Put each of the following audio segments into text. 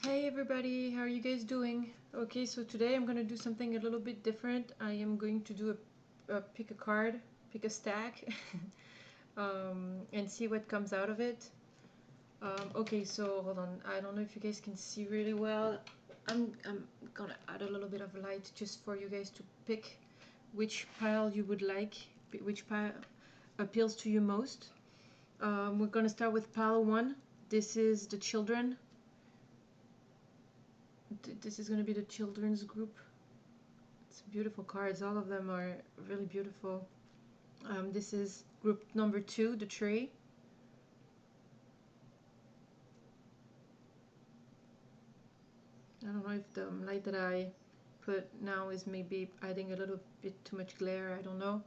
Hey everybody, how are you guys doing? Okay, so today I'm gonna do something a little bit different. I am going to do a pick a card, pick a stack, and see what comes out of it. Okay, so hold on. I don't know if you guys can see really well. I'm gonna add a little bit of light just for you guys to pick which pile you would like, which pile appeals to you most. We're gonna start with pile 1. This is the children. This is going to be the children's group. It's beautiful cards. All of them are really beautiful. This is group number 2, the tree. I don't know if the light that I put now is maybe adding a little bit too much glare. I don't know.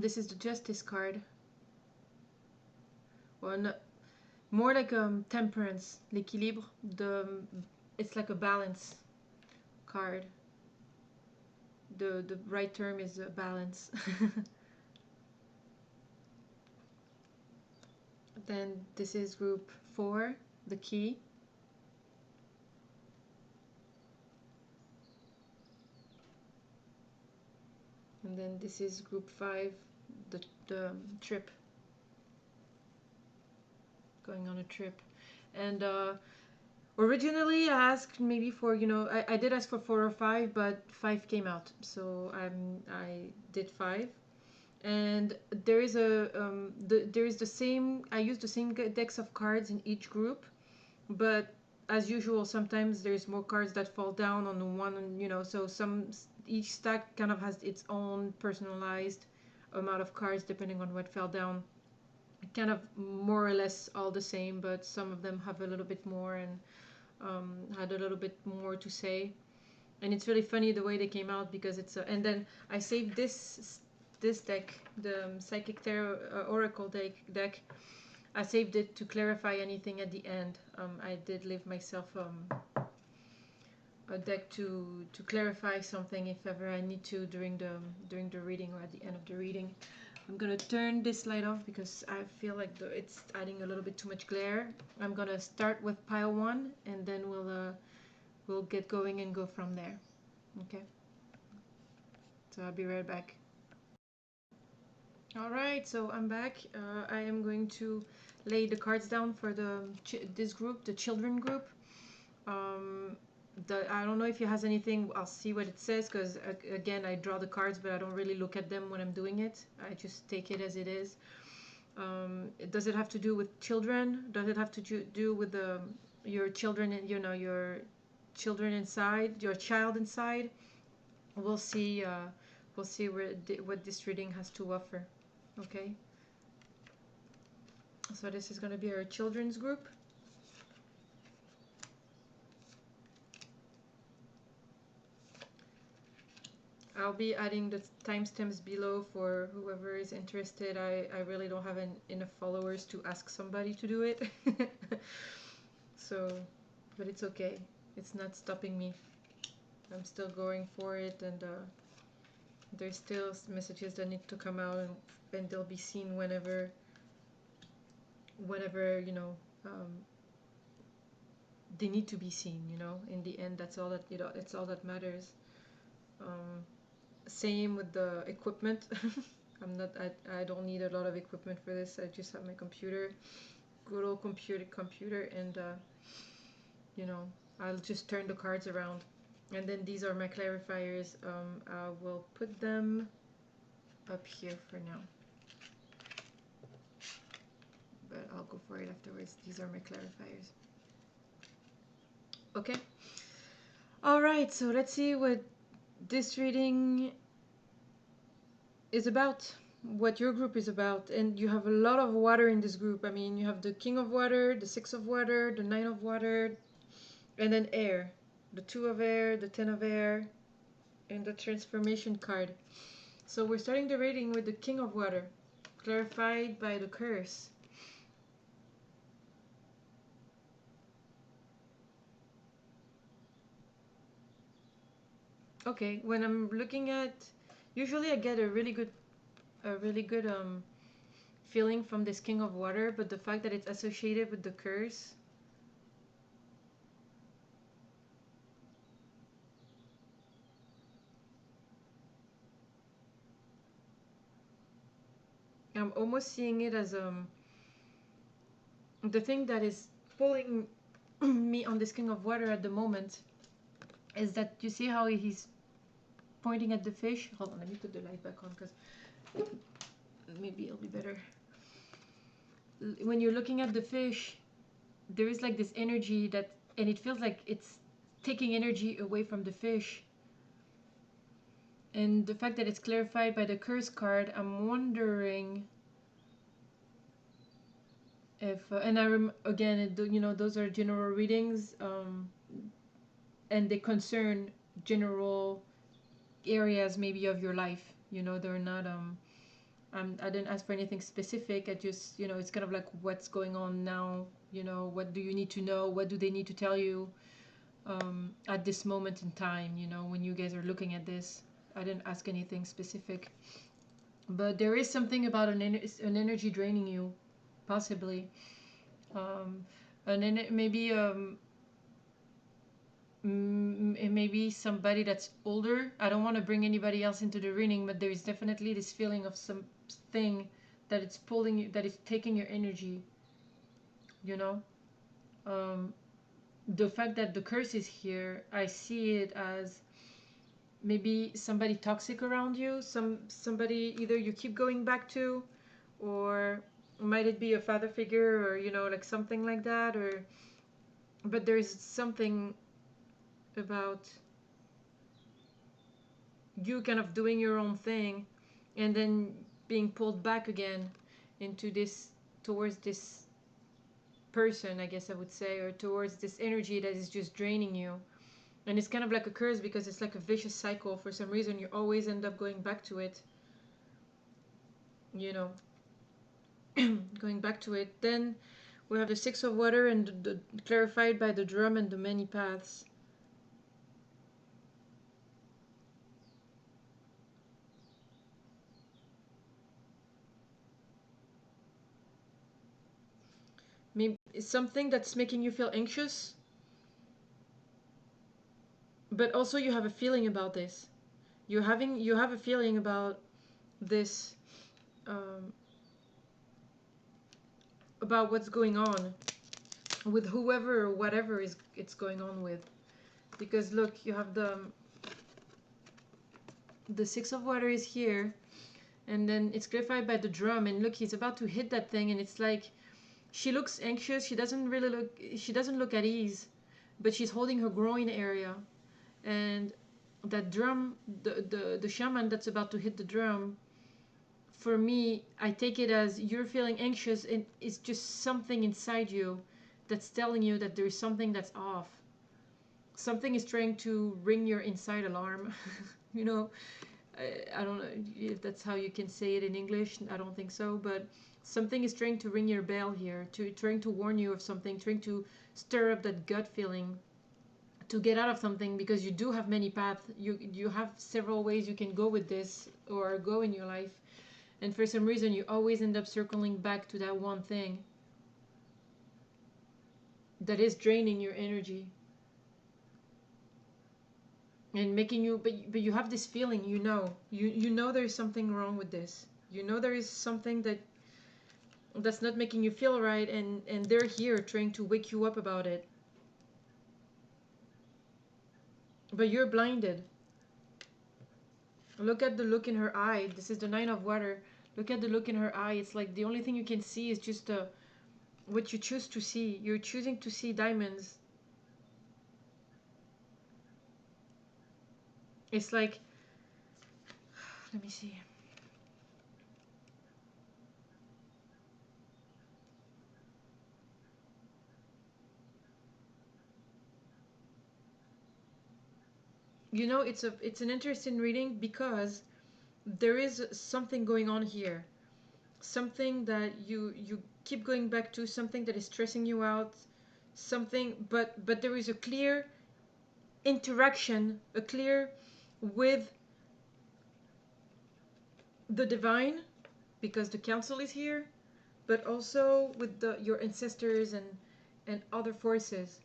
This is the justice card. Or no, more like temperance, l'équilibre. It's like a balance card. The right term is balance. Then this is group 4, the key. And then this is group 5, the trip. Going on a trip. And originally I asked maybe for, I did ask for 4 or 5, but 5 came out. So I did 5. And there is the same, I used the same decks of cards in each group, but as usual sometimes there's more cards that fall down on the one, so each stack kind of has its own personalized amount of cards depending on what fell down. Kind of more or less all the same, but some of them have a little bit more and had a little bit more to say. And it's really funny the way they came out, because and then I saved this deck, the Psychic Tarot Oracle deck. I saved it to clarify anything at the end. I did leave myself a deck to clarify something if ever I need to during the reading or at the end of the reading. I'm gonna turn this light off because I feel like it's adding a little bit too much glare. I'm gonna start with pile 1 and then we'll get going and go from there. Okay. So I'll be right back. All right, so I'm back. I am going to lay the cards down for this group, the children group. I don't know if it has anything. I'll see what it says, because again I draw the cards but I don't really look at them when I'm doing it. I just take it as it is. Does it have to do with children? Does it have to do with your children and your children inside, your child inside? We'll see. We'll see what this reading has to offer. Okay. So this is going to be our children's group. I'll be adding the timestamps below for whoever is interested. I really don't have enough followers to ask somebody to do it. So, but it's okay. It's not stopping me. I'm still going for it, and there's still messages that need to come out, and they'll be seen whenever they need to be seen. In the end, that's all that it's all that matters. Same with the equipment. I don't need a lot of equipment for this. I just have my computer, good old computer, and I'll just turn the cards around. And then these are my clarifiers. I will put them up here for now, but I'll go for it afterwards. These are my clarifiers. Okay. All right, so let's see what this reading is about, what your group is about. And you have a lot of water in this group. I mean, you have the King of Water, the 6 of Water, the 9 of Water, and then air, the 2 of Air, the 10 of Air, and the transformation card. So we're starting the reading with the King of Water, clarified by the curse. Okay, when I'm looking at, usually I get a really good feeling from this King of Water, but the fact that it's associated with the curse, I'm almost seeing it as the thing that is pulling me on this King of Water at the moment is that you see how he's pointing at the fish. Hold on, let me put the light back on because maybe it'll be better. When you're looking at the fish, there is like this energy that, and it feels like it's taking energy away from the fish. And the fact that it's clarified by the curse card, I'm wondering if and again, you know, those are general readings, and they concern general areas maybe of your life. You know, they're not I didn't ask for anything specific. I just, you know, it's kind of like what's going on now. You know, what do you need to know? What do they need to tell you at this moment in time? You know, when you guys are looking at this, I didn't ask anything specific, but there is something about an energy draining you, possibly. Maybe it may be somebody that's older. I don't want to bring anybody else into the reading, but there is definitely this feeling of something that it's pulling you, that is taking your energy. You know, the fact that the curse is here, I see it as maybe somebody toxic around you, somebody either you keep going back to, or might it be a father figure, or you know, like something like that, or but there's something about you kind of doing your own thing and then being pulled back again into this, towards this person, I guess I would say, or towards this energy that is just draining you. And it's kind of like a curse because it's like a vicious cycle. For some reason you always end up going back to it, you know. Going back to it. Then we have the Six of Water and the clarified by the drum and the many paths. Maybe it's something that's making you feel anxious, but also you have a feeling about this. You have a feeling about this, um, about what's going on with whoever or whatever is it's going on with. Because look, you have the Six of Water is here, and then it's clarified by the drum, and look, he's about to hit that thing, and it's like she looks anxious. She doesn't look at ease, but she's holding her groin area. And that drum, the shaman that's about to hit the drum, for me, I take it as you're feeling anxious, and it's just something inside you that's telling you that there's something that's off. Something is trying to ring your inside alarm. You know, I don't know if that's how you can say it in English. I don't think so, but something is trying to ring your bell here, trying to warn you of something, trying to stir up that gut feeling to get out of something, because you do have many paths. You have several ways you can go with this or go in your life, and for some reason you always end up circling back to that one thing that is draining your energy and making you, but you have this feeling, you know, you know there's something wrong with this. You know there is something that's not making you feel right, and they're here trying to wake you up about it, but you're blinded. Look at the look in her eye. This is the Nine of Water. Look at the look in her eye. It's like the only thing you can see is just what you choose to see. You're choosing to see diamonds. It's like, let me see. You know, it's an interesting reading because there is something going on here. Something that you keep going back to, something that is stressing you out, something, but there is a clear interaction, a clear with the divine, because the council is here, but also with your ancestors and other forces.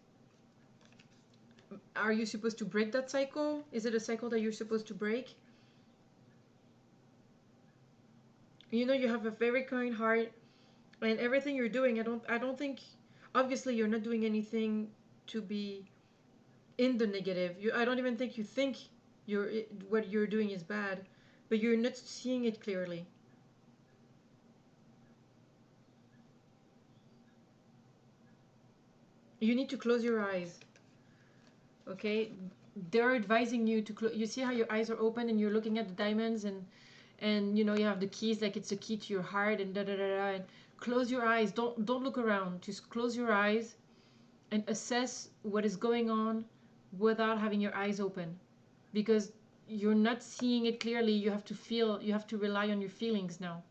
Are you supposed to break that cycle? Is it a cycle that you're supposed to break? You know, you have a very kind heart, and everything you're doing, I don't think, obviously you're not doing anything to be in the negative. I don't even think what you're doing is bad, but you're not seeing it clearly. You need to close your eyes. Okay, they're advising you to close. You see how your eyes are open and you're looking at the diamonds, and you know you have the keys, like it's a key to your heart, and da da da da. And close your eyes. Don't look around. Just close your eyes and assess what is going on without having your eyes open, because you're not seeing it clearly. You have to feel. You have to rely on your feelings now.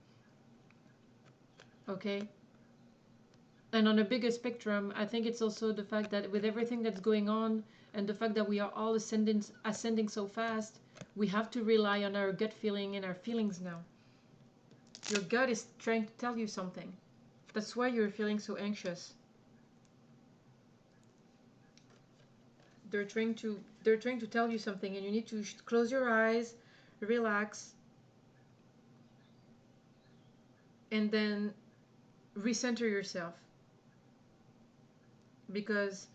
Okay. And on a bigger spectrum, I think it's also the fact that with everything that's going on and the fact that we are all ascending so fast, we have to rely on our gut feeling and our feelings now. Your gut is trying to tell you something. That's why you're feeling so anxious. They're trying to tell you something, and you need to close your eyes, relax, and then recenter yourself. Because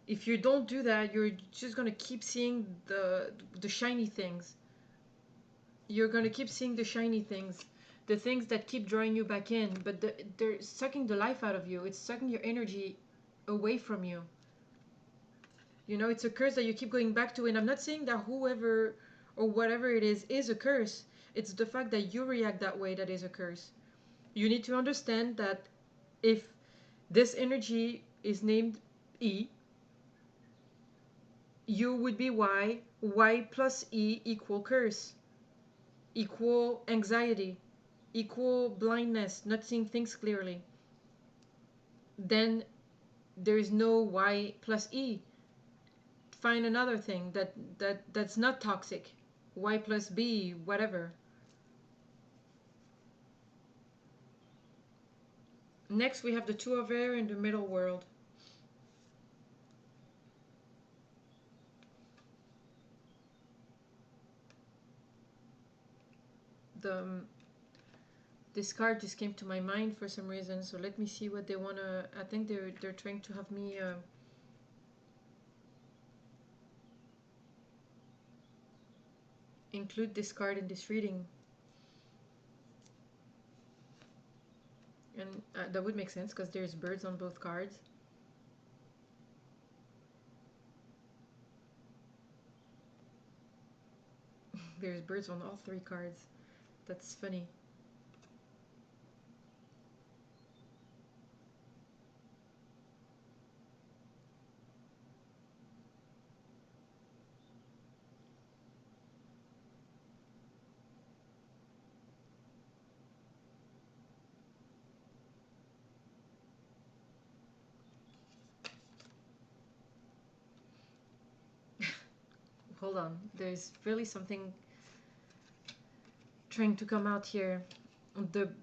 if you don't do that, you're just gonna keep seeing the shiny things. You're gonna keep seeing the shiny things, the things that keep drawing you back in, but they're sucking the life out of you. It's sucking your energy away from you. You know, it's a curse that you keep going back to. And I'm not saying that whoever or whatever it is a curse. It's the fact that you react that way that is a curse. You need to understand that if this energy is named E, you would be Y. Y plus E equal curse, equal anxiety, equal blindness, not seeing things clearly. Then there is no Y plus E. Find another thing that's not toxic. Y plus B, whatever. Next, we have the Two of Air in the middle world. The this card just came to my mind for some reason, so let me see what they wanna. I think they're trying to have me include this card in this reading, and that would make sense because there's birds on both cards. There's birds on all three cards. That's funny. Hold on, there's really something trying to come out here.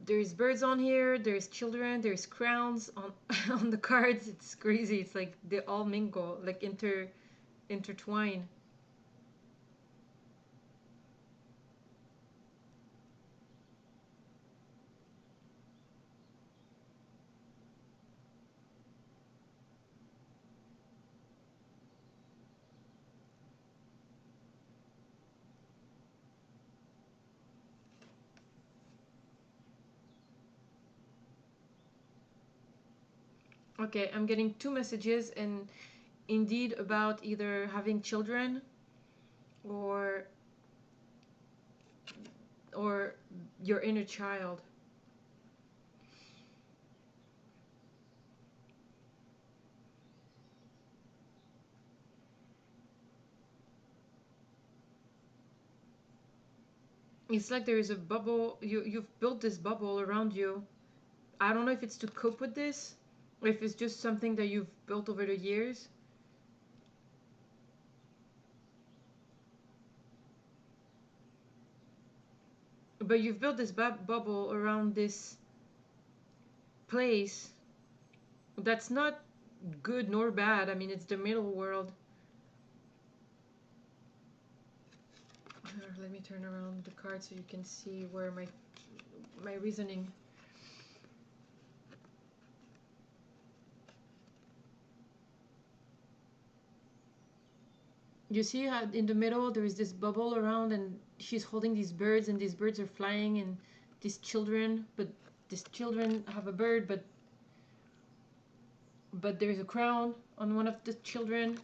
There's birds on here, there's children, there's crowns on on the cards. It's crazy. It's like they all mingle, like intertwine. Okay, I'm getting two messages, and indeed about either having children or or your inner child. It's like there is a bubble. You've built this bubble around you. I don't know if it's to cope with this, or if it's just something that you've built over the years. But you've built this bubble around this place that's not good nor bad. I mean, it's the middle world. Let me turn around the card so you can see where my my reasoning. You see how in the middle there is this bubble around, and she's holding these birds, and these birds are flying, and these children, but these children have a bird, but there's a crown on one of the children,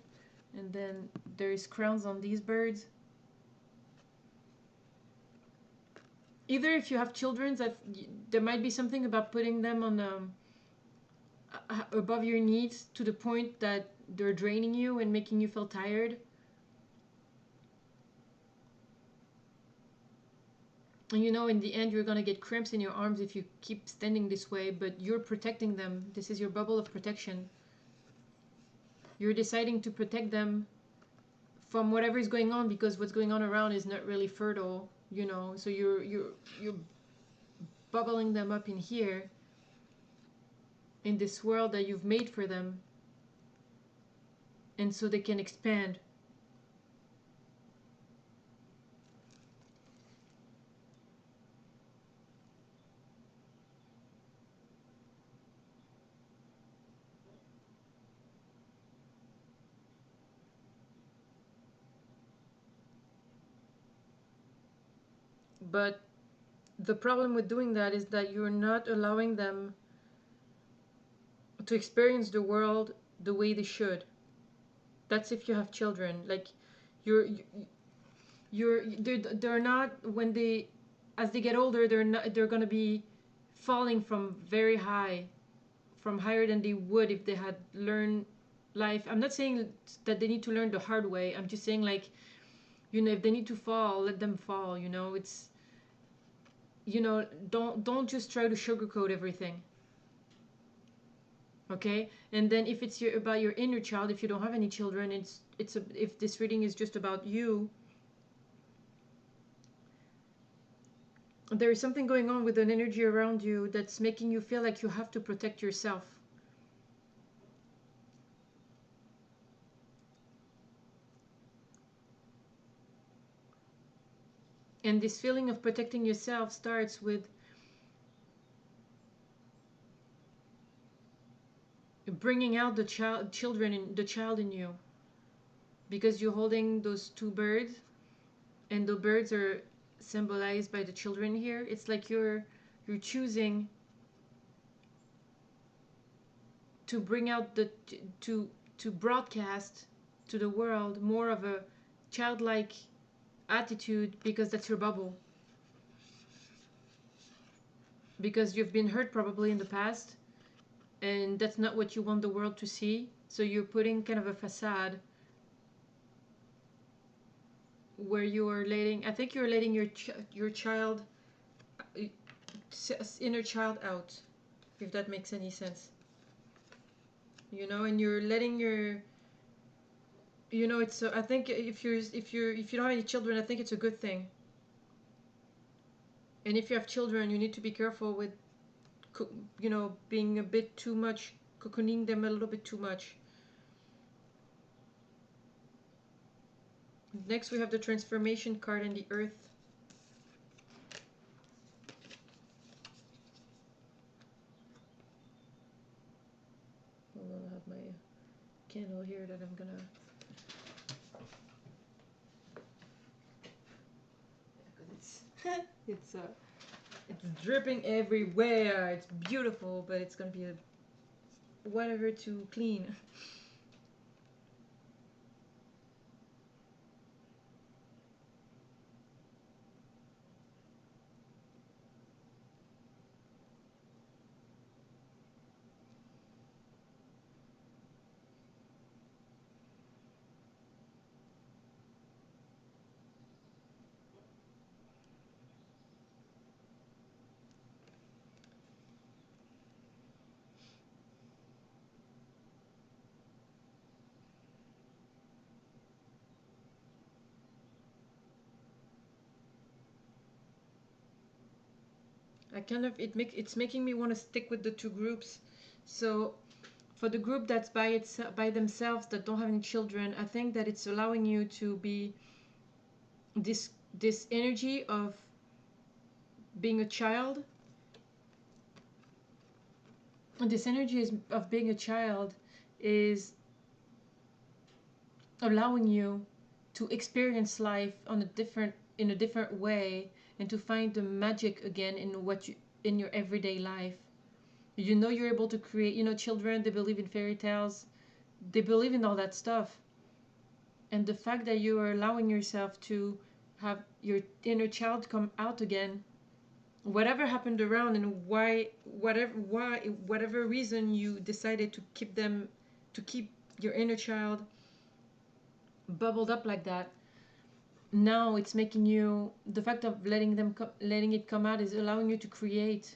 and then there's crowns on these birds. Either if you have children, that there might be something about putting them on above your needs to the point that they're draining you and making you feel tired. And you know, in the end, you're gonna get cramps in your arms if you keep standing this way, but you're protecting them. This is your bubble of protection. You're deciding to protect them from whatever is going on, because what's going on around is not really fertile, you know. So you're bubbling them up in here, in this world that you've made for them, and so they can expand. But the problem with doing that is that you're not allowing them to experience the world the way they should. That's if you have children. Like, you're they're not, when they, as they get older, they're gonna be falling from very high, from higher than they would if they had learned life. I'm not saying that they need to learn the hard way. I'm just saying, like, you know, if they need to fall, let them fall. You know, it's, you know, don't just try to sugarcoat everything. Okay. And then if it's about your inner child, if you don't have any children, if this reading is just about you, there is something going on with an energy around you that's making you feel like you have to protect yourself. And this feeling of protecting yourself starts with bringing out the child in you, because you're holding those two birds, and the birds are symbolized by the children here. It's like you're choosing to bring out to broadcast to the world more of a childlike attitude, because that's your bubble, because you've been hurt probably in the past, and that's not what you want the world to see. So you're putting kind of a facade where you are letting, I think you're letting your child, inner child out, if that makes any sense. You know, and you're letting your, you know, it's, I think if you don't have any children, I think it's a good thing. And if you have children, you need to be careful with, you know, being a bit too much, cocooning them a little bit too much. Next we have the transformation card and the earth. Hold on, I have my candle here that I'm gonna, it's dripping everywhere. It's beautiful, but it's gonna be a whatever to clean. I kind of, it's making me want to stick with the two groups. So for the group that's by themselves, that don't have any children, I think that it's allowing you to be this energy of being a child, this energy of being a child is allowing you to experience life on a different in a different way, and to find the magic again in what you in your everyday life. You know, you're able to create, you know, children, they believe in fairy tales, they believe in all that stuff. And the fact that you are allowing yourself to have your inner child come out again, whatever happened around, and whatever reason you decided to keep them, to keep your inner child bubbled up like that, now it's making you, the fact of letting it come out is allowing you to create.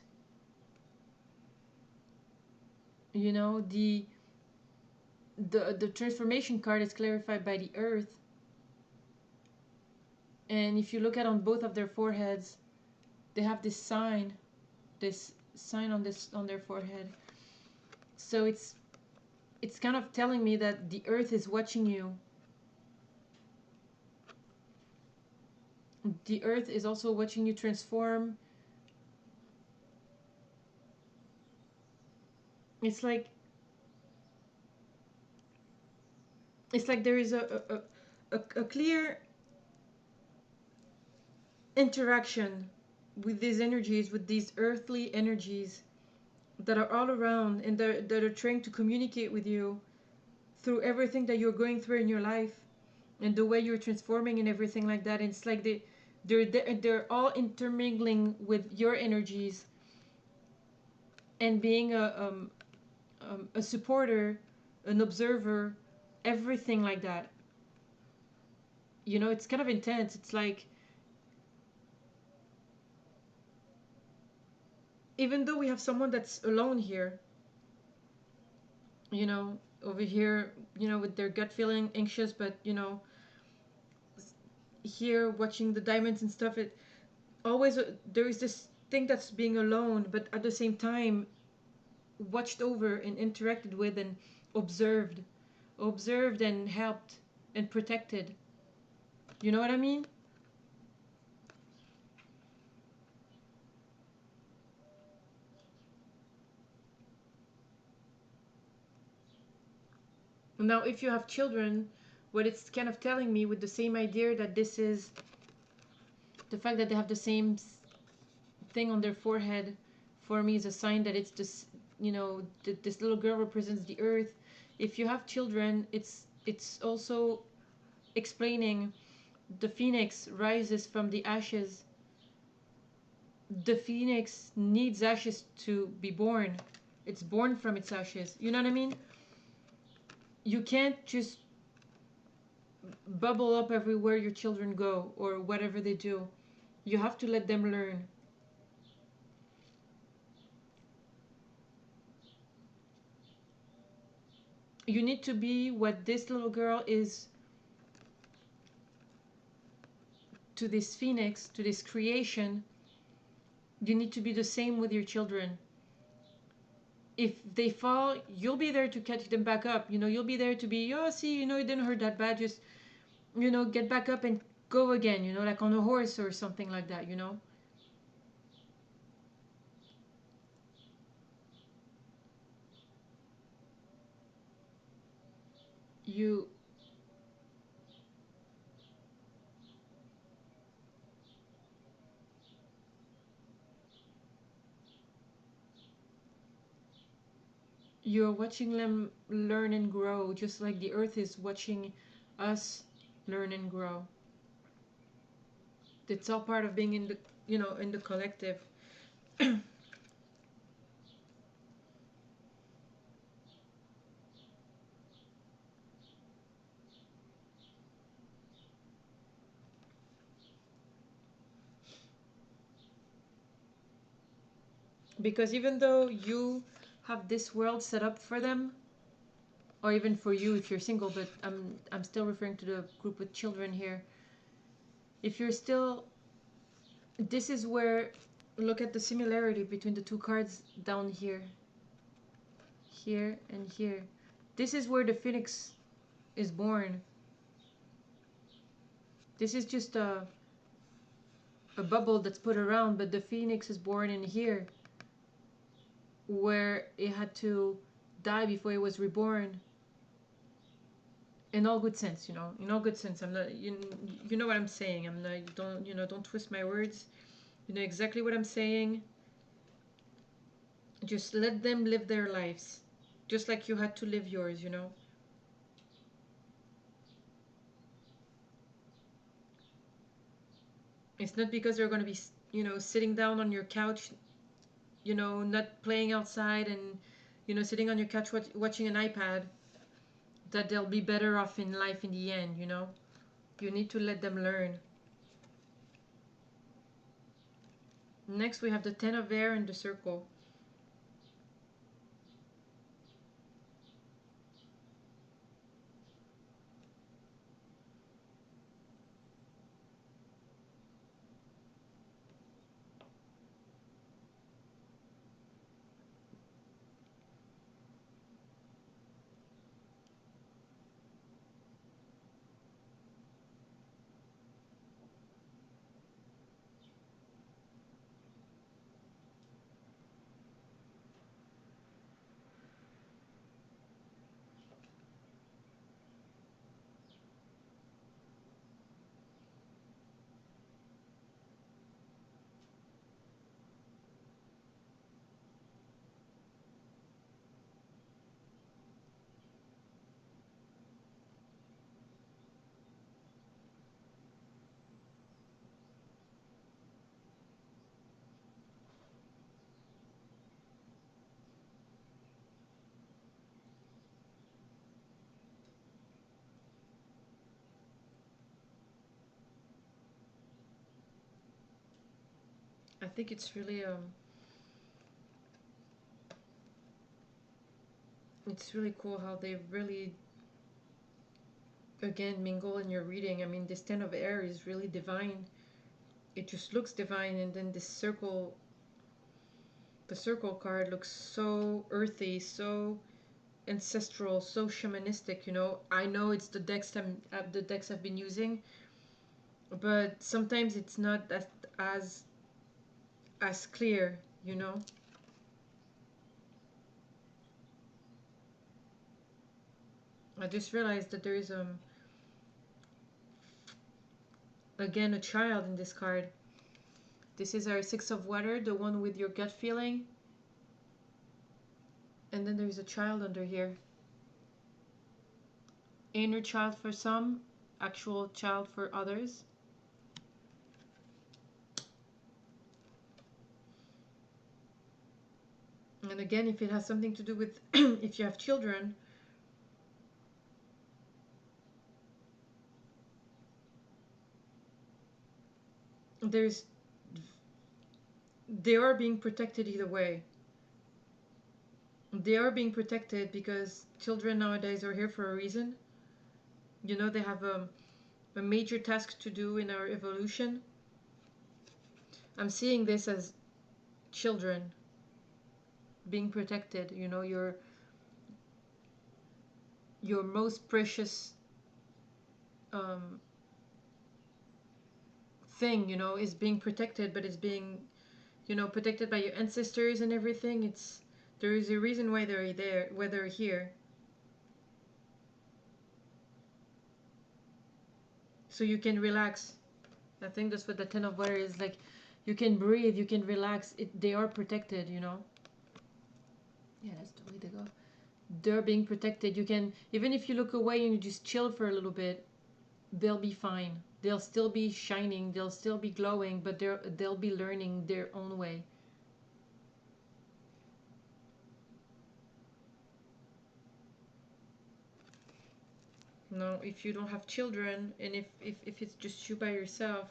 You know, the transformation card is clarified by the earth, and if you look at on both of their foreheads, they have this sign on their forehead. So it's kind of telling me that the earth is watching you. The earth is also watching you transform. It's like there is a clear interaction with these energies, with these earthly energies that are all around, and that are trying to communicate with you through everything that you're going through in your life, and the way you're transforming and everything like that. And it's like they're all intermingling with your energies, and being a supporter, an observer, everything like that. You know, it's kind of intense. It's like, even though we have someone that's alone here, you know, over here, you know, with their gut feeling anxious, but you know, here watching the diamonds and stuff, it always there is this thing that's being alone, but at the same time watched over and interacted with and observed and helped and protected. You know what I mean? Now, if you have children, what it's kind of telling me, with the same idea, that this is the fact that they have the same thing on their forehead, for me is a sign that it's this, you know, this little girl represents the earth. If you have children, it's also explaining the phoenix rises from the ashes. The phoenix needs ashes to be born. It's born from its ashes. You know what I mean? You can't just bubble up everywhere your children go or whatever they do. You have to let them learn. You need to be what this little girl is to this phoenix, to this creation. You need to be the same with your children. If they fall, you'll be there to catch them back up. You know, you'll be there to be, oh, see, you know, it didn't hurt that bad. Just, you know, get back up and go again, you know, like on a horse or something like that, you know. You you're watching them learn and grow, just like the earth is watching us learn and grow. It's all part of being in the, you know, in the collective. Because even though you have this world set up for them, or even for you if you're single, but I'm still referring to the group with children here. If you're still, this is where, look at the similarity between the two cards down here, here and here. This is where the phoenix is born. This is just a bubble that's put around, but the phoenix is born in here, where it had to die before it was reborn. In all good sense, you know, in all good sense. I'm not, you know what I'm saying. I'm not, don't, you know, don't twist my words. You know exactly what I'm saying. Just let them live their lives, just like you had to live yours, you know. It's not because they're going to be, you know, sitting down on your couch, you know, not playing outside and, you know, sitting on your couch watching an iPad, that they'll be better off in life in the end, you know. You need to let them learn. Next, we have the Ten of Air and the Circle. I think it's really cool how they really again mingle in your reading. I mean, this Ten of Air is really divine. It just looks divine, and then this circle, the circle card looks so earthy, so ancestral, so shamanistic, you know. I know it's the decks I've been using, but sometimes it's not as as clear, you know. I just realized that there is again a child in this card. This is our Six of Water, the one with your gut feeling. And then there's a child under here. Inner child for some, actual child for others. And again, if it has something to do with if you have children, there's they are being protected either way. They are being protected because children nowadays are here for a reason. You know, they have a major task to do in our evolution. I'm seeing this as children being protected. You know, your most precious um, thing, you know, is being protected, but it's being, you know, protected by your ancestors and everything. It's there is a reason why they're there, why they're here. So you can relax. I think that's what the Ten of Water is like. You can breathe, you can relax. They are protected, you know. Yeah, that's the way to go. They're being protected. You can, even if you look away and you just chill for a little bit, they'll be fine. They'll still be shining. They'll still be glowing, but they'll be learning their own way. No, if you don't have children, and if it's just you by yourself,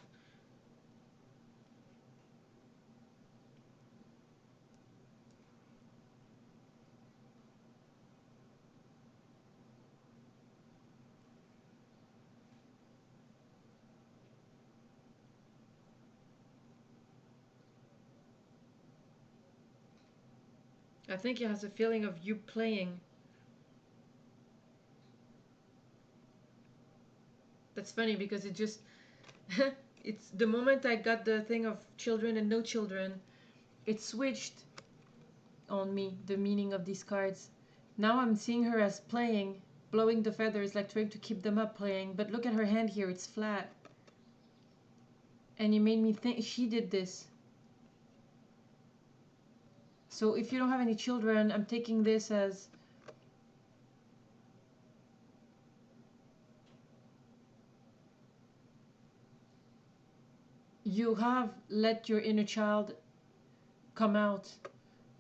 I think it has a feeling of you playing. That's funny because it just it's the moment I got the thing of children and no children, it switched on me, the meaning of these cards. Now I'm seeing her as playing, blowing the feathers, like trying to keep them up, playing. But look at her hand here, it's flat. And it made me think she did this. So if you don't have any children, I'm taking this as you have let your inner child come out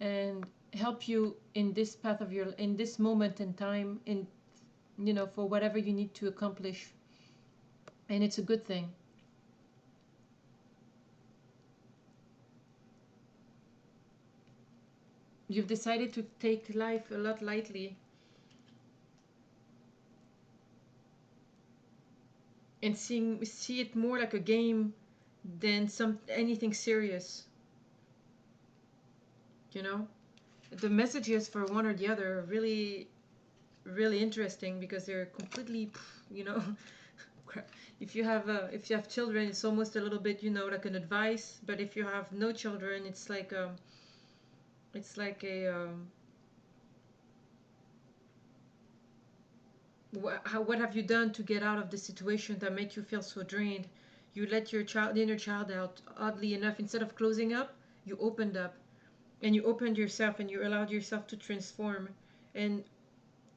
and help you in this path of your, in this moment in time, in, you know, for whatever you need to accomplish. And it's a good thing. You've decided to take life a lot lightly and see it more like a game than anything serious. You know, the messages for one or the other are really, really interesting because they're completely, you know, if you have children, it's almost a little bit, you know, like an advice. But if you have no children, it's like a what have you done to get out of the situation that make you feel so drained? You let your inner child out. Oddly enough, instead of closing up, you opened up, and you opened yourself, and you allowed yourself to transform. And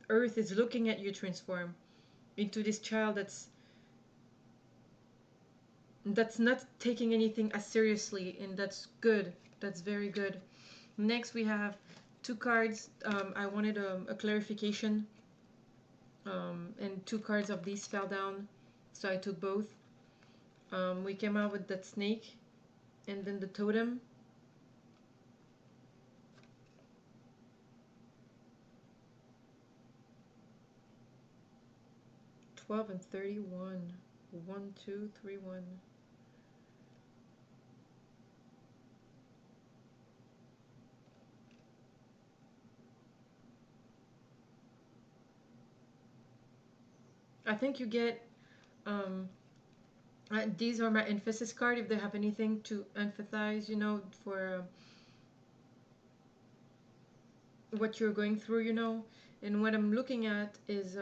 Earth is looking at you transform into this child that's not taking anything as seriously, and that's good. That's very good. Next, we have two cards. I wanted a clarification. And two cards of these fell down, so I took both. We came out with that snake and then the totem. $12 and $31. 1, 2, 3, 1. I think you get these are my emphasis card if they have anything to emphasize, you know, for what you're going through, you know. And what I'm looking at is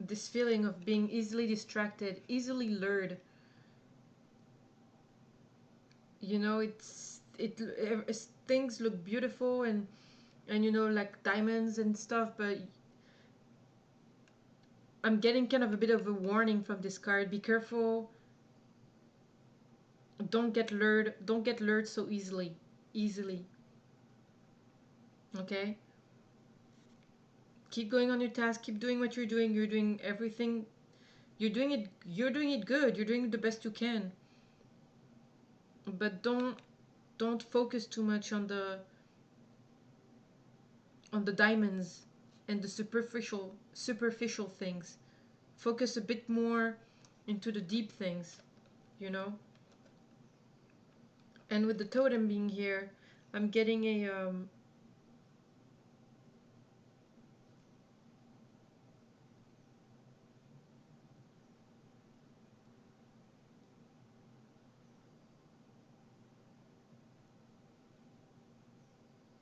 this feeling of being easily distracted, easily lured. You know, things look beautiful and you know, like diamonds and stuff, but I'm getting kind of a bit of a warning from this card. Be careful. Don't get lured so easily. Okay? Keep going on your task, keep doing what you're doing. You're doing everything. You're doing it good. You're doing the best you can. But don't focus too much on the diamonds and the superficial things. Focus a bit more into the deep things, you know. And with the totem being here, I'm getting a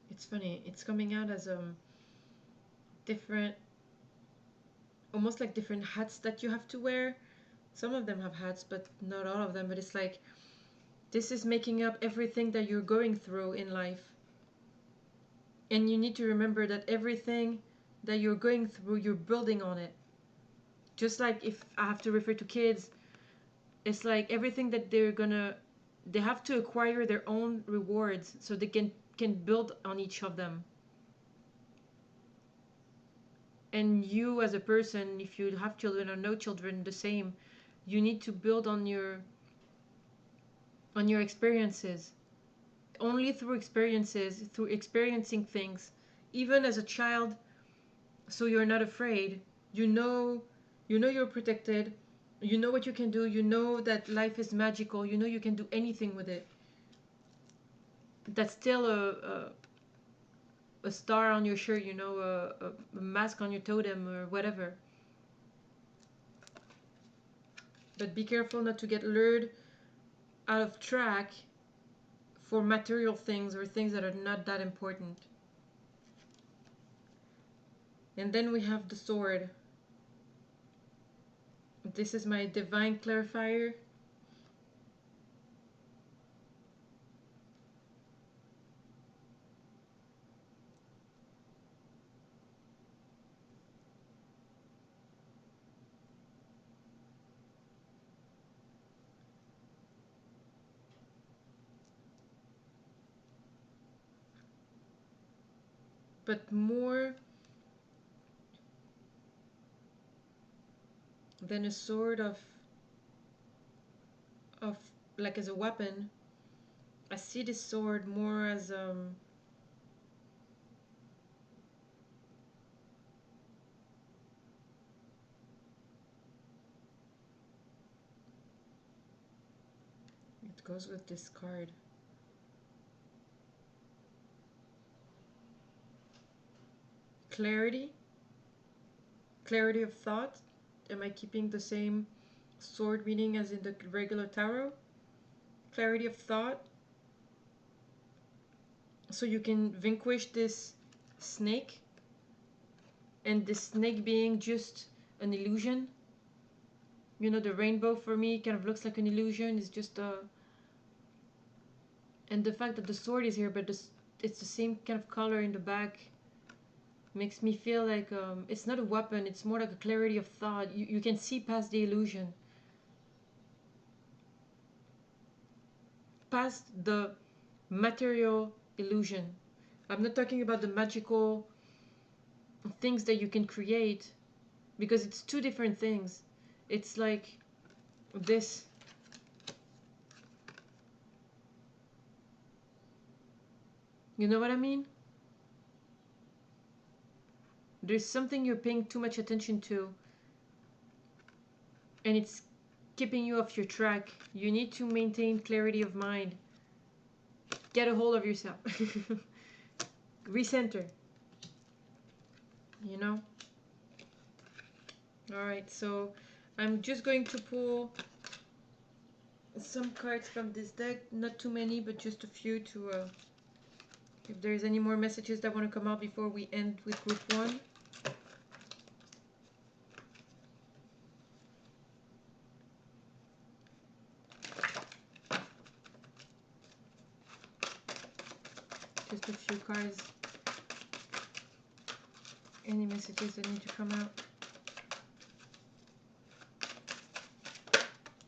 it's funny, it's coming out as different, almost like different hats that you have to wear. Some of them have hats, but not all of them. But it's like this is making up everything that you're going through in life. And you need to remember that everything that you're going through, you're building on it. Just like if I have to refer to kids, it's like everything that they have to acquire their own rewards so they can build on each of them. And you as a person, if you have children or no children, the same. You need to build on your experiences. Only through experiences, through experiencing things, even as a child, so you're not afraid. You know you're protected. You know what you can do. You know that life is magical. You know you can do anything with it. That's still a star on your shirt, you know, a mask on your totem or whatever. But be careful not to get lured out of track for material things or things that are not that important. And then we have the sword. This is my divine clarifier. But more than a sword of like as a weapon, I see this sword more as it goes with this card. Clarity. Clarity of thought. Am I keeping the same sword meaning as in the regular tarot? Clarity of thought. So you can vanquish this snake, and this snake being just an illusion. You know, the rainbow for me kind of looks like an illusion. It's just a... And the fact that the sword is here, but it's the same kind of color in the back, makes me feel like it's not a weapon, it's more like a clarity of thought. You can see past the illusion. Past the material illusion. I'm not talking about the magical things that you can create, because it's two different things. It's like this. You know what I mean? There's something you're paying too much attention to, and it's keeping you off your track. You need to maintain clarity of mind. Get a hold of yourself. Recenter. You know? Alright, so I'm just going to pull some cards from this deck. Not too many, but just a few to... if there's any more messages that want to come out before we end with group 1. Just a few cards. Any messages that need to come out.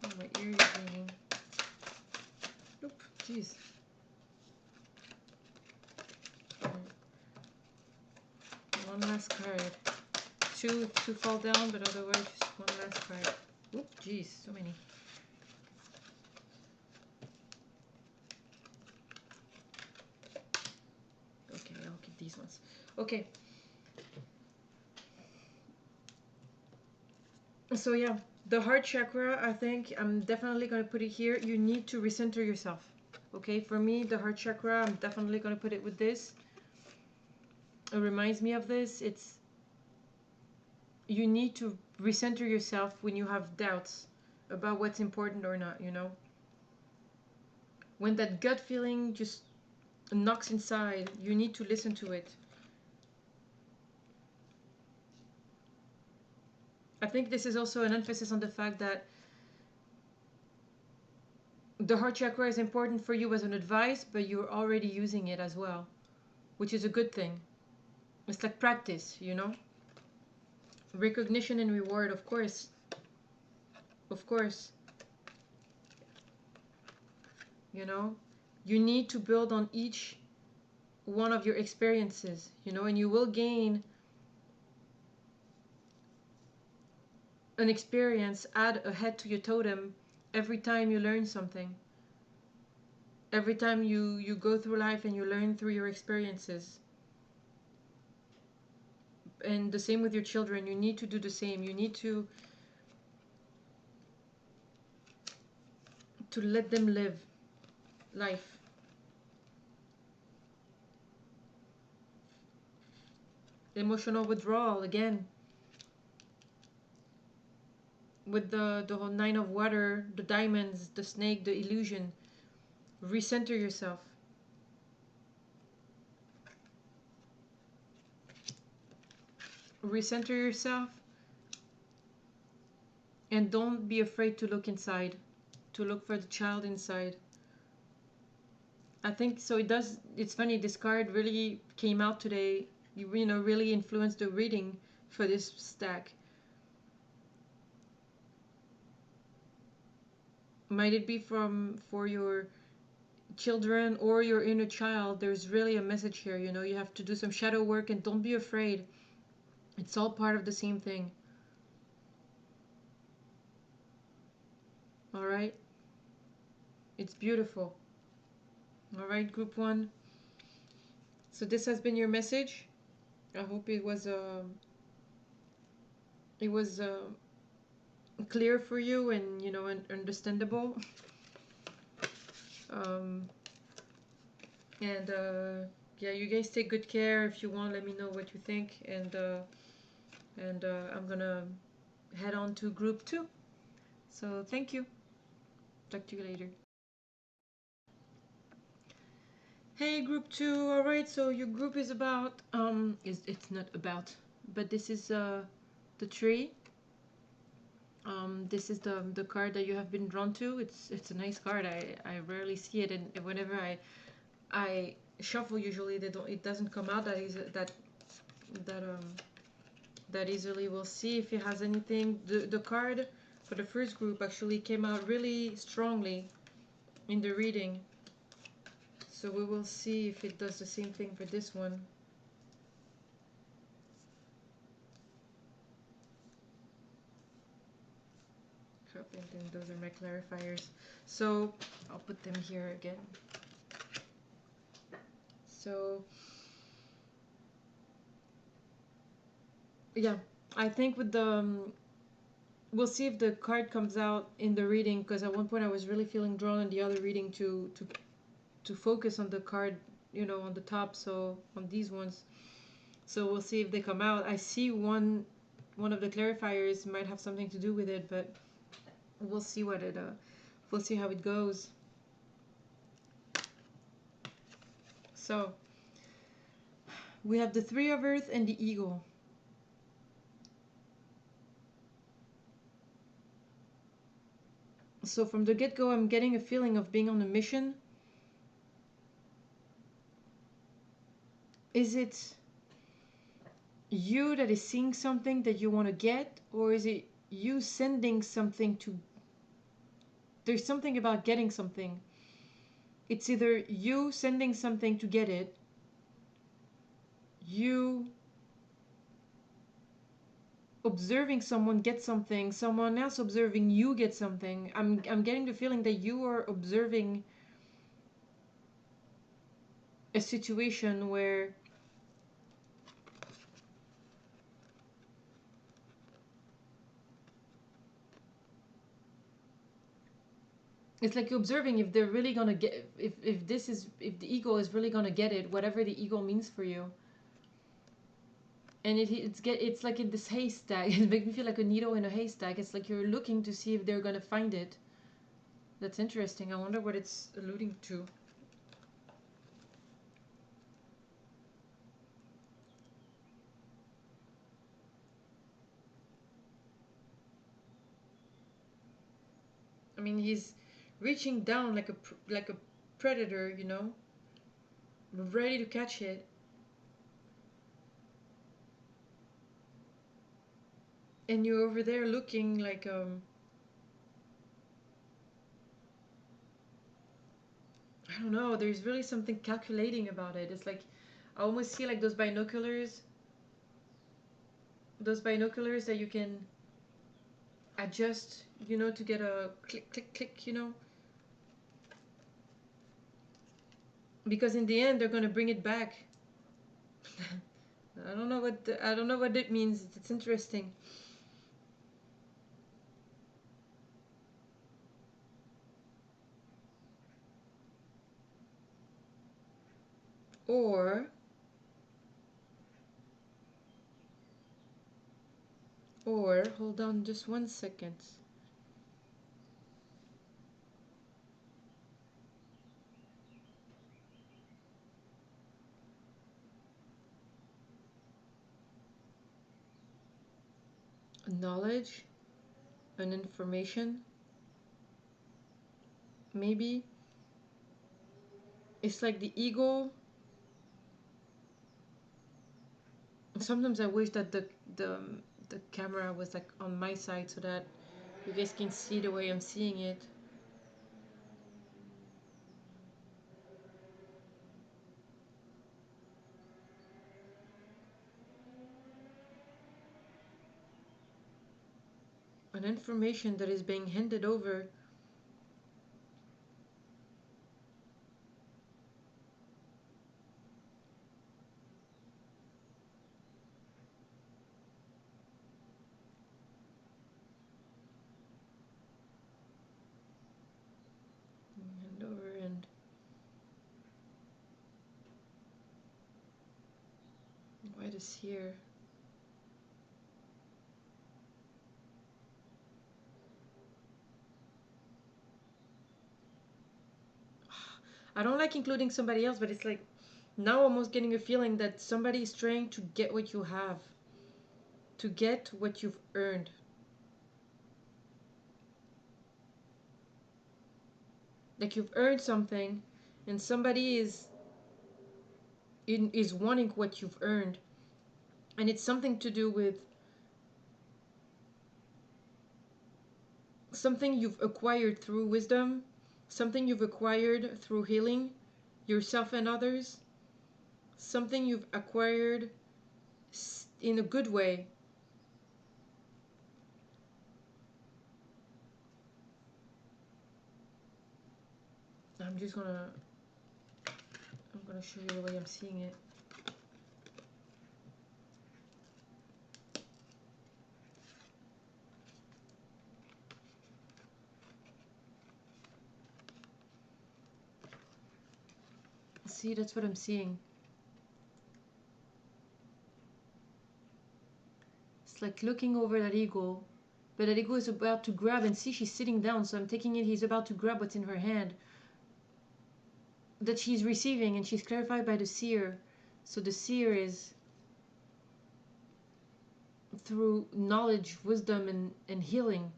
Oh, my ear is ringing. Oop, jeez. One last card. Two to fall down, but otherwise just one last card. Oop, jeez, so many. Okay, I'll keep these ones. Okay. So yeah, the heart chakra, I think I'm definitely going to put it here. You need to recenter yourself. Okay, for me, the heart chakra, I'm definitely going to put it with this. It reminds me of this. It's... you need to recenter yourself when you have doubts about what's important or not, you know? When that gut feeling just knocks inside, you need to listen to it. I think this is also an emphasis on the fact that the heart chakra is important for you as an advice, but you're already using it as well, which is a good thing. It's like practice, you know? Recognition and reward, of course. Of course. You know? You need to build on each one of your experiences, you know, and you will gain an experience, add a head to your totem every time you learn something. Every time you go through life and you learn through your experiences. And the same with your children. You need to do the same. You need to let them live life. Emotional withdrawal, again. With the whole 9 of water, the diamonds, the snake, the illusion. Recenter yourself. recenter yourself, and don't be afraid to look inside, to look for the child inside. I think so. It does. It's funny. This card really came out today. You know, really influenced the reading for this stack. Might it be for your children or your inner child? There's really a message here. You know, you have to do some shadow work, and don't be afraid. It's all part of the same thing. All right. It's beautiful. All right, group 1. So this has been your message. I hope it was clear for you, and you know, and understandable. And yeah, you guys take good care. If you want, let me know what you think, and I'm gonna head on to group 2. So thank you. Talk to you later. Hey, group 2. All right, so your group is about it's not about, but this is the tree. This is the card that you have been drawn to. It's a nice card. I rarely see it, and whenever I shuffle, usually it doesn't come out that easy, that easily. We'll see if it has anything. The card for the first group actually came out really strongly in the reading, so we will see if it does the same thing for this one. I think those are my clarifiers, so I'll put them here again. So yeah, I think with the we'll see if the card comes out in the reading, because at one point I was really feeling drawn in the other reading to focus on the card, you know, on the top, so on these ones. So we'll see if they come out. I see one of the clarifiers might have something to do with it, but we'll see what it we'll see how it goes. So we have the Three of Earth and the Eagle. So from the get-go, I'm getting a feeling of being on a mission. Is it you that is seeing something that you want to get, or is it you sending something to... There's something about getting something. It's either you sending something to get it, you observing someone get something, someone else observing you get something. I'm getting the feeling that you are observing a situation where it's like you're observing if they're really gonna get, if the ego is really gonna get it, whatever the ego means for you. And it's like in this haystack. It makes me feel like a needle in a haystack. It's like you're looking to see if they're gonna find it. That's interesting. I wonder what it's alluding to. I mean, he's reaching down like a predator, you know, ready to catch it. And you're over there looking like I don't know, there's really something calculating about it. It's like I almost see like those binoculars that you can adjust, you know, to get a click click click, you know, because in the end they're going to bring it back. I don't know what it means. It's interesting. Or hold on just 1 second. knowledge, an information, maybe. It's like the ego. Sometimes I wish that the the camera was like on my side so that you guys can see the way I'm seeing it. An information that is being handed over. Hand over, and why this here? I don't like including somebody else, but it's like now almost getting a feeling that somebody is trying to get what you have, to get what you've earned. Like you've earned something, and somebody is wanting what you've earned, and it's something to do with something you've acquired through wisdom, something you've acquired through healing yourself and others, something you've acquired in a good way. I'm just gonna I'm gonna show you the way I'm seeing it. See, that's what I'm seeing. It's like looking over that ego, but that ego is about to grab, and see, she's sitting down, so I'm taking it he's about to grab what's in her hand that she's receiving, and she's clarified by the seer. So the seer is through knowledge, wisdom, and healing.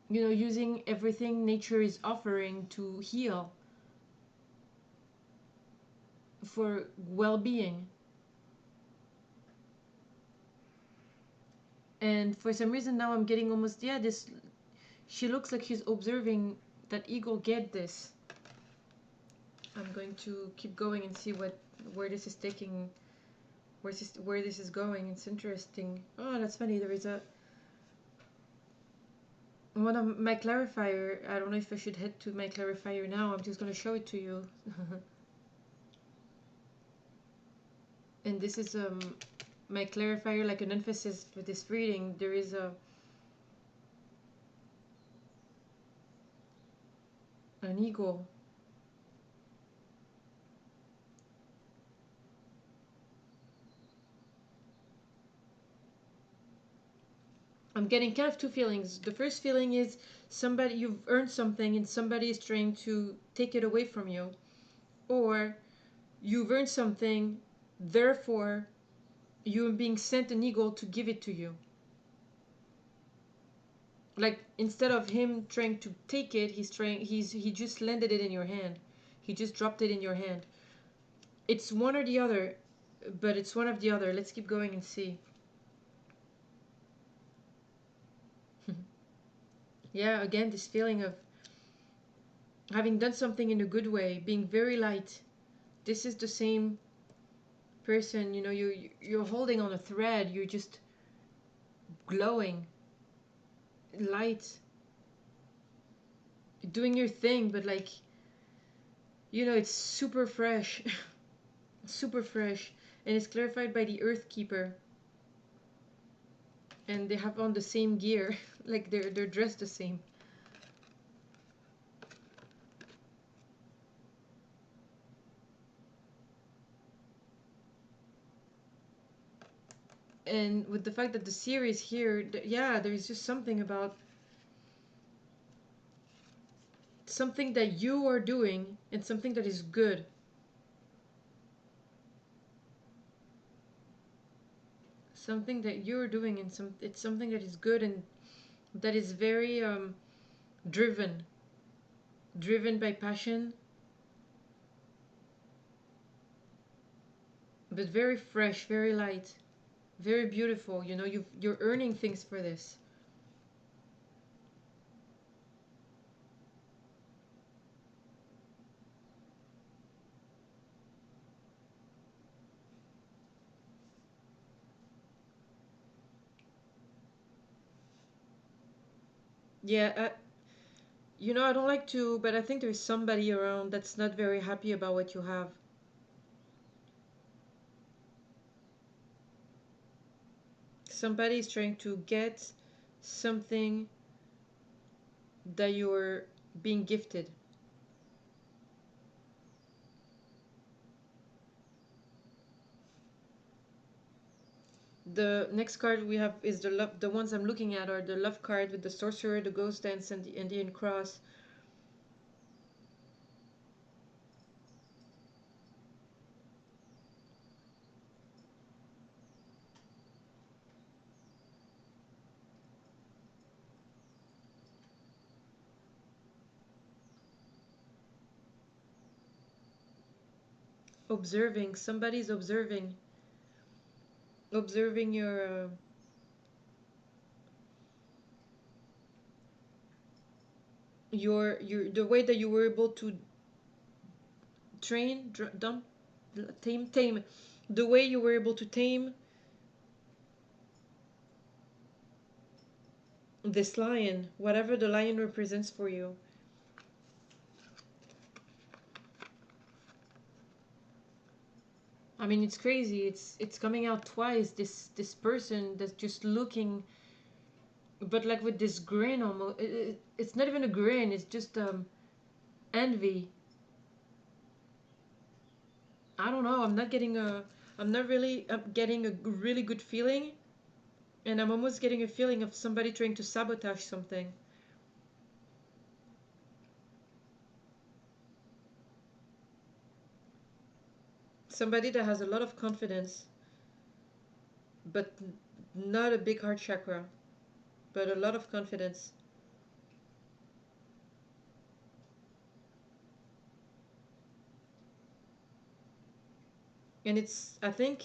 You know, using everything nature is offering to heal for well-being. And for some reason now I'm getting almost, yeah, this, she looks like she's observing that ego get this. I'm going to keep going and see where this is taking, where this is going. It's interesting. Oh, that's funny. There is a one of my clarifier. I don't know if I should head to my clarifier now. I'm just going to show it to you. And this is my clarifier, like an emphasis for this reading. There is an ego. I'm getting kind of two feelings. The first feeling is somebody, you've earned something and somebody is trying to take it away from you, or you've earned something, therefore you're being sent an ego to give it to you. Like instead of him trying to take it, he just landed it in your hand. He just dropped it in your hand. It's one or the other, but it's one of the other. Let's keep going and see. Yeah, again, this feeling of having done something in a good way, being very light. This is the same person, you know, you're holding on a thread, you're just glowing, light, doing your thing, but like, you know, it's super fresh. Super fresh, and it's clarified by the Earth Keeper, and they have on the same gear. Like they're dressed the same. And with the fact that the series here, yeah, there's just something about something that you are doing and something that is good. something that you're doing, and it's something that is good and that is very driven, driven by passion, but very fresh, very light, very beautiful. You know, you're earning things for this. Yeah, you know, I don't like to, but I think there's somebody around that's not very happy about what you have. Somebody is trying to get something that you're being gifted. The next card we have is the love. The ones I'm looking at are the love card with the sorcerer, the ghost dance, and the Indian cross. Observing. Somebody's observing your the way that you were able to train, dump, tame, the way you were able to tame this lion, whatever the lion represents for you. I mean, it's crazy. It's coming out twice. This person that's just looking, but like with this grin almost. It's not even a grin. It's just envy. I don't know. I'm not getting a. I'm not really getting a really good feeling, and I'm almost getting a feeling of somebody trying to sabotage something. Somebody that has a lot of confidence, but not a big heart chakra, but a lot of confidence. And it's, I think,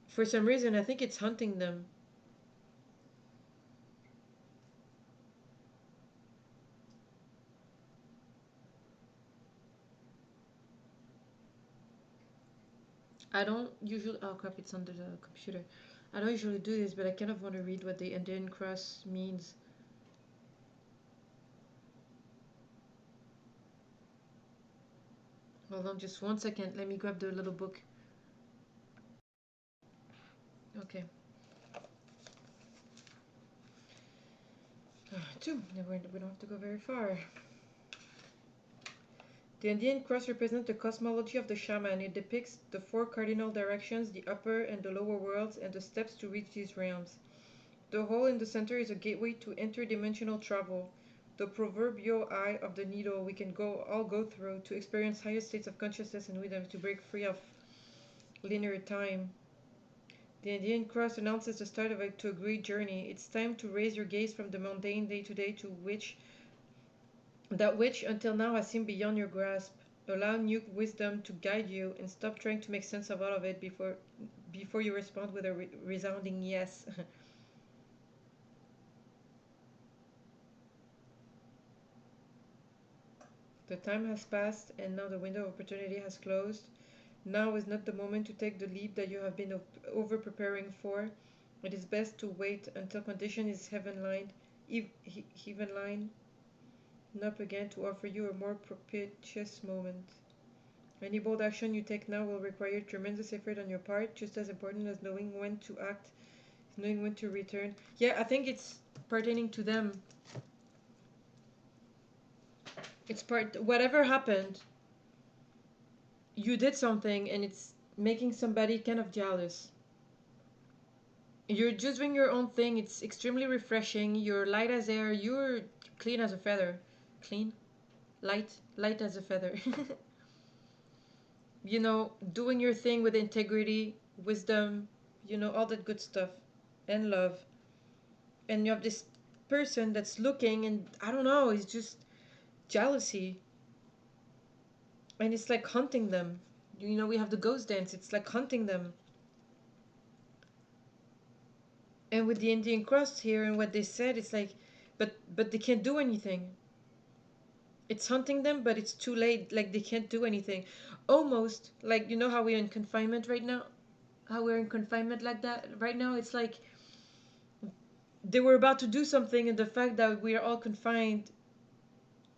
for some reason, I think it's hunting them. I don't usually. Oh crap! It's under the computer. I don't usually do this, but I kind of want to read what the Indian cross means. Hold on, just 1 second. Let me grab the little book. Okay. Two. We don't have to go very far. The Indian cross represents the cosmology of the shaman. It depicts the four cardinal directions, the upper and the lower worlds, and the steps to reach these realms. The hole in the center is a gateway to interdimensional travel, the proverbial eye of the needle we can all go through to experience higher states of consciousness and wisdom, to break free of linear time. The Indian cross announces the start of to a great journey. It's time to raise your gaze from the mundane day to day to which until now has seemed beyond your grasp. Allow new wisdom to guide you and stop trying to make sense of all of it before you respond with a resounding yes. The time has passed and now the window of opportunity has closed. Now is not the moment to take the leap that you have been over preparing for. It is best to wait until condition is heaven line up again to offer you a more propitious moment. Any bold action you take now will require tremendous effort on your part, just as important as knowing when to act, knowing when to return. Yeah, I think it's pertaining to them. It's whatever happened, you did something and it's making somebody kind of jealous. You're just doing your own thing. It's extremely refreshing. You're light as air. You're clean as a feather. Clean? Light as a feather. You know, doing your thing with integrity, wisdom. you know, all that good stuff, and love. And you have this person that's looking, and I don't know, it's just jealousy. And it's like hunting them. You know, we have the ghost dance, it's like hunting them. And with the Indian cross here and what they said, it's like, but they can't do anything. It's hunting them, but it's too late. Like they can't do anything. Almost like, you know how we're in confinement right now? How we're in confinement like that right now? It's like they were about to do something, and the fact that we are all confined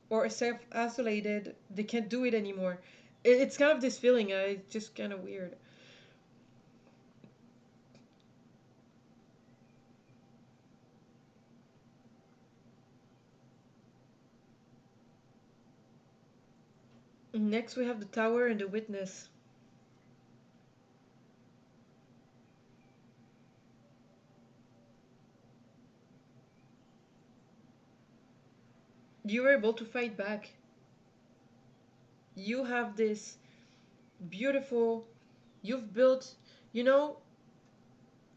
or self-isolated, they can't do it anymore. It's kind of this feeling. It's just kind of weird. Next, we have the tower and the witness. You were able to fight back. You have this beautiful, you've built, you know,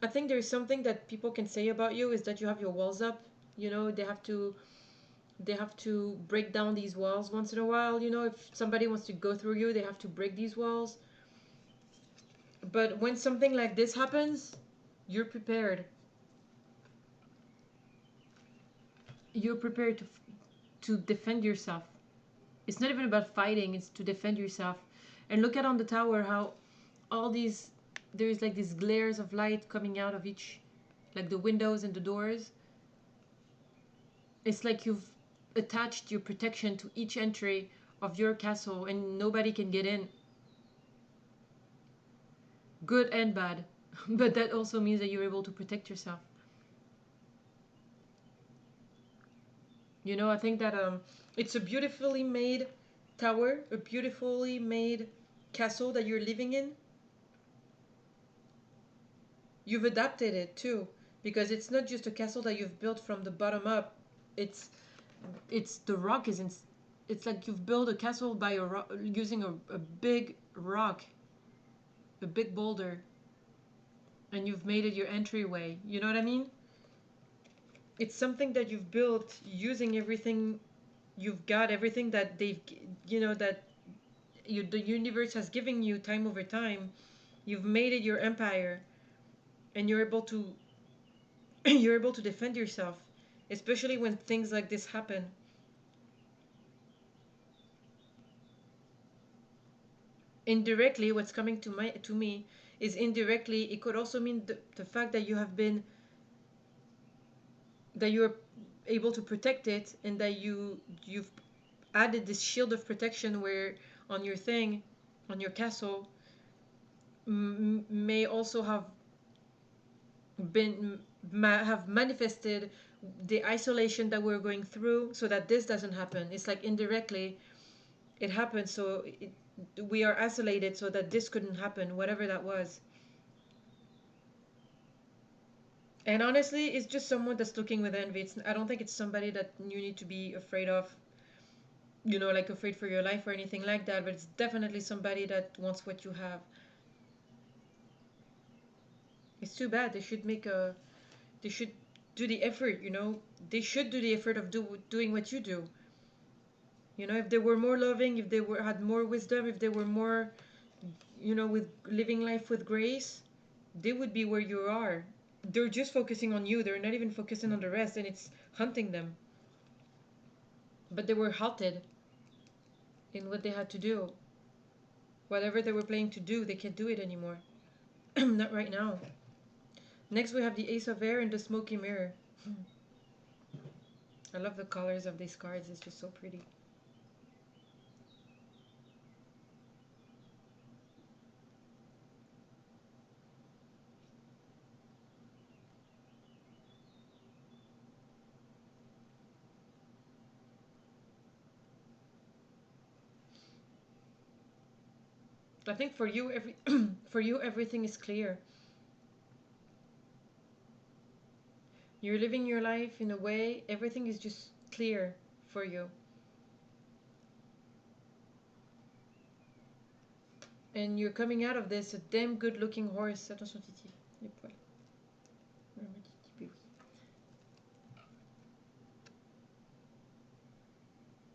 I think there's something that people can say about you is that you have your walls up. You know, they have to break down these walls once in a while. You know, if somebody wants to go through you, they have to break these walls. But when something like this happens, you're prepared. You're prepared to defend yourself. It's not even about fighting, it's to defend yourself. And look at on the tower how all these, there's like these glares of light coming out of each, like the windows and the doors. It's like you've attached your protection to each entry of your castle and nobody can get in. Good and bad. But that also means that you're able to protect yourself. You know, I think that it's a beautifully made tower, a beautifully made castle that you're living in. You've adapted it too, because it's not just a castle that you've built from the bottom up. It's it's the rock is in, it's like you've built a castle by a rock, using a big rock, a big boulder, and you've made it your entryway. You know what I mean? It's something that you've built using everything you've got, everything that they've, you know, that the universe has given you time over time. You've made it your empire, and you're able to you're able to defend yourself, especially when things like this happen. Indirectly, what's coming to me is indirectly it could also mean the fact that you have been, that you're able to protect it, and that you've added this shield of protection where on your thing, on your castle, may also have been have manifested the isolation that we're going through, so that this doesn't happen. It's like indirectly it happened, so we are isolated so that this couldn't happen, whatever that was. And honestly, it's just someone that's looking with envy. I don't think it's somebody that you need to be afraid of, you know, like afraid for your life or anything like that, but it's definitely somebody that wants what you have. It's too bad. They should do the effort, you know. They should do the effort of doing what you do. You know, if they were more loving, if they were had more wisdom, if they were more, you know, with living life with grace, they would be where you are. They're just focusing on you. They're not even focusing on the rest, and it's hunting them. But they were halted in what they had to do. Whatever they were planning to do, they can't do it anymore. Not right now. Next, we have the Ace of Air and the Smoky Mirror. I love the colors of these cards. It's just so pretty. I think for you, for you, everything is clear. You're living your life in a way, everything is just clear for you. And you're coming out of this a damn good looking horse. Attention Titi, les poils.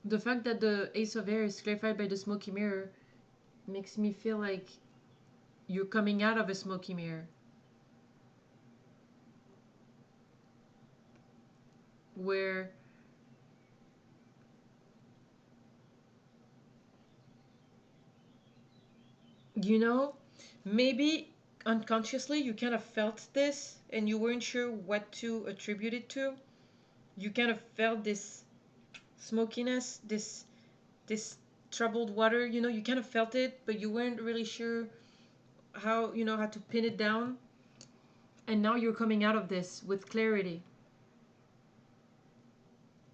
The fact that the Ace of Air is clarified by the smoky mirror makes me feel like you're coming out of a smoky mirror. Where you know, maybe unconsciously you kind of felt this and you weren't sure what to attribute it to. You kind of felt this smokiness, this troubled water, you know, you kind of felt it, but you weren't really sure how, you know, how to pin it down. And now you're coming out of this with clarity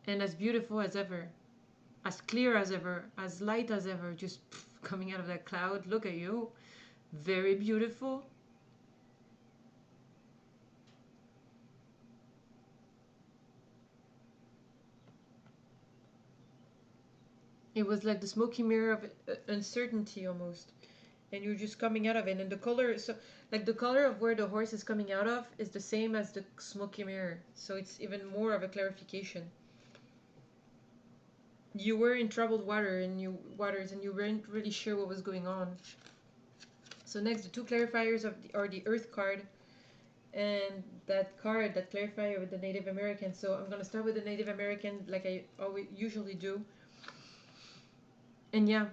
and as beautiful as ever, as clear as ever, as light as ever, just coming out of that cloud. Look at you. Very beautiful. It was like the smoky mirror of uncertainty almost. And you're just coming out of it. And the color, so like the color of where the horse is coming out of is the same as the smoky mirror. So it's even more of a clarification. You were in troubled waters and you weren't really sure what was going on. So next, the two clarifiers are the Earth card and that card, that clarifier with the Native American. So I'm gonna start with the Native American like I always usually do. And yeah,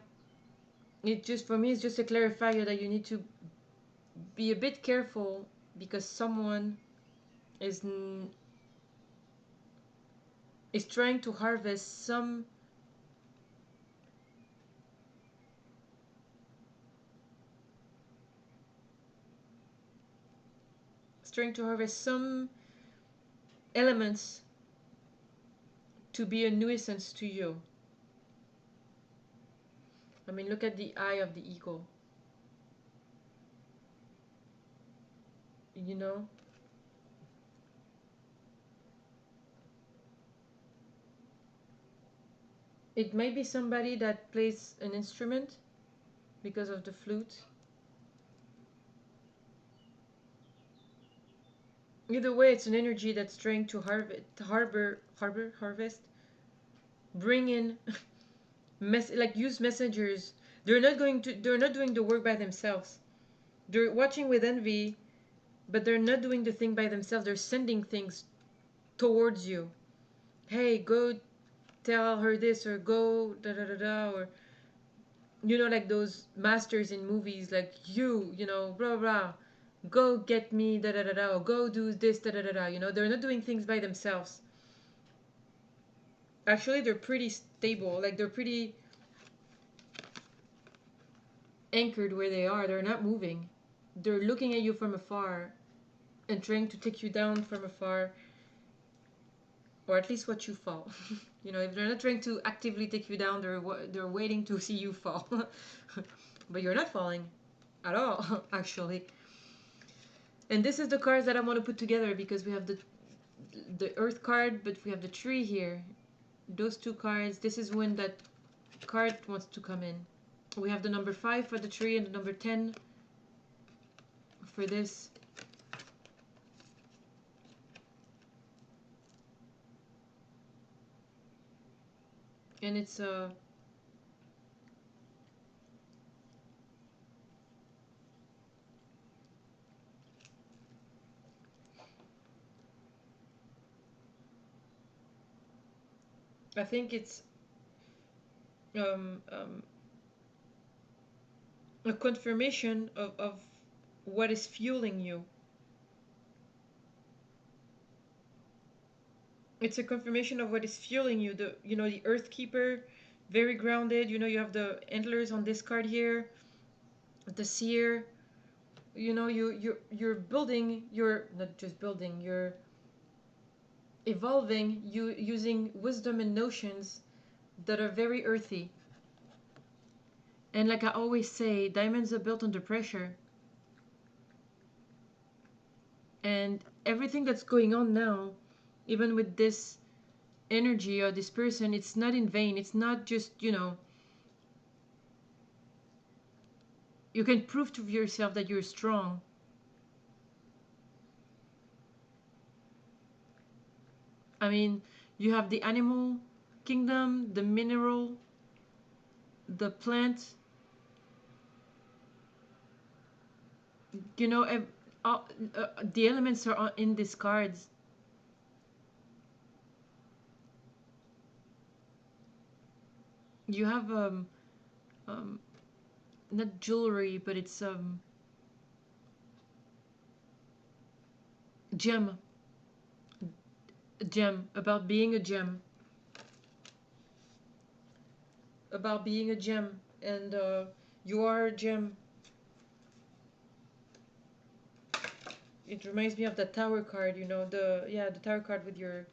it just, for me, it's just a clarifier that you need to be a bit careful because someone is trying to harvest some elements to be a nuisance to you. I mean, look at the eye of the eagle. You know? It might be somebody that plays an instrument because of the flute. Either way, it's an energy that's trying to harvest, bring in, like use messengers. They're not doing the work by themselves. They're watching with envy, but they're not doing the thing by themselves. They're sending things towards you. Hey, go tell her this, or go da da da da, or you know, like those masters in movies, like you know, blah blah, go get me da da da da, or go do this da da da da. You know, they're not doing things by themselves. Actually, they're pretty stable. Like they're pretty anchored where they are. They're not moving. They're looking at you from afar and trying to take you down from afar, or at least watch you fall. You know, if they're not trying to actively take you down, they're waiting to see you fall. But you're not falling at all, actually. And this is the cards that I want to put together because we have the Earth card, but we have the tree here. Those two cards. This is when that card wants to come in. We have the number 5 for the tree and the number 10 for this. And it's I think it's um, um, a confirmation of what is fueling you. It's a confirmation of what is fueling you. The Earth Keeper, very grounded. You know, you have the antlers on this card here, the seer. You know, you're building. You're not just building. You're evolving. You using wisdom and notions that are very earthy. And like I always say, diamonds are built under pressure. And everything that's going on now, even with this energy or this person, it's not in vain. It's not just, you can prove to yourself that you're strong. I mean, you have the animal kingdom, the mineral, the plant, you know, the elements are in these cards. You have um not jewelry, but it's gem, a gem, about being a gem, about being a gem, and you are a gem. It reminds me of the tower card, you know, the tower card with your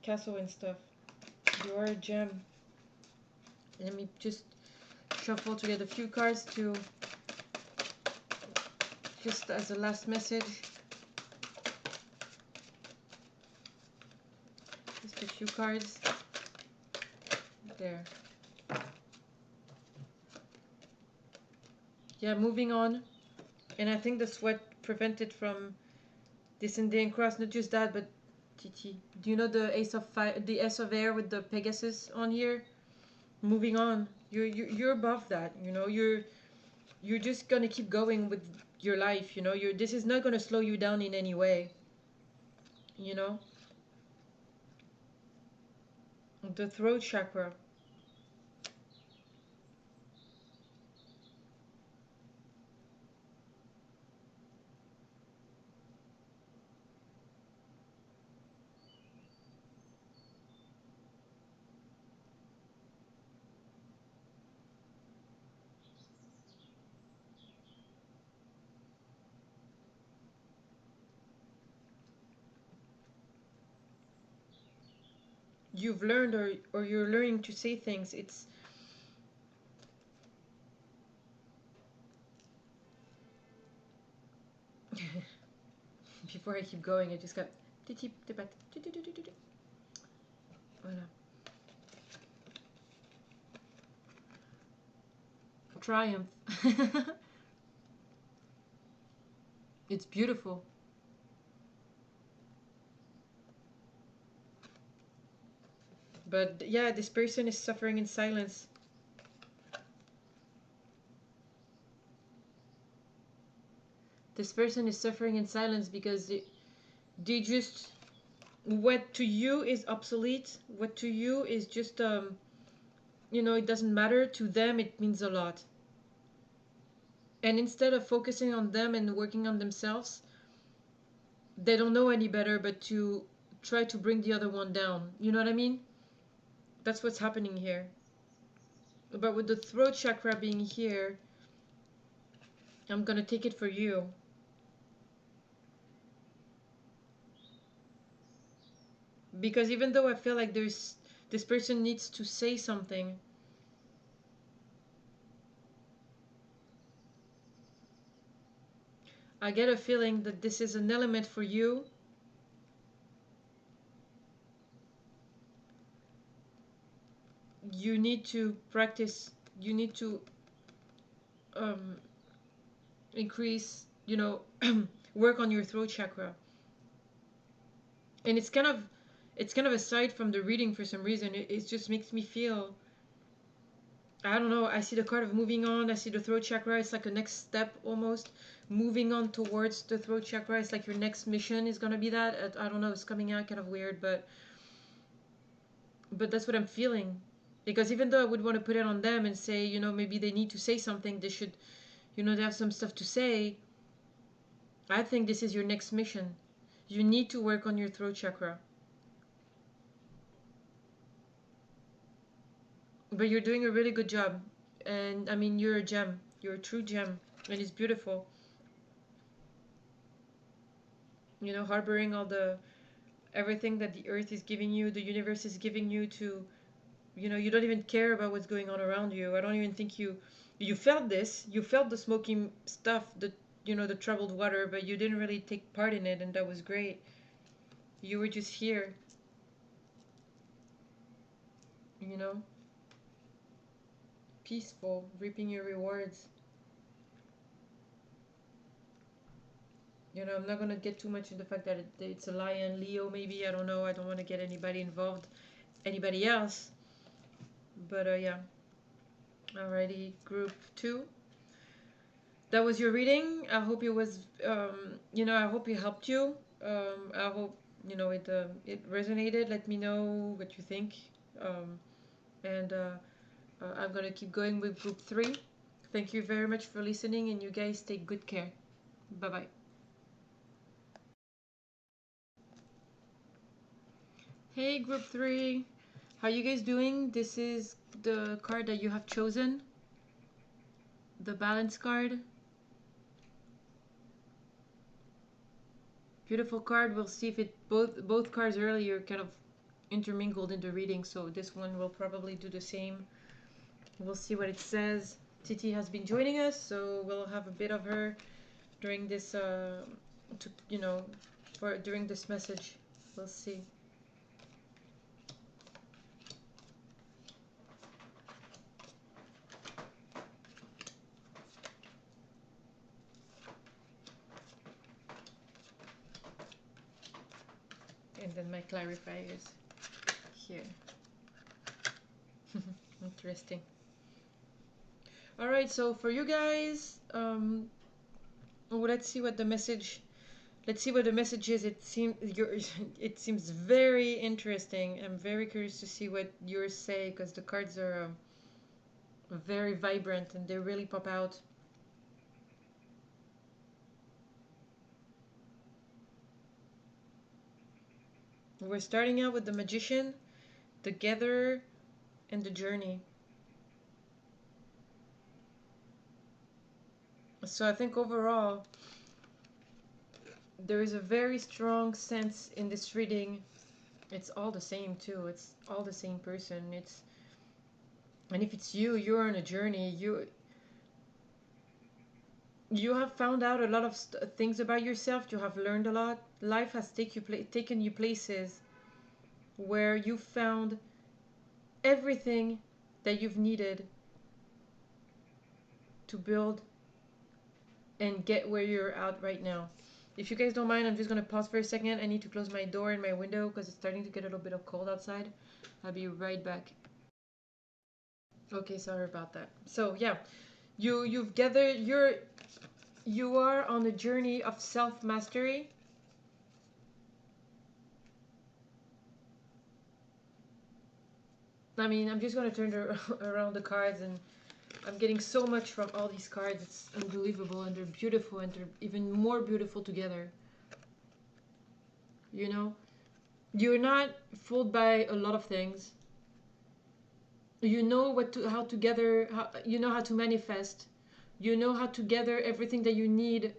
castle and stuff. You are a gem. Let me just shuffle to get a few cards to just as a last message. Just a few cards. There. Yeah, moving on. And I think the sweat prevented from descending across. Not just that, but Titi. Do you know the Ace of Fire, the Ace of Air with the Pegasus on here? Moving on. You're above that. You know, you're just gonna keep going with your life. You know, this is not gonna slow you down in any way. You know. The throat chakra. You've learned, or you're learning to say things. It's before I keep going, I just got voilà. Triumph. It's beautiful. But yeah, this person is suffering in silence. This person is suffering in silence because they just, what to you is obsolete, what to you is just you know, it doesn't matter, to them it means a lot. And instead of focusing on them and working on themselves, they don't know any better but to try to bring the other one down. You know what I mean? That's what's happening here. But with the throat chakra being here, I'm gonna take it for you. Because even though I feel like this person needs to say something, I get a feeling that this is an element for you. You need to practice, you need to um, increase, you know, work on your throat chakra. And it's kind of aside from the reading for some reason. It just makes me feel, I don't know, I see the card of moving on, I see the throat chakra, it's like a next step almost. Moving on towards the throat chakra, it's like your next mission is gonna be that. I don't know, it's coming out kind of weird, but that's what I'm feeling. Because even though I would want to put it on them and say, you know, maybe they need to say something, they should, you know, they have some stuff to say, I think this is your next mission. You need to work on your throat chakra. But you're doing a really good job. And I mean, you're a gem. You're a true gem. And it's beautiful. You know, harboring all the, everything that the earth is giving you, the universe is giving you to, you know, you don't even care about what's going on around you. I don't even think you felt this. You felt the smoky stuff, the, you know, the troubled water, but you didn't really take part in it, and that was great. You were just here, you know, peaceful, reaping your rewards. You know, I'm not gonna get too much into the fact that it's a lion, Leo, maybe. I don't know. I don't want to get anybody involved. anybody else. But yeah. Alrighty, group 2. That was your reading. I hope it was, I hope it helped you. I hope, it resonated. Let me know what you think. And I'm going to keep going with group 3. Thank you very much for listening, and you guys take good care. Bye-bye. Hey, group 3. How you guys doing? This is the card that you have chosen. The balance card. Beautiful card. We'll see if it both cards earlier kind of intermingled in the reading, so this one will probably do the same. We'll see what it says. Titi has been joining us, so we'll have a bit of her during this during this message. We'll see. And then my clarifiers here. Interesting. All right, so for you guys, let's see what the message. Let's see what the message is. It seems very interesting. I'm very curious to see what yours say, because the cards are very vibrant and they really pop out. We're starting out with the Magician, the Gatherer, and the Journey. So I think overall, there is a very strong sense in this reading. It's all the same too. It's all the same person. And if it's you, you're on a journey. You have found out a lot of things about yourself. You have learned a lot. Life has taken you places where you found everything that you've needed to build and get where you're at right now. If you guys don't mind, I'm just going to pause for a second. I need to close my door and my window because it's starting to get a little bit of cold outside. I'll be right back. Okay, sorry about that. So yeah, you've gathered you are on a journey of self-mastery. I mean, I'm just going to turn around the cards, and I'm getting so much from all these cards. It's unbelievable, and they're beautiful, and they're even more beautiful together. You know, you're not fooled by a lot of things. You know how to gather, you know how to manifest. You know how to gather everything that you need,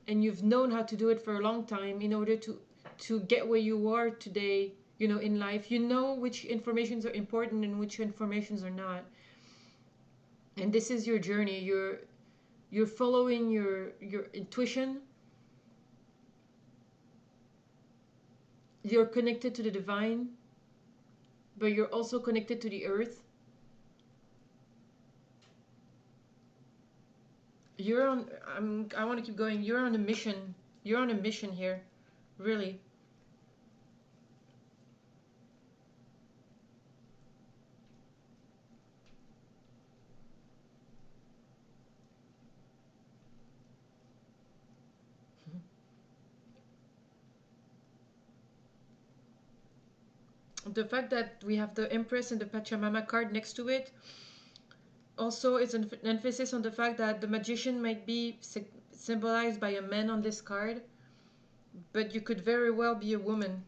and you've known how to do it for a long time in order to get where you are today, in life. You know which informations are important and which informations are not. And this is your journey. You're following your intuition. You're connected to the divine, but you're also connected to the earth. I want to keep going. You're on a mission. You're on a mission here. Really. The fact that we have the Empress and the Pachamama card next to it also is an emphasis on the fact that the Magician might be symbolized by a man on this card, but you could very well be a woman.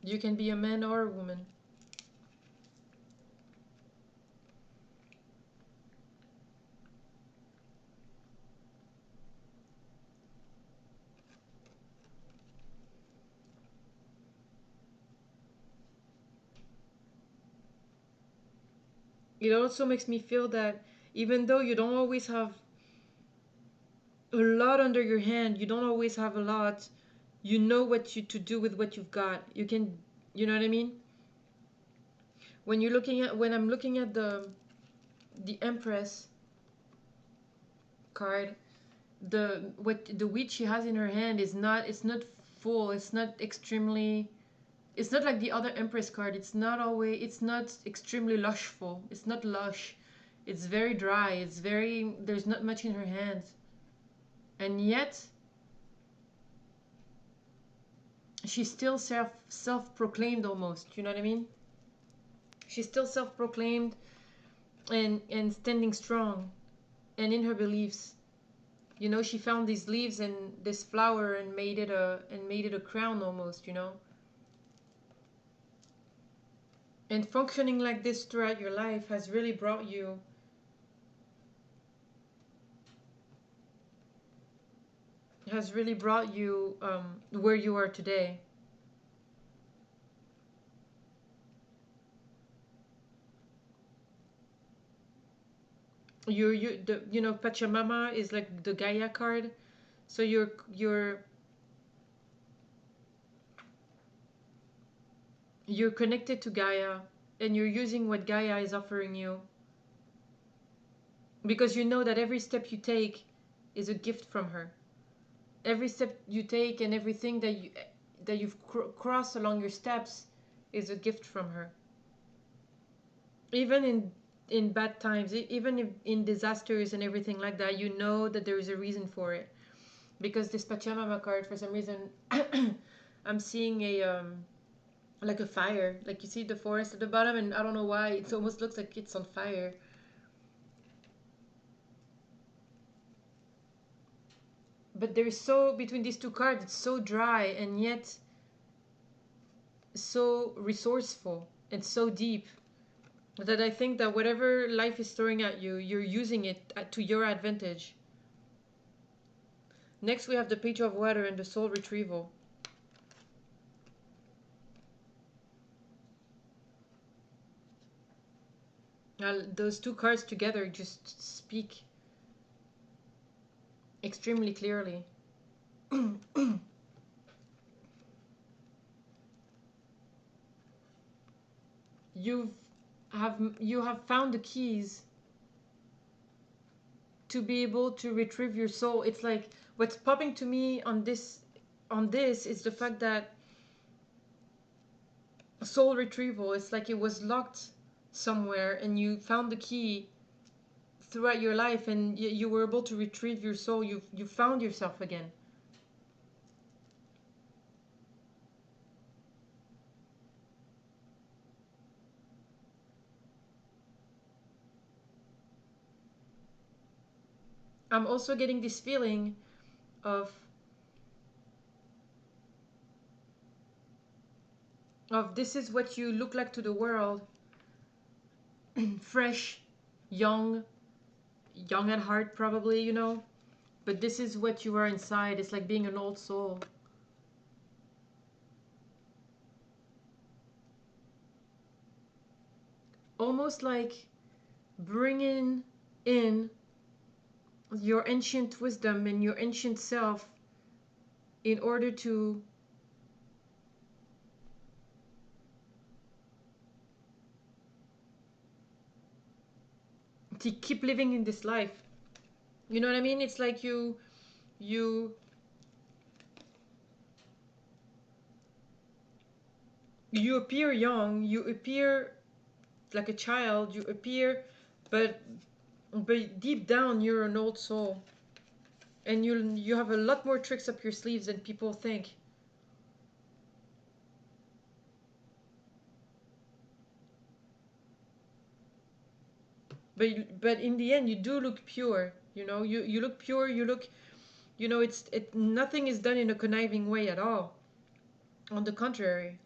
You can be a man or a woman. It also makes me feel that even though you don't always have a lot under your hand, you don't always have a lot, you know what to do with what you've got. You know what I mean? When I'm looking at the Empress card, the wheat she has in her hand it's not full, it's not extremely It's not like the other Empress card. It's not always, it's not extremely lushful. It's not lush. It's very dry. It's very, there's not much in her hands. And yet, she's still self-proclaimed almost. You know what I mean? She's still self-proclaimed and standing strong and in her beliefs. You know, she found these leaves and this flower and made it a crown almost, you know. And functioning like this throughout your life has really brought you where you are today. You know, Pachamama is like the Gaia card, so you're connected to Gaia, and you're using what Gaia is offering you, because you know that every step you take is a gift from her. Every step you take and everything that you've crossed along your steps is a gift from her. Even in bad times, even in disasters and everything like that, you know that there is a reason for it. Because this Pachamama card, for some reason, I'm seeing like a fire. Like, you see the forest at the bottom, and I don't know why it almost looks like it's on fire. But there's so, between these two cards, it's so dry and yet so resourceful and so deep, that I think that whatever life is throwing at you, you're using it to your advantage. Next, we have the Page of Water and the Soul Retrieval. Those two cards together just speak extremely clearly. You have found the keys to be able to retrieve your soul. It's like, what's popping to me on this is the fact that soul retrieval, it's like it was locked somewhere and you found the key throughout your life, and you were able to retrieve your soul. You found yourself again. I'm also getting this feeling of this is what you look like to the world. Fresh, young at heart probably, you know, but this is what you are inside. It's like being an old soul. Almost like bringing in your ancient wisdom and your ancient self in order to keep living in this life. You know what I mean? It's like you you appear young, you appear like a child, you appear, but deep down you're an old soul, and you have a lot more tricks up your sleeves than people think. But in the end, you do look pure. You know, you look pure. You look, you know, nothing is done in a conniving way at all. On the contrary.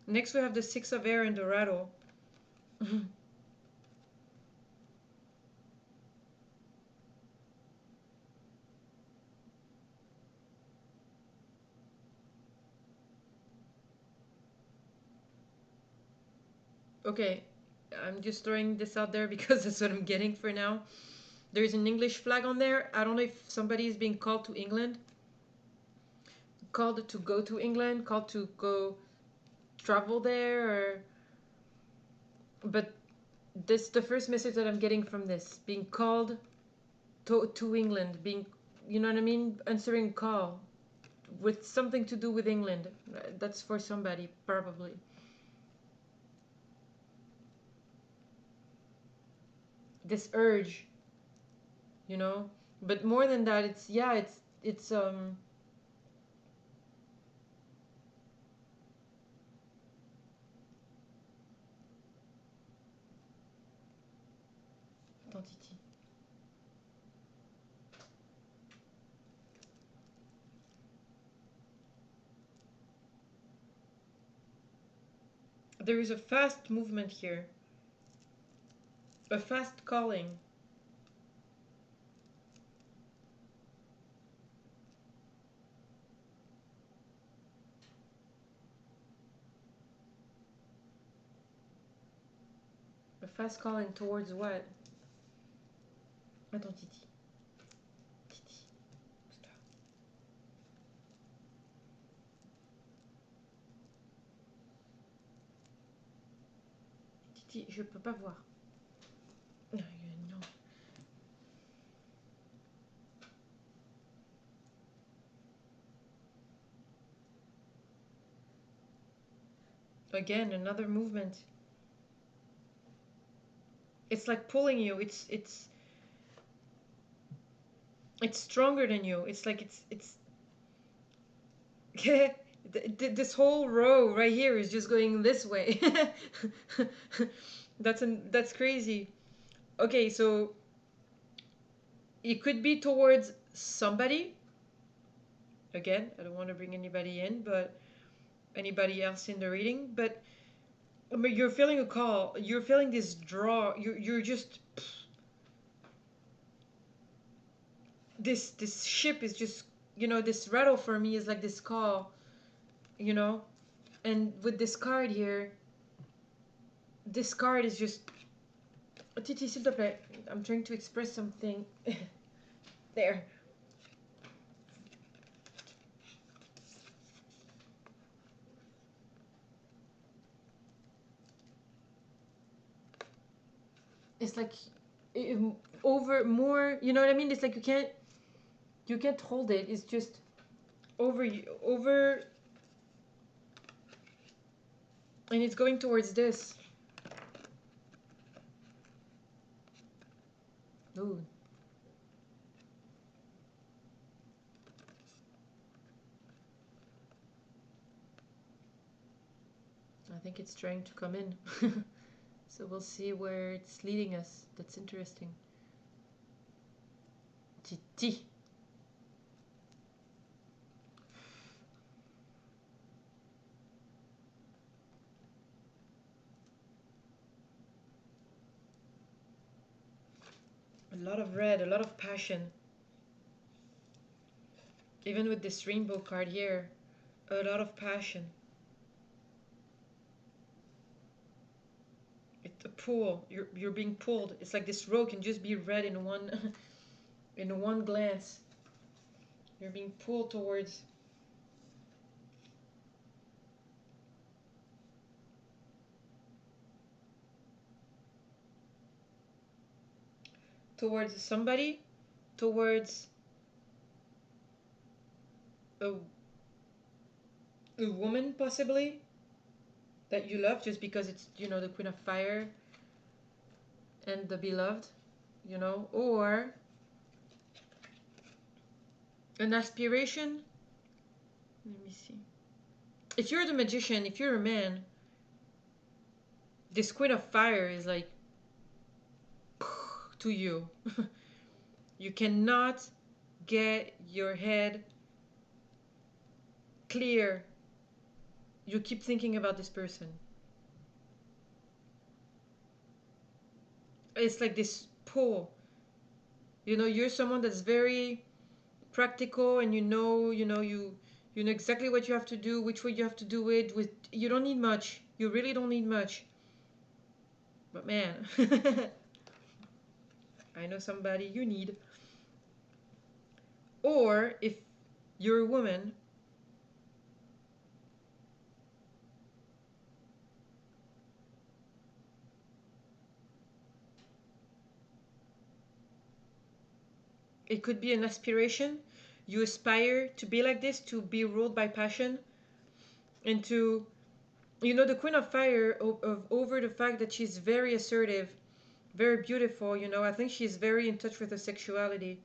Next, we have the Six of Air and the Rattle. Okay, I'm just throwing this out there because that's what I'm getting for now. There's an English flag on there. I don't know if somebody is being called to England. Called to go to England, called to go travel there, or... But this the first message that I'm getting from this. Being called to England. Being, you know what I mean? Answering call. with something to do with England. That's for somebody, probably. This urge, you know. But more than that, it's, yeah, it's identity. There is a fast movement here, a fast calling. A fast calling towards what? Attends, Titi. Titi. Stop. Titi, je peux pas voir. Non. Again, another movement. It's like pulling you. It's stronger than you. It's like it's this whole row right here is just going this way. That's crazy. Okay, so it could be towards somebody. Again, I don't want to bring anybody in, but anybody else in the reading. But I mean, you're feeling a call. You're feeling this draw. You're just, this ship is just, you know, this rattle for me is like this call, you know. And with this card here, this card is just, Titi, s'il te plaît, I'm trying to express something. There. It's like over more, you know what I mean? It's like you can't hold it. It's just over, and it's going towards this. Ooh. I think it's trying to come in. So we'll see where it's leading us. That's interesting. Titi. A lot of red, a lot of passion. Even with this rainbow card here, a lot of passion. It's a pull. You're being pulled. It's like this row can just be read in one in one glance. You're being pulled towards somebody, towards a woman possibly that you love, just because it's, you know, the Queen of Fire and the beloved, you know, or an aspiration. Let me see. If you're the magician, if you're a man, this Queen of Fire is like to you. You cannot get your head clear. You keep thinking about this person. It's like this pull. You know, you're someone that's very practical, and you know exactly what you have to do, which way you have to do it. With, you don't need much. You really don't need much. But man, I know somebody you need. Or if you're a woman, it could be an aspiration. you aspire to be like this, to be ruled by passion, and to, you know, the Queen of Fire, over the fact that she's very assertive, very beautiful, you know, I think she's very in touch with her sexuality.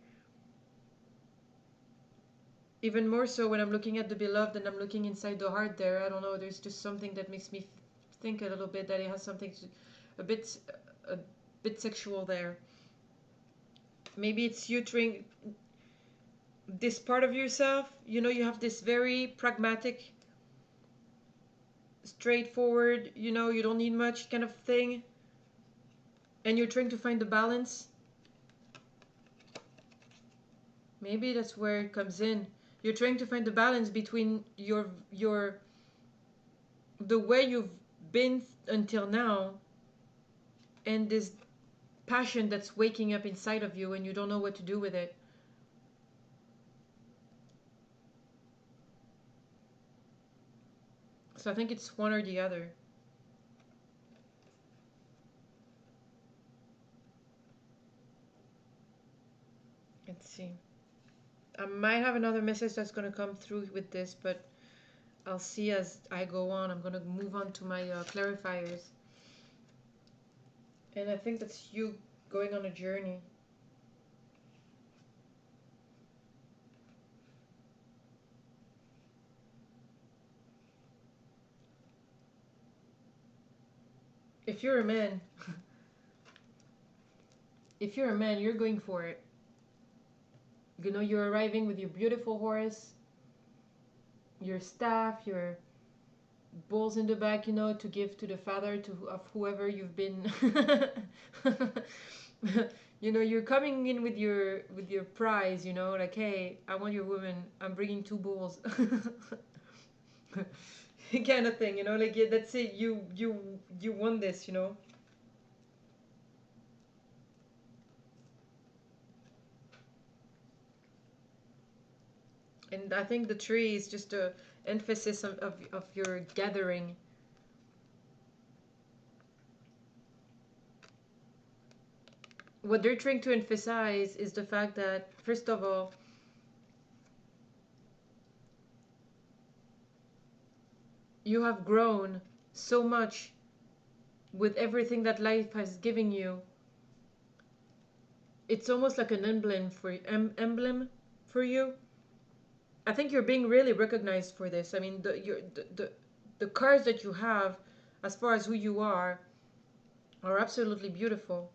Even more so when I'm looking at the Beloved and I'm looking inside the heart there. I don't know, there's just something that makes me think a little bit that it has something to, a bit, a bit sexual there. Maybe it's you trying this part of yourself, you know, you have this very pragmatic, straightforward, you know, you don't need much kind of thing, and you're trying to find the balance. Maybe that's where it comes in. You're trying to find the balance between your the way you've been until now and this passion that's waking up inside of you and you don't know what to do with it. So I think it's one or the other. Let's see. I might have another message that's going to come through with this, but I'll see as I go on. I'm going to move on to my clarifiers. And I think that's you going on a journey. If you're a man, if you're a man, you're going for it. You know, you're arriving with your beautiful horse, your staff, your bulls in the back, you know, to give to the father of whoever you've been. You know, you're coming in with your prize, you know, like, hey, I want your woman, I'm bringing 2 bulls. Kind of thing, you know, like, yeah, that's it, you won this, you know. And I think the tree is just a emphasis of your gathering. What they're trying to emphasize is the fact that, first of all, you have grown so much with everything that life has given you. It's almost like an emblem for you. I think you're being really recognized for this. I mean, the cards that you have, as far as who you are absolutely beautiful.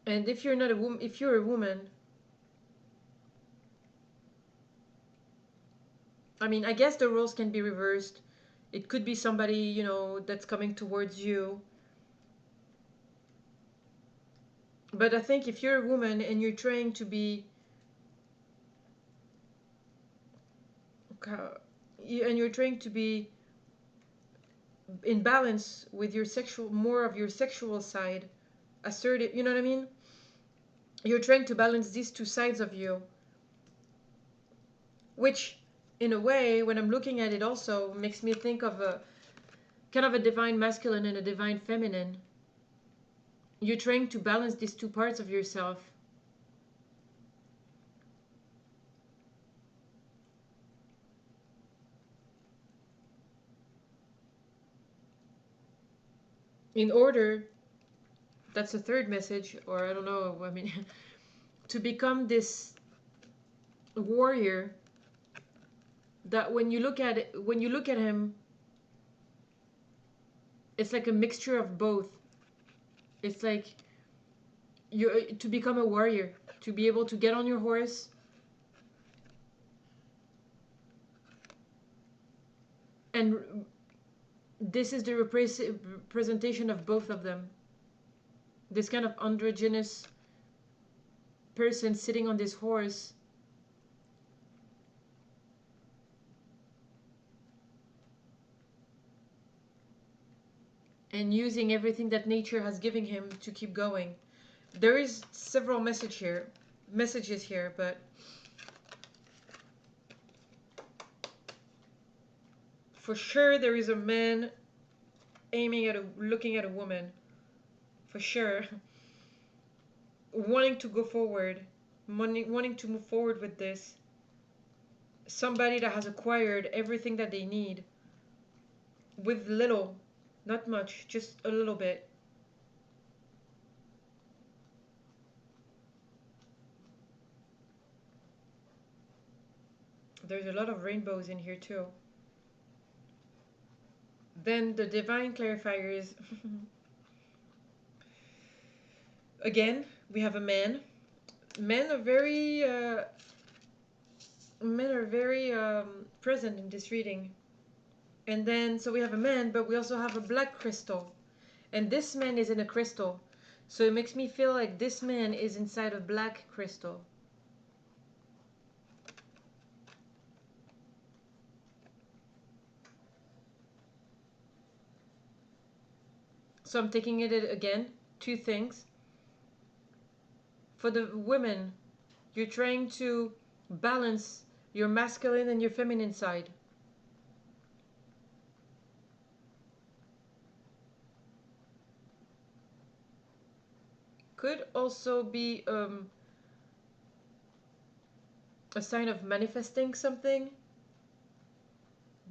And if you're not a woman, if you're a woman, I mean, I guess the roles can be reversed. It could be somebody, you know, that's coming towards you. But I think if you're a woman and you're trying to be, and you're trying to be in balance with your sexual, more of your sexual side, assertive, you know what I mean? You're trying to balance these 2 sides of you, which in a way, when I'm looking at it, also makes me think of a kind of a divine masculine and a divine feminine. You're trying to balance these 2 parts of yourself. In order, that's a third message, or I don't know, I mean, to become this warrior that when you look at it, when you look at him, it's like a mixture of both. It's like you to become a warrior, to be able to get on your horse and this is the representation of both of them. This kind of androgynous person sitting on this horse and using everything that nature has given him to keep going. There is several messages here, but for sure there is a man aiming at looking at a woman. for sure. Wanting to go forward, wanting to move forward with this. Somebody that has acquired everything that they need with little, not much, just a little bit. There's a lot of rainbows in here too. Then the divine clarifiers. Again, we have a man. Men are very present in this reading. And then, so we have a man, but we also have a black crystal. And this man is in a crystal. So it makes me feel like this man is inside a black crystal. So I'm taking it again. Two things. For the women, you're trying to balance your masculine and your feminine side. Could also be a sign of manifesting something,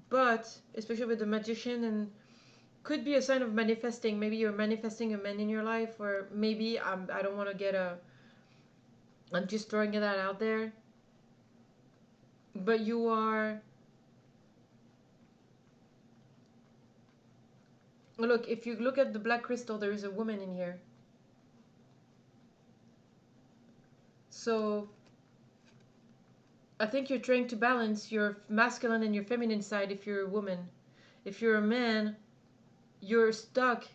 but especially with the magician, and could be a sign of manifesting. Maybe you're manifesting a man in your life, or maybe I don't want to get a, I'm just throwing that out there, but you are, look, if you look at the black crystal, there is a woman in here. So I think you're trying to balance your masculine and your feminine side if you're a woman. If you're a man, you're stuck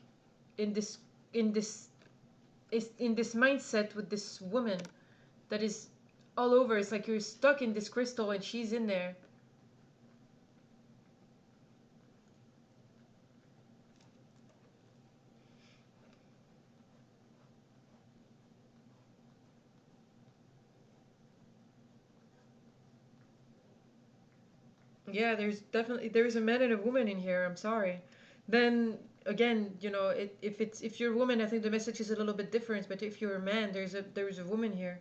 in this in this in this mindset with this woman that is all over. It's like you're stuck in this crystal and she's in there. Yeah, there's a man and a woman in here. I'm sorry. Then again, you know, if you're a woman, I think the message is a little bit different. But if you're a man, there's a woman here.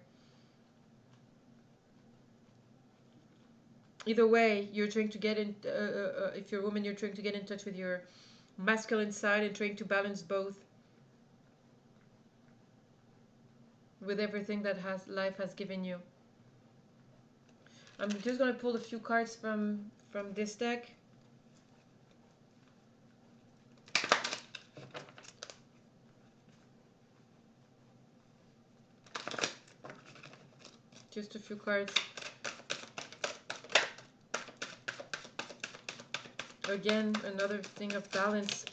Either way, you're trying to get in. If you're a woman, you're trying to get in touch with your masculine side and trying to balance both with everything that has life has given you. I'm just gonna pull a few cards from this deck. Just a few cards. Again, another thing of balance.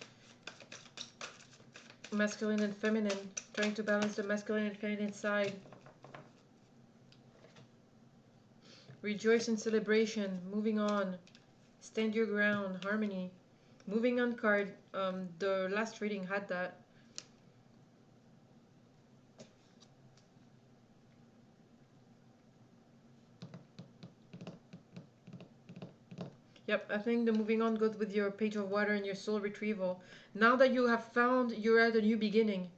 Masculine and feminine. Trying to balance the masculine and feminine side. Rejoice in celebration. Moving on. Stand your ground. Harmony. Moving on card. The last reading had that. Yep, I think the moving on goes with your page of water and your soul retrieval. Now that you have found you're at a new beginning.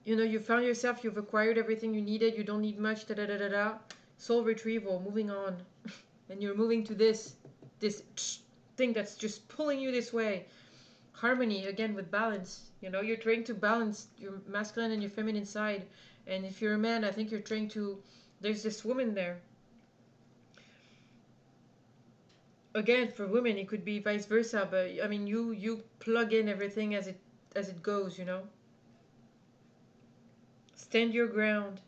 You know, you found yourself, you've acquired everything you needed, you don't need much, da da da da da. Soul retrieval, moving on. And you're moving to this thing that's just pulling you this way. Harmony, again, with balance. You know, you're trying to balance your masculine and your feminine side. And if you're a man, I think you're trying to, there's this woman there. Again, for women, it could be vice versa, but I mean, you plug in everything as it goes, you know. Stand your ground.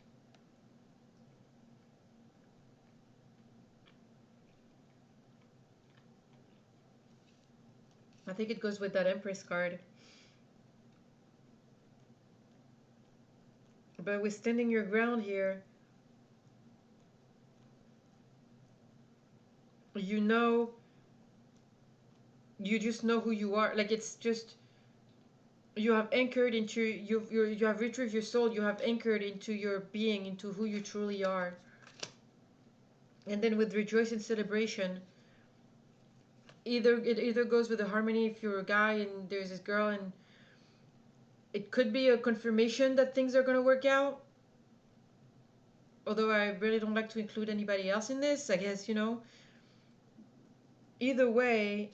I think it goes with that Empress card. But with standing your ground here, you know, you just know who you are. Like, it's just, you have anchored into, you have retrieved your soul, you have anchored into your being, into who you truly are. And then with rejoice and celebration, it either goes with the harmony if you're a guy and there's this girl, and It could be a confirmation that things are going to work out. Although I really don't like to include anybody else in this, I guess, either way,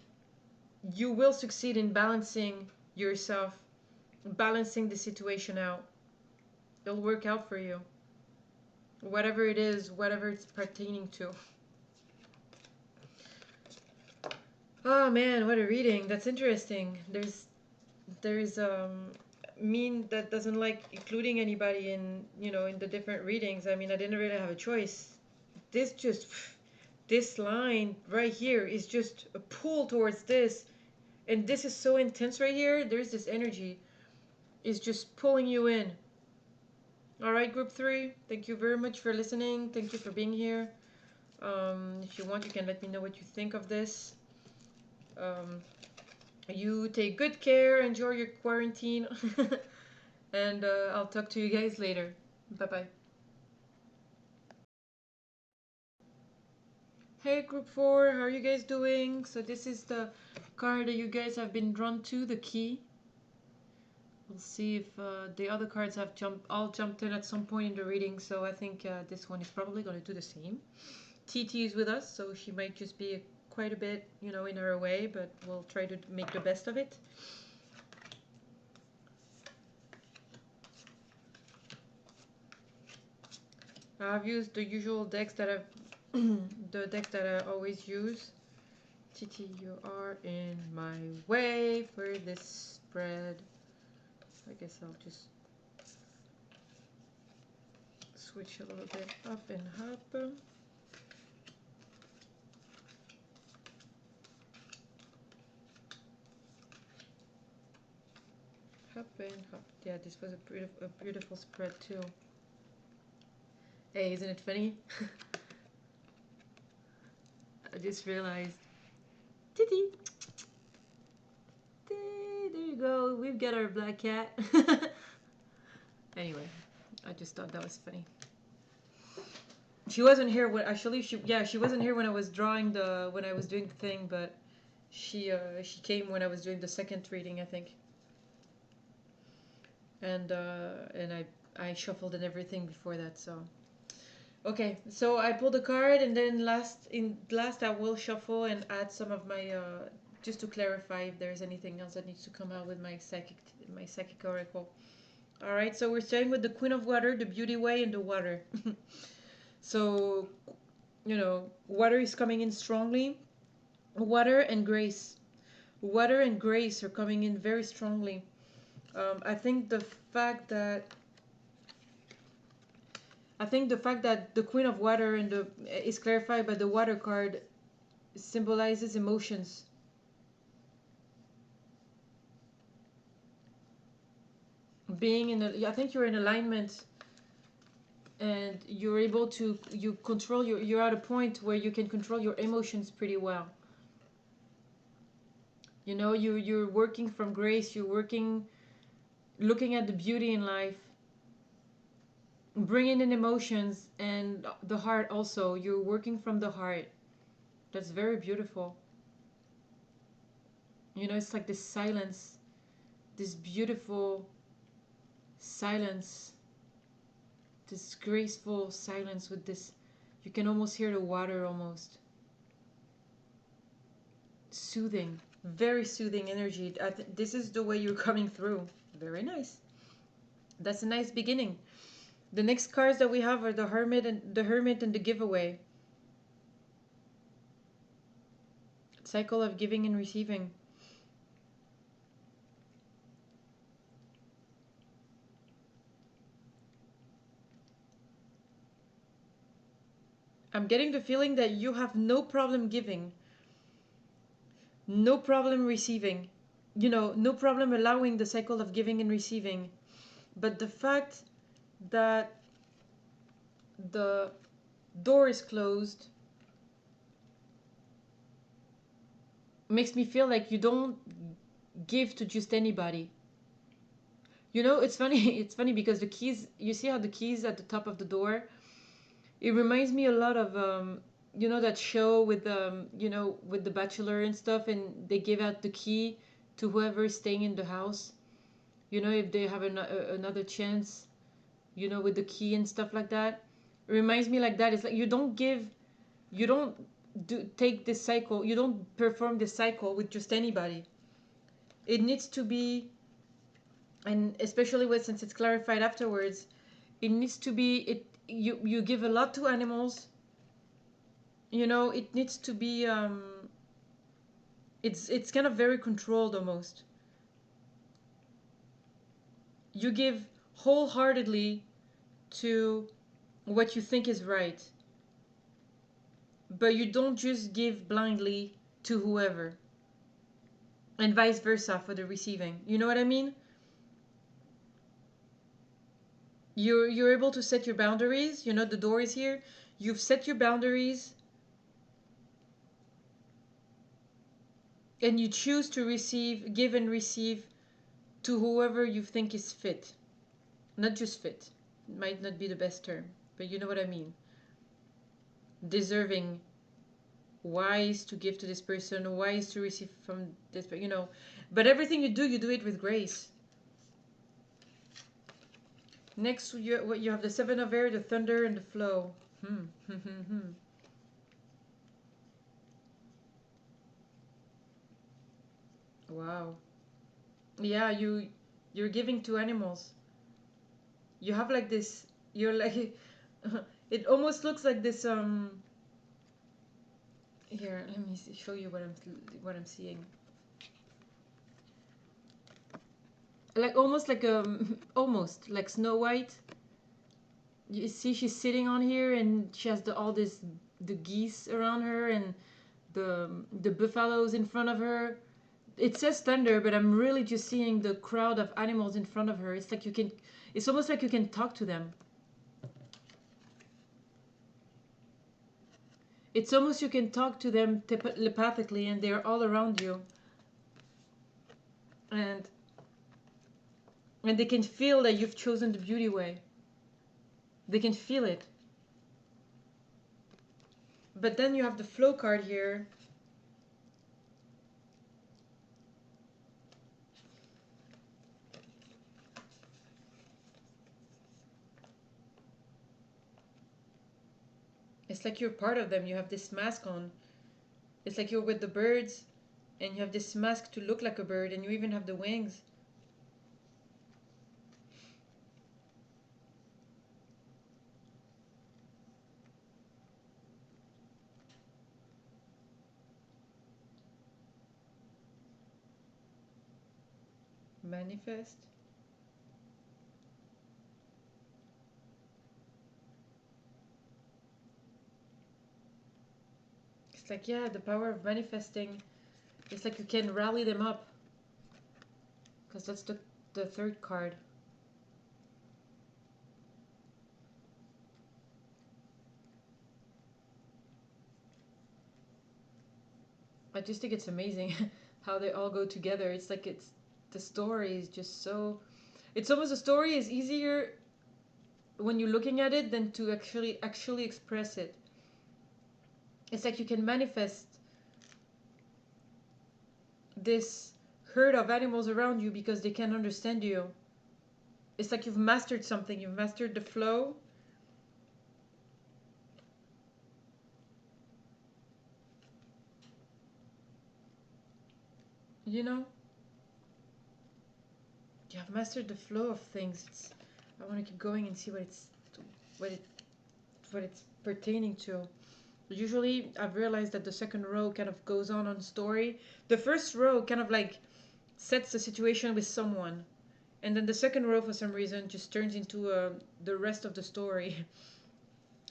you will succeed in balancing yourself, balancing the situation out. It'll work out for you. Whatever it is, whatever it's pertaining to. Oh man, what a reading. That's interesting. There's mean that doesn't like including anybody in, in the different readings. I mean, I didn't really have a choice. This line right here is just a pull towards this, and this is so intense right here. There's this energy is just pulling you in. All right, group 3, thank you very much for listening. Thank you for being here. If you want, you can let me know what you think of this. You take good care, enjoy your quarantine, and I'll talk to you guys later. Bye-bye. Hey group 4, how are you guys doing? So this is the card that you guys have been drawn to, the key. We'll see if the other cards have all jumped in at some point in the reading, so I think this one is probably going to do the same. TT is with us, so she might just be quite a bit, in her way, but we'll try to make the best of it. I've used the usual decks that the deck that I always use. TT, you are in my way for this spread. I guess I'll just switch a little bit up and up. Hop and hop. Yeah, this was a beautiful spread too. Hey, isn't it funny? I just realized. Titty! There you go. We've got our black cat. Anyway, I just thought that was funny. She wasn't here when she wasn't here when I was doing the thing, but she came when I was doing the second reading, I think. And I shuffled and everything before that, so okay. So I pulled a card, and then last I will shuffle and add some of my just to clarify if there's anything else that needs to come out with my psychic oracle. All right. So we're starting with the Queen of Water, the Beauty Way, and the Water. So, water is coming in strongly. Water and grace. Water and grace are coming in very strongly. I think the fact that the Queen of Water is clarified by the Water card symbolizes emotions. I think you're in alignment, and you're able to control you're at a point where you can control your emotions pretty well. You're working from grace. You're working, looking at the beauty in life, bringing in emotions and the heart also. You're working from the heart. That's very beautiful. It's like this silence, this beautiful silence, this graceful silence with this, you can almost hear the water, almost soothing, very soothing energy. This is the way you're coming through. Very nice. That's a nice beginning. The next cards that we have are the Hermit and the Giveaway. Cycle of giving and receiving. I'm getting the feeling that you have no problem giving, no problem receiving, no problem allowing the cycle of giving and receiving. But the fact that the door is closed makes me feel like you don't give to just anybody. It's funny. It's funny because the keys, you see how the keys at the top of the door, it reminds me a lot of that show with with the Bachelor and stuff, and they give out the key to whoever is staying in the house. you know, if they have another chance, you know, with the key and stuff like that. It reminds me like that. It's like you don't take this cycle, you don't perform this cycle with just anybody. It needs to be, and especially with, since it's clarified afterwards, it needs to be, you give a lot to animals, you know, it needs to be, it's kind of very controlled almost. You give wholeheartedly to what you think is right, but you don't just give blindly to whoever, and vice versa for the receiving. You know what I mean? You're able to set your boundaries. You know, the door is here. You've set your boundaries, and you choose to receive, give and receive to whoever you think is fit. Not just fit. It might not be the best term, but you know what I mean. Deserving, wise to give to this person, wise to receive from this, you know. But everything you do it with grace. Next, you have the seven of air, the thunder, and the flow. Wow. Yeah, you're giving to animals. You have like this. You're like, it almost looks like this. Here, let me show you what I'm seeing. Like almost like almost like Snow White. You see, she's sitting on here, and she has all this, the geese around her, and the buffaloes in front of her. It says thunder, but I'm really just seeing the crowd of animals in front of her. It's like you can, it's almost like you can talk to them. It's almost you can talk to them telepathically, and they're all around you. And they can feel that you've chosen the beauty way. They can feel it. But then you have the flow card here. It's like you're part of them. You have this mask on. It's like you're with the birds, and you have this mask to look like a bird, and you even have the wings. Manifest. It's like, yeah, the power of manifesting. It's like you can rally them up. Because that's the third card. I just think it's amazing how they all go together. It's like the story is just so, it's almost, the story is easier when you're looking at it than to actually express it. It's like you can manifest this herd of animals around you because they can understand you. It's like you've mastered something. You've mastered the flow. You know? You have mastered the flow of things. I want to keep going and see what it's pertaining to. Usually I've realized that the second row kind of goes on story. The first row kind of like sets the situation with someone, and then the second row for some reason just turns into the rest of the story.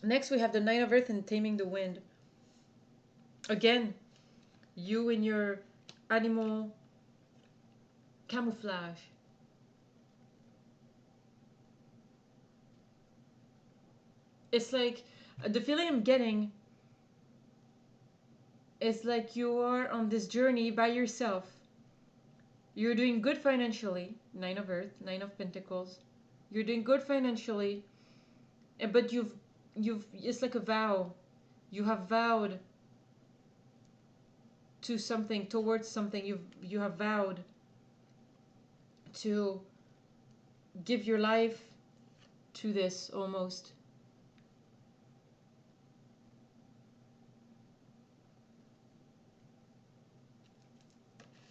Next we have the Nine of Earth and Taming the Wind. Again, you in your animal camouflage. It's like the feeling I'm getting is like you are on this journey by yourself. You're doing good financially. Nine of Earth, Nine of Pentacles. You're doing good financially, but you've it's like a vow. You have vowed to something, towards something. You have vowed to give your life to this almost.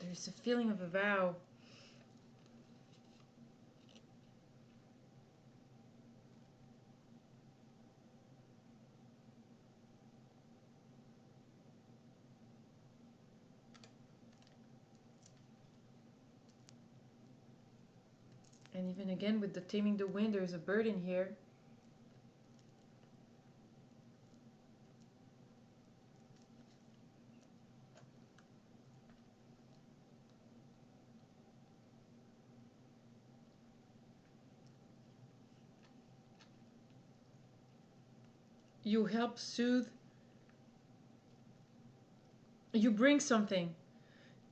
There's a feeling of a vow. And even again with the taming the wind, there's a bird in here. You help soothe. You bring something.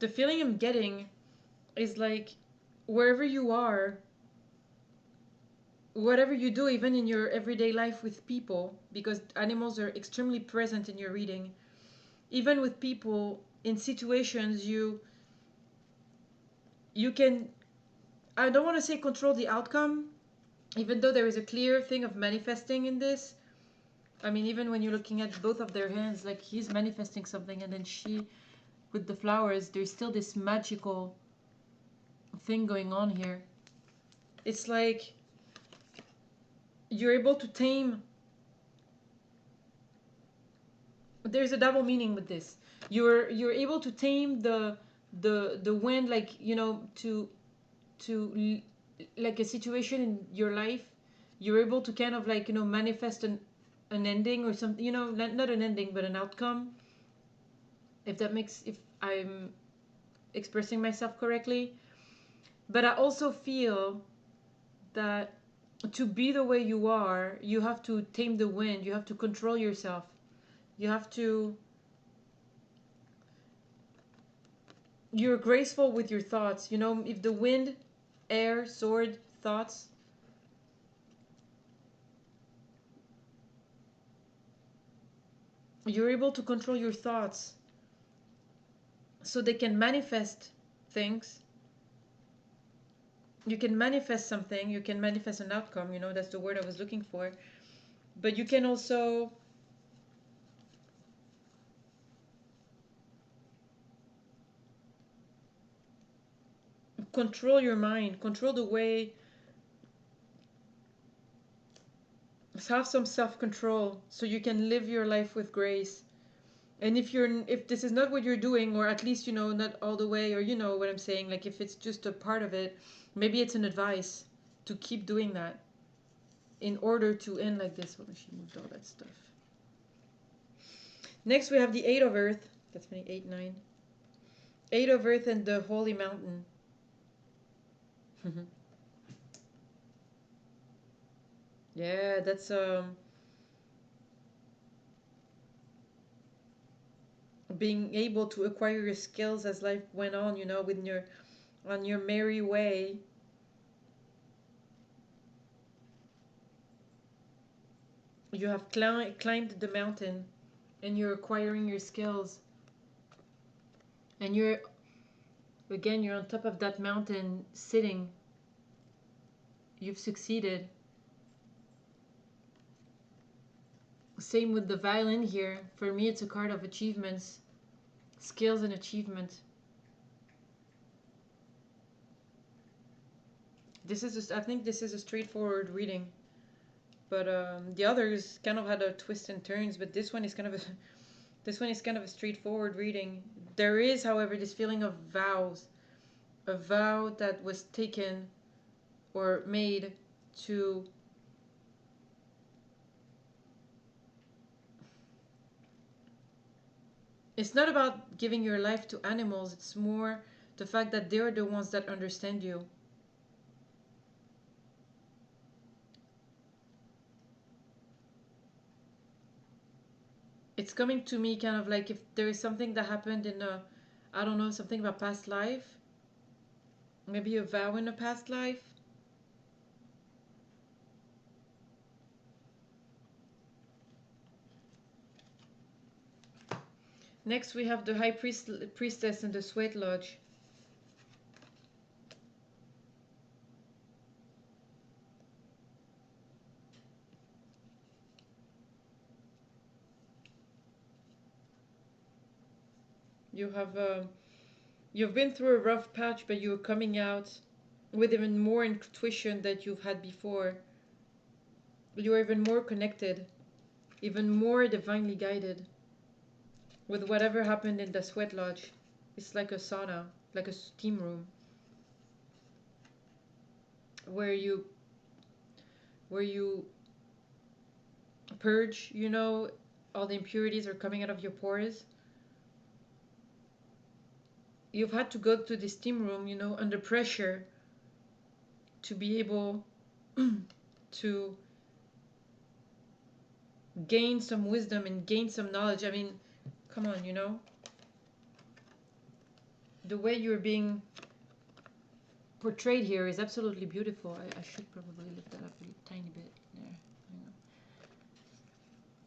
The feeling I'm getting is like wherever you are, whatever you do, even in your everyday life with people, because animals are extremely present in your reading, even with people in situations, you can, I don't want to say control the outcome, even though there is a clear thing of manifesting in this. I mean, even when you're looking at both of their hands, like he's manifesting something, and then she with the flowers, there's still this magical thing going on here. It's like you're able to tame. There's a double meaning with this. You're able to tame the wind, like, you know, to like a situation in your life. You're able to kind of like, you know, manifest an ending or something, you know, not an ending but an outcome, if that makes, if I'm expressing myself correctly. But I also feel that to be the way you are, you have to tame the wind, you have to control yourself, you have to, you're graceful with your thoughts, you know. If the wind, air, sword, thoughts, you're able to control your thoughts so they can manifest things. You can manifest something, you can manifest an outcome, you know, that's the word I was looking for. But you can also control your mind, control the way, have some self-control so you can live your life with grace. And if this is not what you're doing, or at least, you know, not all the way, or you know what I'm saying, like if it's just a part of it, maybe it's an advice to keep doing that in order to end like this. Well, she moved all that stuff. Next we have the Eight of Earth. That's many, 8, 9. Eight of Earth and the Holy Mountain. Yeah, that's being able to acquire your skills as life went on, you know, with your, on your merry way. You have climbed the mountain and you're acquiring your skills. And you're, again, you're on top of that mountain sitting. You've succeeded. Same with the violin here. For me, it's a card of achievements, skills and achievement. This is, I think this is a straightforward reading. But the others kind of had a twist and turns, but this one is kind of a, this one is kind of a straightforward reading. There is, however, this feeling of vows, a vow that was taken or made to it's not about giving your life to animals, it's more the fact that they're the ones that understand you. It's coming to me kind of like if there is something that happened in a, I don't know, something about past life, maybe a vow in a past life. Next we have the High Priestess and the Sweat Lodge. You have you've been through a rough patch, but you're coming out with even more intuition that you've had before. You're even more connected, even more divinely guided with whatever happened in the sweat lodge. It's like a sauna, like a steam room, where you purge, you know, all the impurities are coming out of your pores. You've had to go to the steam room, you know, under pressure to be able to gain some wisdom and gain some knowledge. I mean, come on, you know, the way you're being portrayed here is absolutely beautiful. I should probably lift that up a tiny bit. There, hang on.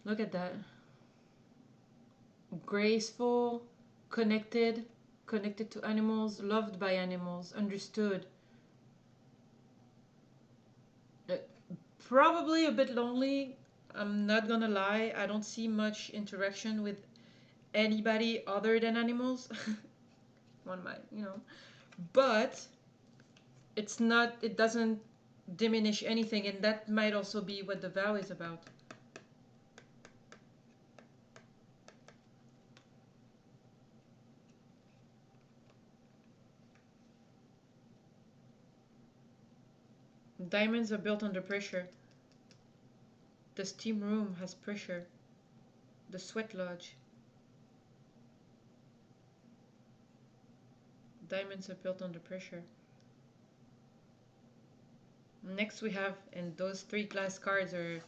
Look at that. Graceful, connected to animals, loved by animals, understood. Probably a bit lonely. I'm not gonna lie. I don't see much interaction with anybody other than animals. One might, you know. But it's not, it doesn't diminish anything, and that might also be what the vow is about. Diamonds are built under pressure. The steam room has pressure. The sweat lodge. Diamonds are built under pressure. Next we have, and those 3 glass cards are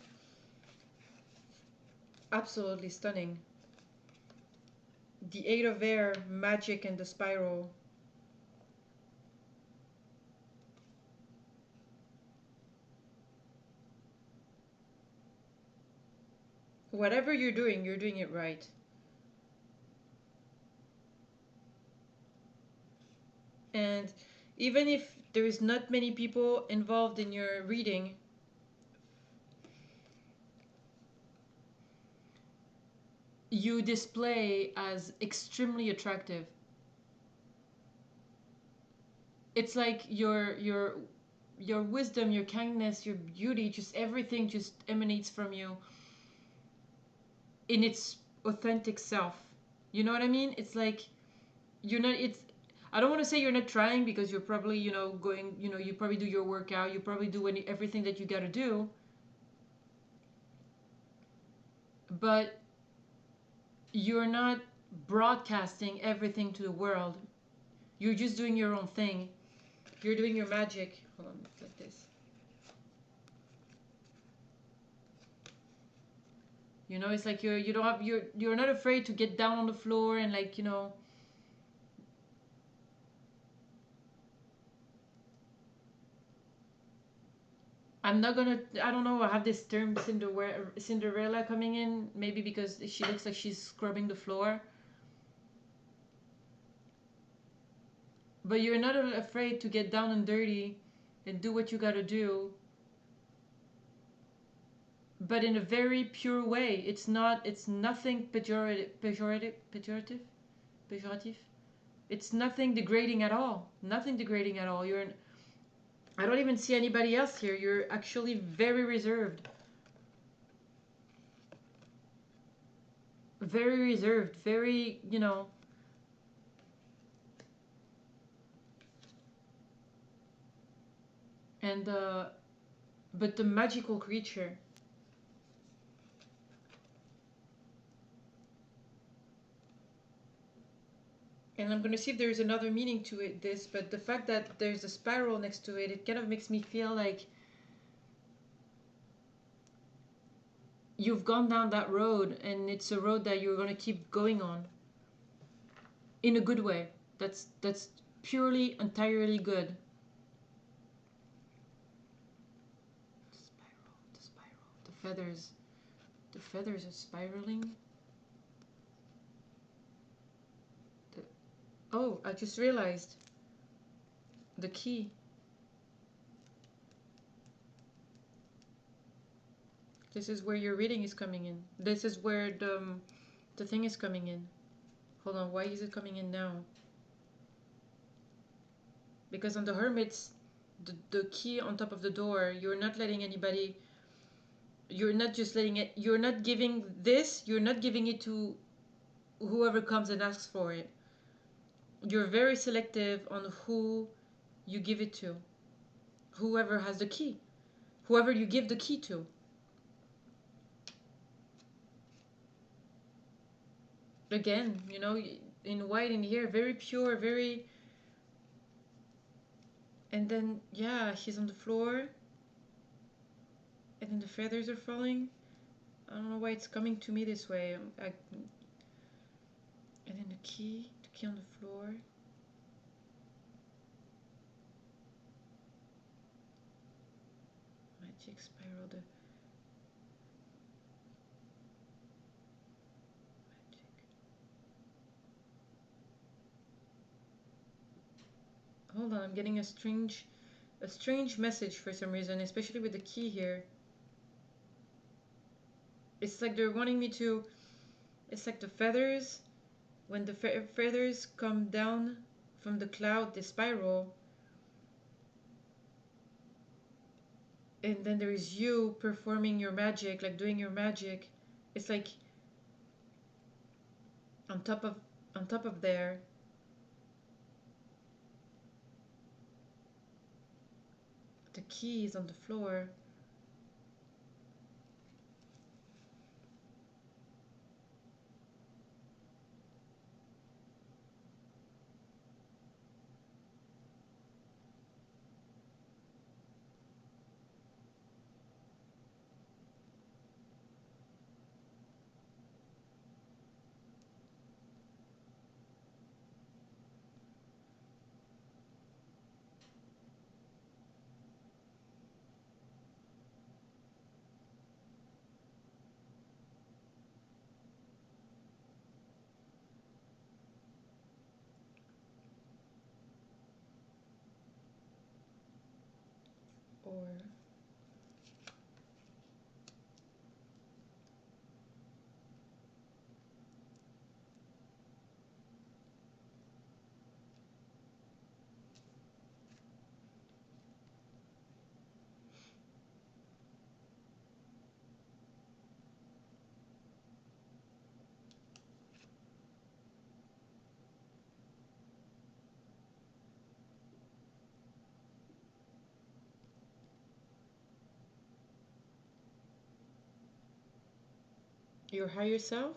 absolutely stunning. The 8 of air, magic, and the spiral. Whatever you're doing it right. And even if there is not many people involved in your reading, you display as extremely attractive. It's like your wisdom, your kindness, your beauty, just everything just emanates from you in its authentic self. You know what I mean? It's like you're not, it's, I don't want to say you're not trying, because you're probably, you know, going, you know, you probably do your workout, you probably do everything that you got to do. But you're not broadcasting everything to the world. You're just doing your own thing. You're doing your magic. Hold on, like this. You know, it's like you're not afraid to get down on the floor and, like, you know, I'm not gonna, I don't know, I have this term Cinderella coming in, maybe because she looks like she's scrubbing the floor. But you're not afraid to get down and dirty and do what you gotta do, but in a very pure way. It's not, it's nothing pejorative. It's nothing degrading at all. Nothing degrading at all. I don't even see anybody else here. You're actually very reserved. Very reserved. Very, you know. And, but the magical creature. And I'm gonna see if there's another meaning to it, but the fact that there's a spiral next to it, it kind of makes me feel like you've gone down that road, and it's a road that you're gonna keep going on. In a good way. That's purely, entirely good. The spiral. The feathers are spiraling. Oh, I just realized. The key. This is where your reading is coming in. This is where the thing is coming in. Hold on, why is it coming in now? Because on the Hermit's, the key on top of the door, you're not letting anybody, you're not just letting it, you're not giving this, you're not giving it to whoever comes and asks for it. You're very selective on who you give it to. Whoever has the key. Whoever you give the key to. Again, you know, in white in here, very pure, very... And then, yeah, he's on the floor. And then the feathers are falling. I don't know why it's coming to me this way. And then the key on the floor. Magic spiral, the magic. Hold on, I'm getting a strange message for some reason, especially with the key here. It's like they're wanting me to... It's like the feathers. When the feathers come down from the cloud, the spiral. And then there is you performing your magic, like doing your magic. It's like on top of there. The key is on the floor. Or your higher self.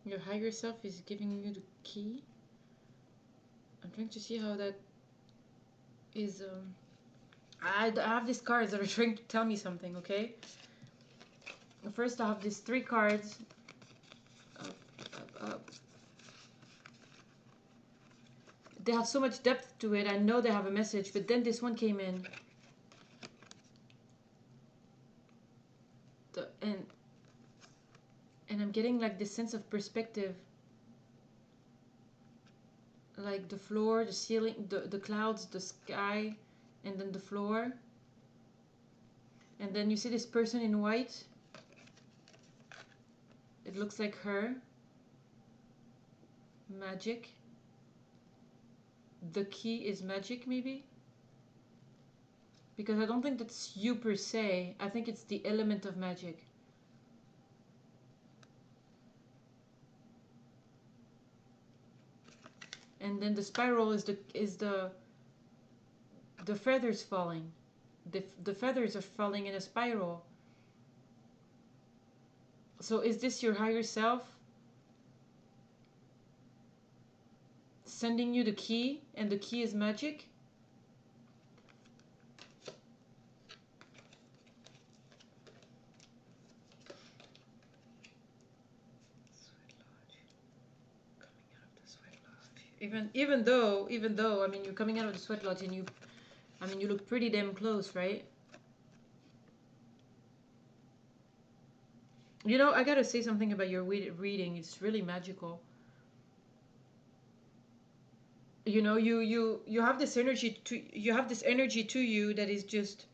Your higher self is giving you the key. I'm trying to see how that is. I have these cards that are trying to tell me something, okay? First, I have these 3 cards. Up, up, up. They have so much depth to it. I know they have a message, but then this one came in. And I'm getting like this sense of perspective. Like the floor, the ceiling, the clouds, the sky, and then the floor. And then you see this person in white. It looks like her. Magic. The key is magic, maybe? Because I don't think that's you per se. I think it's the element of magic. And then the spiral is the feathers falling. The feathers are falling in a spiral. So is this your higher self sending you the key, and the key is magic? Even though I mean, you're coming out of the sweat lodge and you look pretty damn close, right? You know, I gotta say something about your reading. It's really magical. You know, you have this energy to you that is just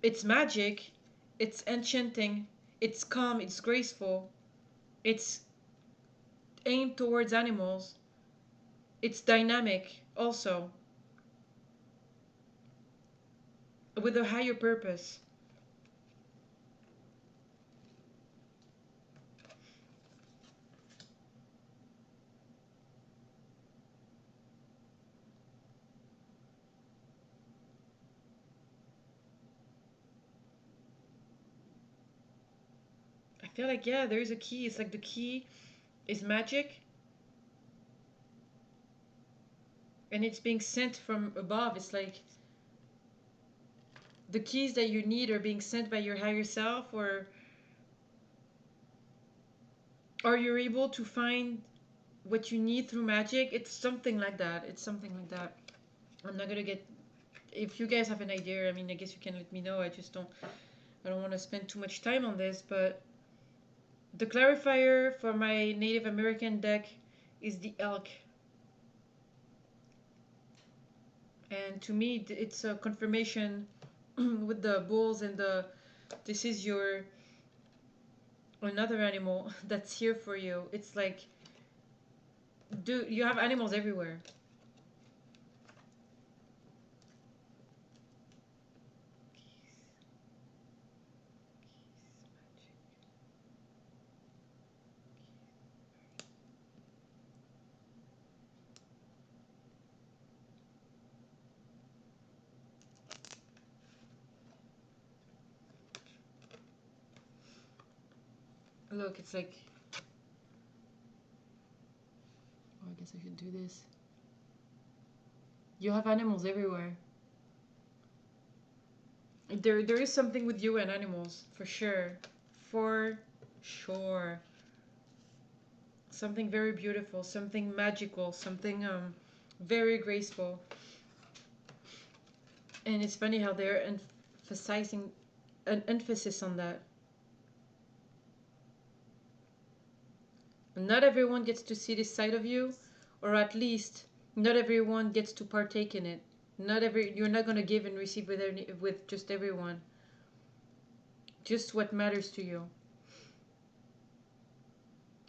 It's magic, it's enchanting, it's calm, it's graceful, it's aimed towards animals, it's dynamic also, with a higher purpose. I feel like, yeah, there is a key. It's like the key is magic, and it's being sent from above. It's like the keys that you need are being sent by your higher self, or you're able to find what you need through magic. It's something like that. It's something like that. I'm not gonna get. If you guys have an idea, I mean, I guess you can let me know. I just don't. I don't want to spend too much time on this, but the clarifier for my Native American deck is the elk. And to me, it's a confirmation with the bulls and the. This is your another animal that's here for you. It's like, do you have animals everywhere? Look, it's like. Oh, I guess I should do this. You have animals everywhere. There is something with you and animals, for sure. For sure. Something very beautiful, something magical, something very graceful. And it's funny how they're emphasizing an emphasis on that. Not everyone gets to see this side of you, or at least not everyone gets to partake in it. You're not gonna give and receive with just everyone. Just what matters to you.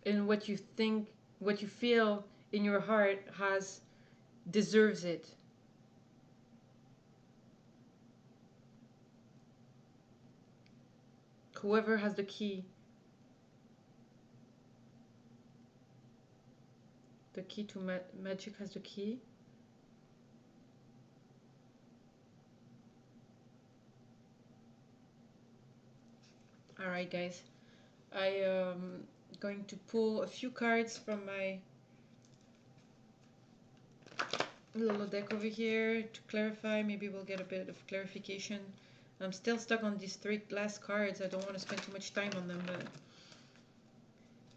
And what you think, what you feel in your heart deserves it. Whoever has the key. The key to magic has the key. Alright guys, I am going to pull a few cards from my little deck over here to clarify. Maybe we'll get a bit of clarification. I'm still stuck on these 3 last cards. I don't want to spend too much time on them, but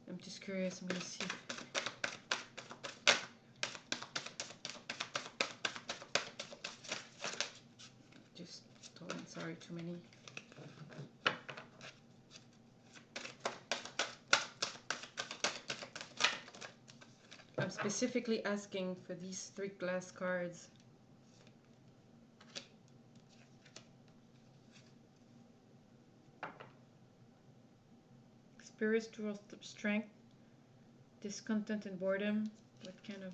I'm just curious. I'm going to see. Just, sorry, too many. I'm specifically asking for these 3 glass cards. Spiritual strength, discontent and boredom. What kind of...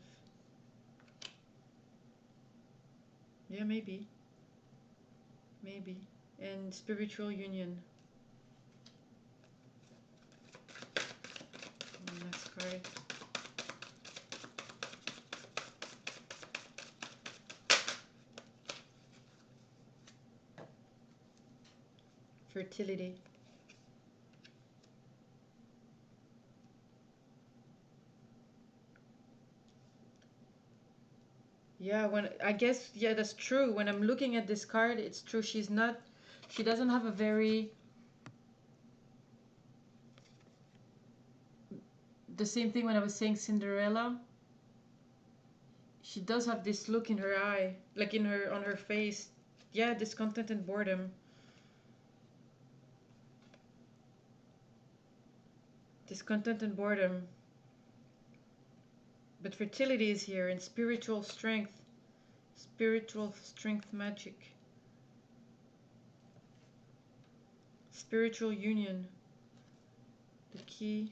Yeah, maybe. Maybe. And spiritual union. One last card. Fertility. Yeah, when I guess, yeah, that's true. When I'm looking at this card, it's true. She doesn't have a very, the same thing when I was saying Cinderella. She does have this look in her eye, like on her face. Yeah, discontent and boredom. Discontent and boredom. But fertility is here, and spiritual strength. Spiritual strength magic. spiritual union. The key.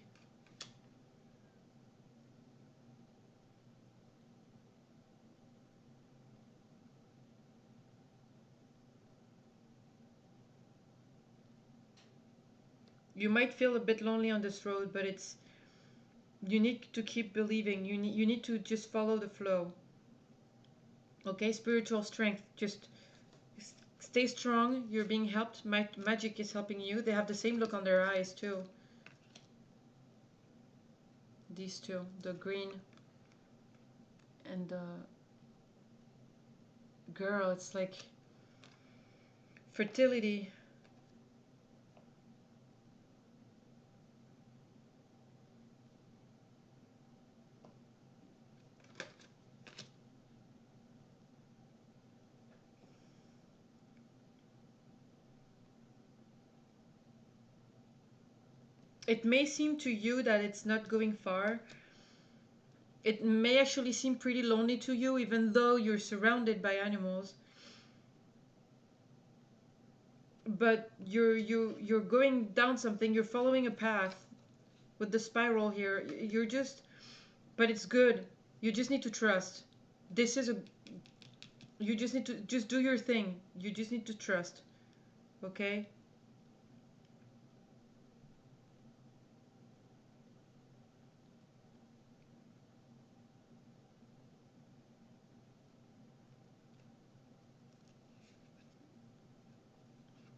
You might feel a bit lonely on this road, but you need to keep believing. You need to just follow the flow. Okay, spiritual strength. Just stay strong. You're being helped. Magic is helping you. They have the same look on their eyes too. These two, the green and the girl. It's like fertility. It may seem to you that it's not going far. It may actually seem pretty lonely to you, even though you're surrounded by animals. But you're going down something. You're following a path with the spiral here. You're just, but it's good. You just need to trust. This is a. You just need to just do your thing. You just need to trust. Okay.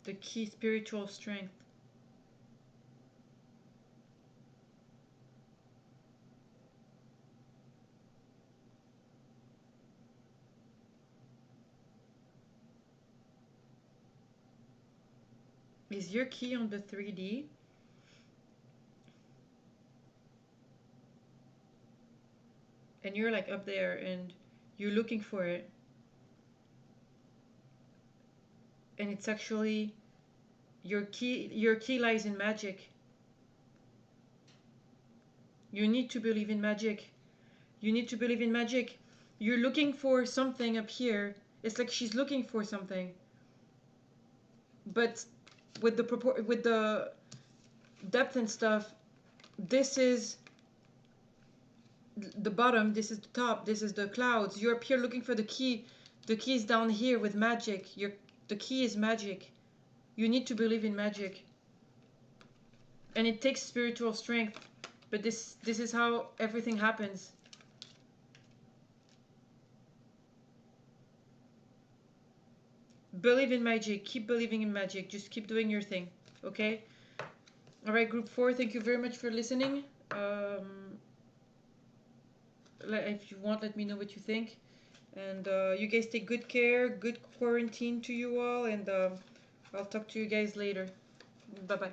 The key, spiritual strength. Is your key on the 3D? And you're like up there and you're looking for it. And it's actually your key lies in magic. You need to believe in magic. You need to believe in magic. You're looking for something up here. It's like she's looking for something. But with the depth and stuff, this is the bottom, this is the top, this is the clouds. You're up here looking for the key. The key is down here with magic. The key is magic. You need to believe in magic. And it takes spiritual strength. But this is how everything happens. Believe in magic. Keep believing in magic. Just keep doing your thing. Okay? Alright, group 4, thank you very much for listening. If you want, let me know what you think. And you guys take good care. Good quarantine to you all. And I'll talk to you guys later. Bye-bye.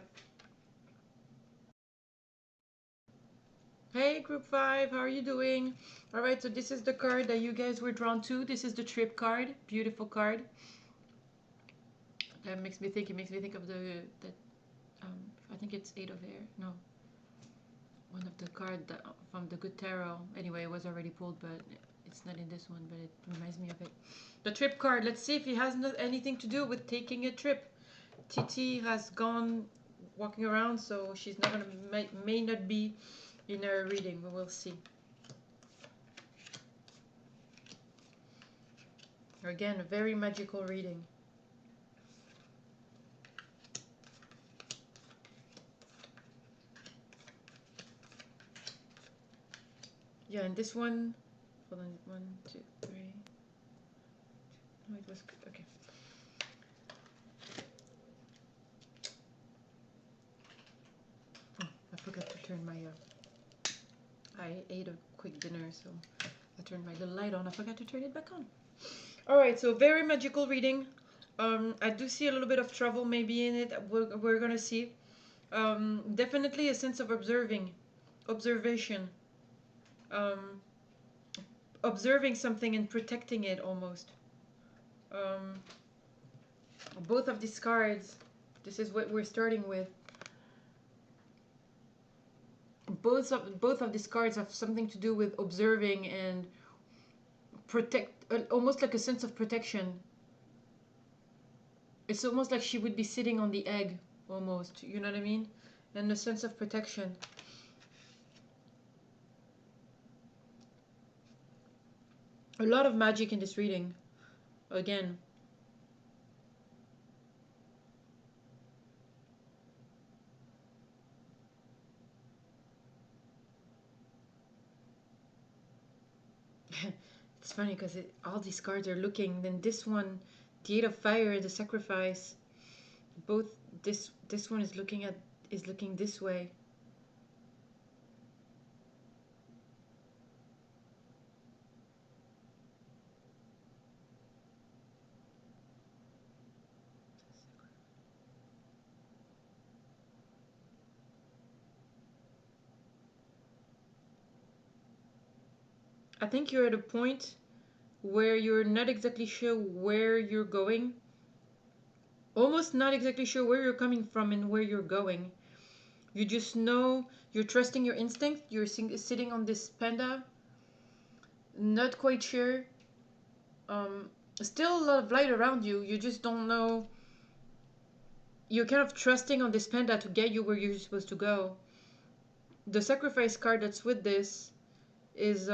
Hey group 5, how are you doing? Alright, so this is the card that you guys were drawn to. This is the trip card. Beautiful card. That makes me think, it makes me think of I think it's 8 of air. No. One of the cards from the Good Tarot. Anyway, it was already pulled, but it's not in this one, but it reminds me of it. The trip card. Let's see if it has anything to do with taking a trip. Titi has gone walking around, so she's not gonna may not be in our reading. We will see. Again, a very magical reading. Yeah, and this one, hold on, 1, 2, 3. No, it was good. Okay. Oh, I forgot to turn my. I ate a quick dinner, so I turned my little light on. I forgot to turn it back on. All right, so very magical reading. I do see a little bit of trouble maybe in it. We're gonna see. Definitely a sense of observation. Observing something and protecting it almost. Both of these cards, this is what we're starting with. Both of these cards have something to do with observing and almost like a sense of protection. It's almost like she would be sitting on the egg almost, you know what I mean? And a sense of protection. A lot of magic in this reading, again. It's funny because all these cards are looking. Then this one, the Eight of Fire and the Sacrifice, both this one is looking this way. I think you're at a point where you're not exactly sure where you're going, almost not exactly sure where you're coming from and where you're going. You just know you're trusting your instinct. You're sitting on this panda, not quite sure. Um, Still a lot of light around you. You just don't know. You're kind of trusting on this panda to get you where you're supposed to go. The sacrifice card that's with this is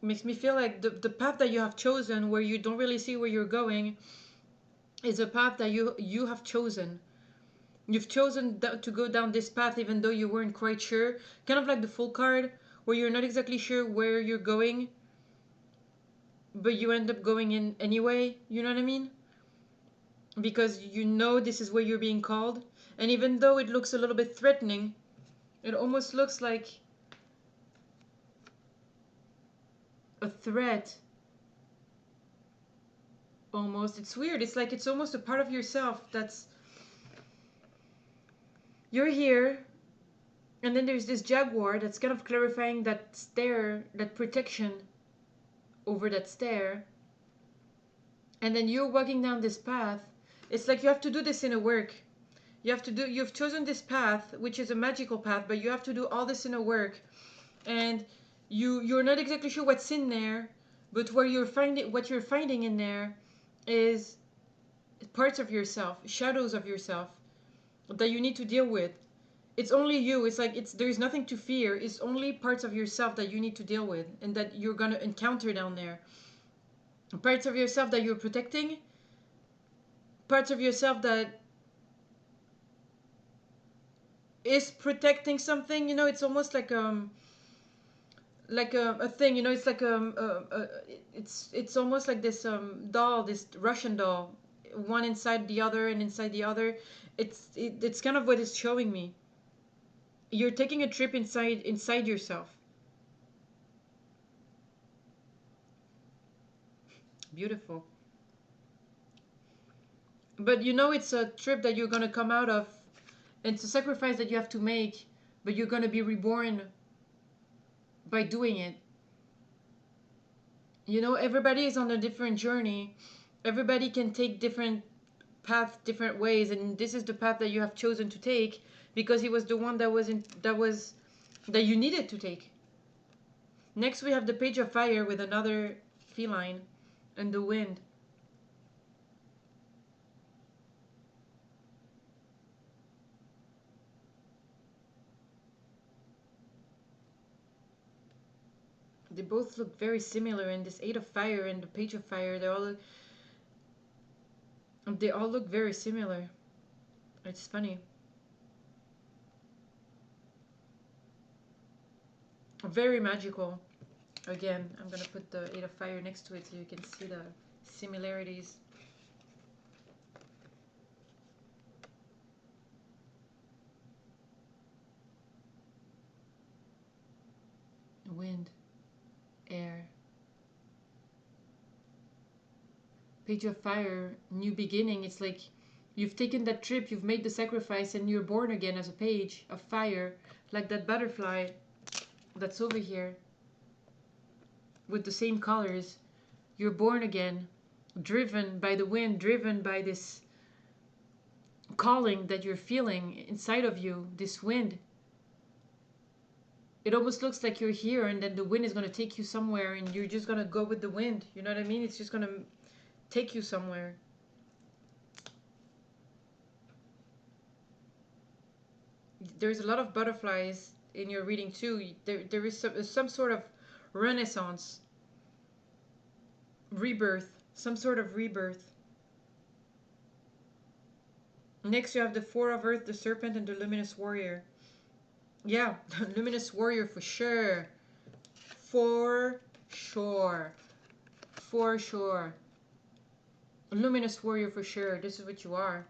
makes me feel like the path that you have chosen, where you don't really see where you're going, is a path that you have chosen. You've chosen to go down this path even though you weren't quite sure. Kind of like the Fool card, where you're not exactly sure where you're going, but you end up going in anyway. You know what I mean? Because you know this is where you're being called. And even though it looks a little bit threatening, it almost looks like a threat. Almost. It's weird. It's like it's almost a part of yourself that's. You're here, and then there's this jaguar that's kind of clarifying that stare, that protection over that stare. And then you're walking down this path. It's like you have to do this in a work. You've chosen this path, which is a magical path, but you have to do all this in a work. And you're not exactly sure what's in there, but what you're finding in there is parts of yourself, shadows of yourself that you need to deal with. It's only you. It's like there's nothing to fear. It's only parts of yourself that you need to deal with and that you're going to encounter down there. Parts of yourself that you're protecting, parts of yourself that is protecting something. It's almost like a thing. It's like it's almost like this doll, this Russian doll, one inside the other and inside the other. It's kind of what it's showing me. You're taking a trip inside yourself. Beautiful. But it's a trip that you're going to come out of. It's a sacrifice that you have to make, but you're going to be reborn by doing it. Everybody is on a different journey. Everybody can take different paths, different ways, and this is the path that you have chosen to take because it was the one that you needed to take. Next we have the Page of Fire with another feline and the wind. They both look very similar, and this Eight of Fire and the Page of Fire, they all look very similar. It's funny. Very magical. Again, I'm gonna put the Eight of Fire next to it so you can see the similarities. Wind, air. Page of Fire, new beginning. It's like you've taken that trip, you've made the sacrifice, and you're born again as a page of fire, like that butterfly that's over here with the same colors. You're born again, driven by the wind, driven by this calling that you're feeling inside of you, this wind. it almost looks like you're here and then the wind is going to take you somewhere and you're just going to go with the wind. You know what I mean? It's just going to take you somewhere. There's a lot of butterflies in your reading too. There is some sort of renaissance, rebirth, some sort of rebirth. Next you have the Four of Earth, the Serpent, and the Luminous Warrior. Yeah, Luminous Warrior for sure. For sure. For sure. Luminous Warrior for sure. This is what you are.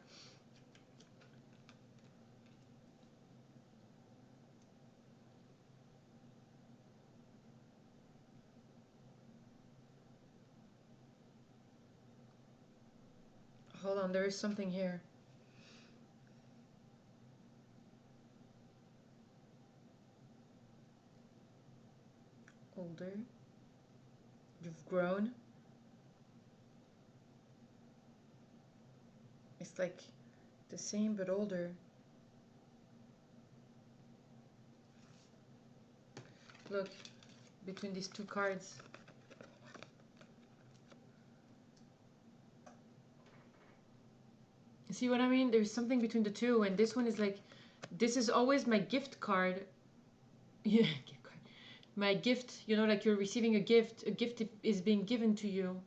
Hold on, there is something here. Older. You've grown. It's like the same but older. Look, between these two cards. See what I mean? There's something between the two, and this one is like, this is always my gift card. Yeah, gift card. My gift, you know, like you're receiving a gift. A gift is being given to you.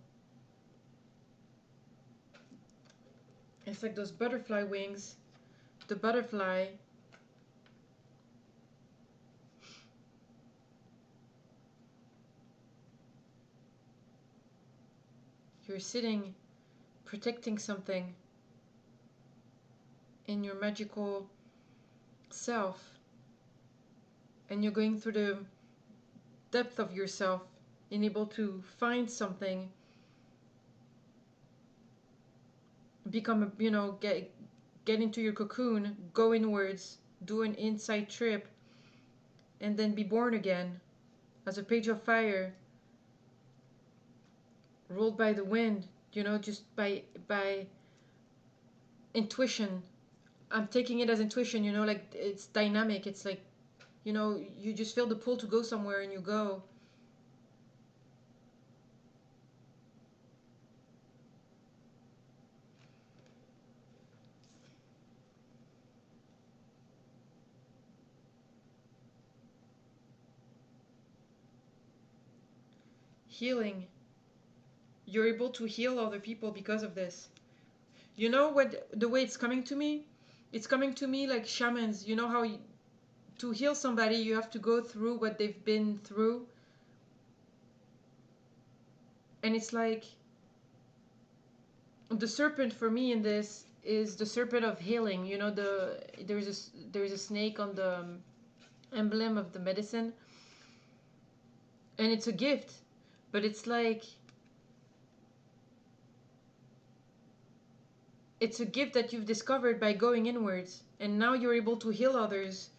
It's like those butterfly wings. The butterfly. You're sitting, protecting something in your magical self. And you're going through the depth of yourself and able to find something. Become, you know, get into your cocoon, go inwards, do an inside trip, and then be born again as a page of fire, rolled by the wind, you know, just by intuition. I'm taking it as intuition, you know, like it's dynamic. It's like, you know, you just feel the pull to go somewhere and you go. Healing. You're able to heal other people because of this. You know what, the way it's coming to me? It's coming to me like shamans. You know how to heal somebody you have to go through what they've been through. And it's like the serpent for me in this is the serpent of healing. You know, there's a snake on the emblem of the medicine, and it's a gift, but it's like it's a gift that you've discovered by going inwards, and now you're able to heal others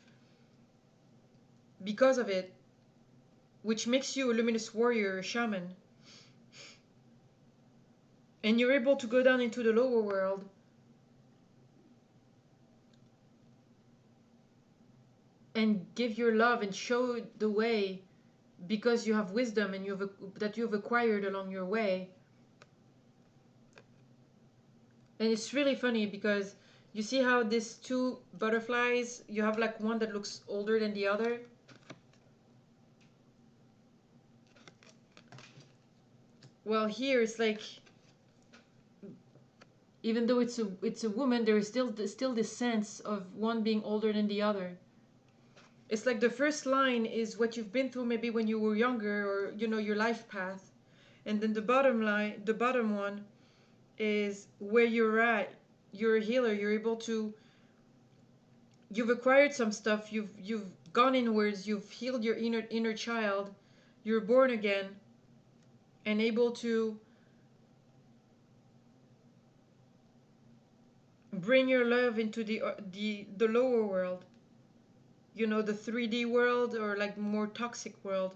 because of it, which makes you a luminous warrior, a shaman. And you're able to go down into the lower world and give your love and show the way because you have wisdom and that you've acquired along your way. And it's really funny because you see how these two butterflies, you have like one that looks older than the other. Well, here it's like, even though it's a woman, there is still this sense of one being older than the other. It's like the first line is what you've been through maybe when you were younger, or you know, your life path, and then the bottom one is where you're at. You're a healer. You're able to. You've acquired some stuff. You've gone inwards. You've healed your inner child. You're born again, and able to bring your love into the lower world. You know, the 3D world, or like more toxic world.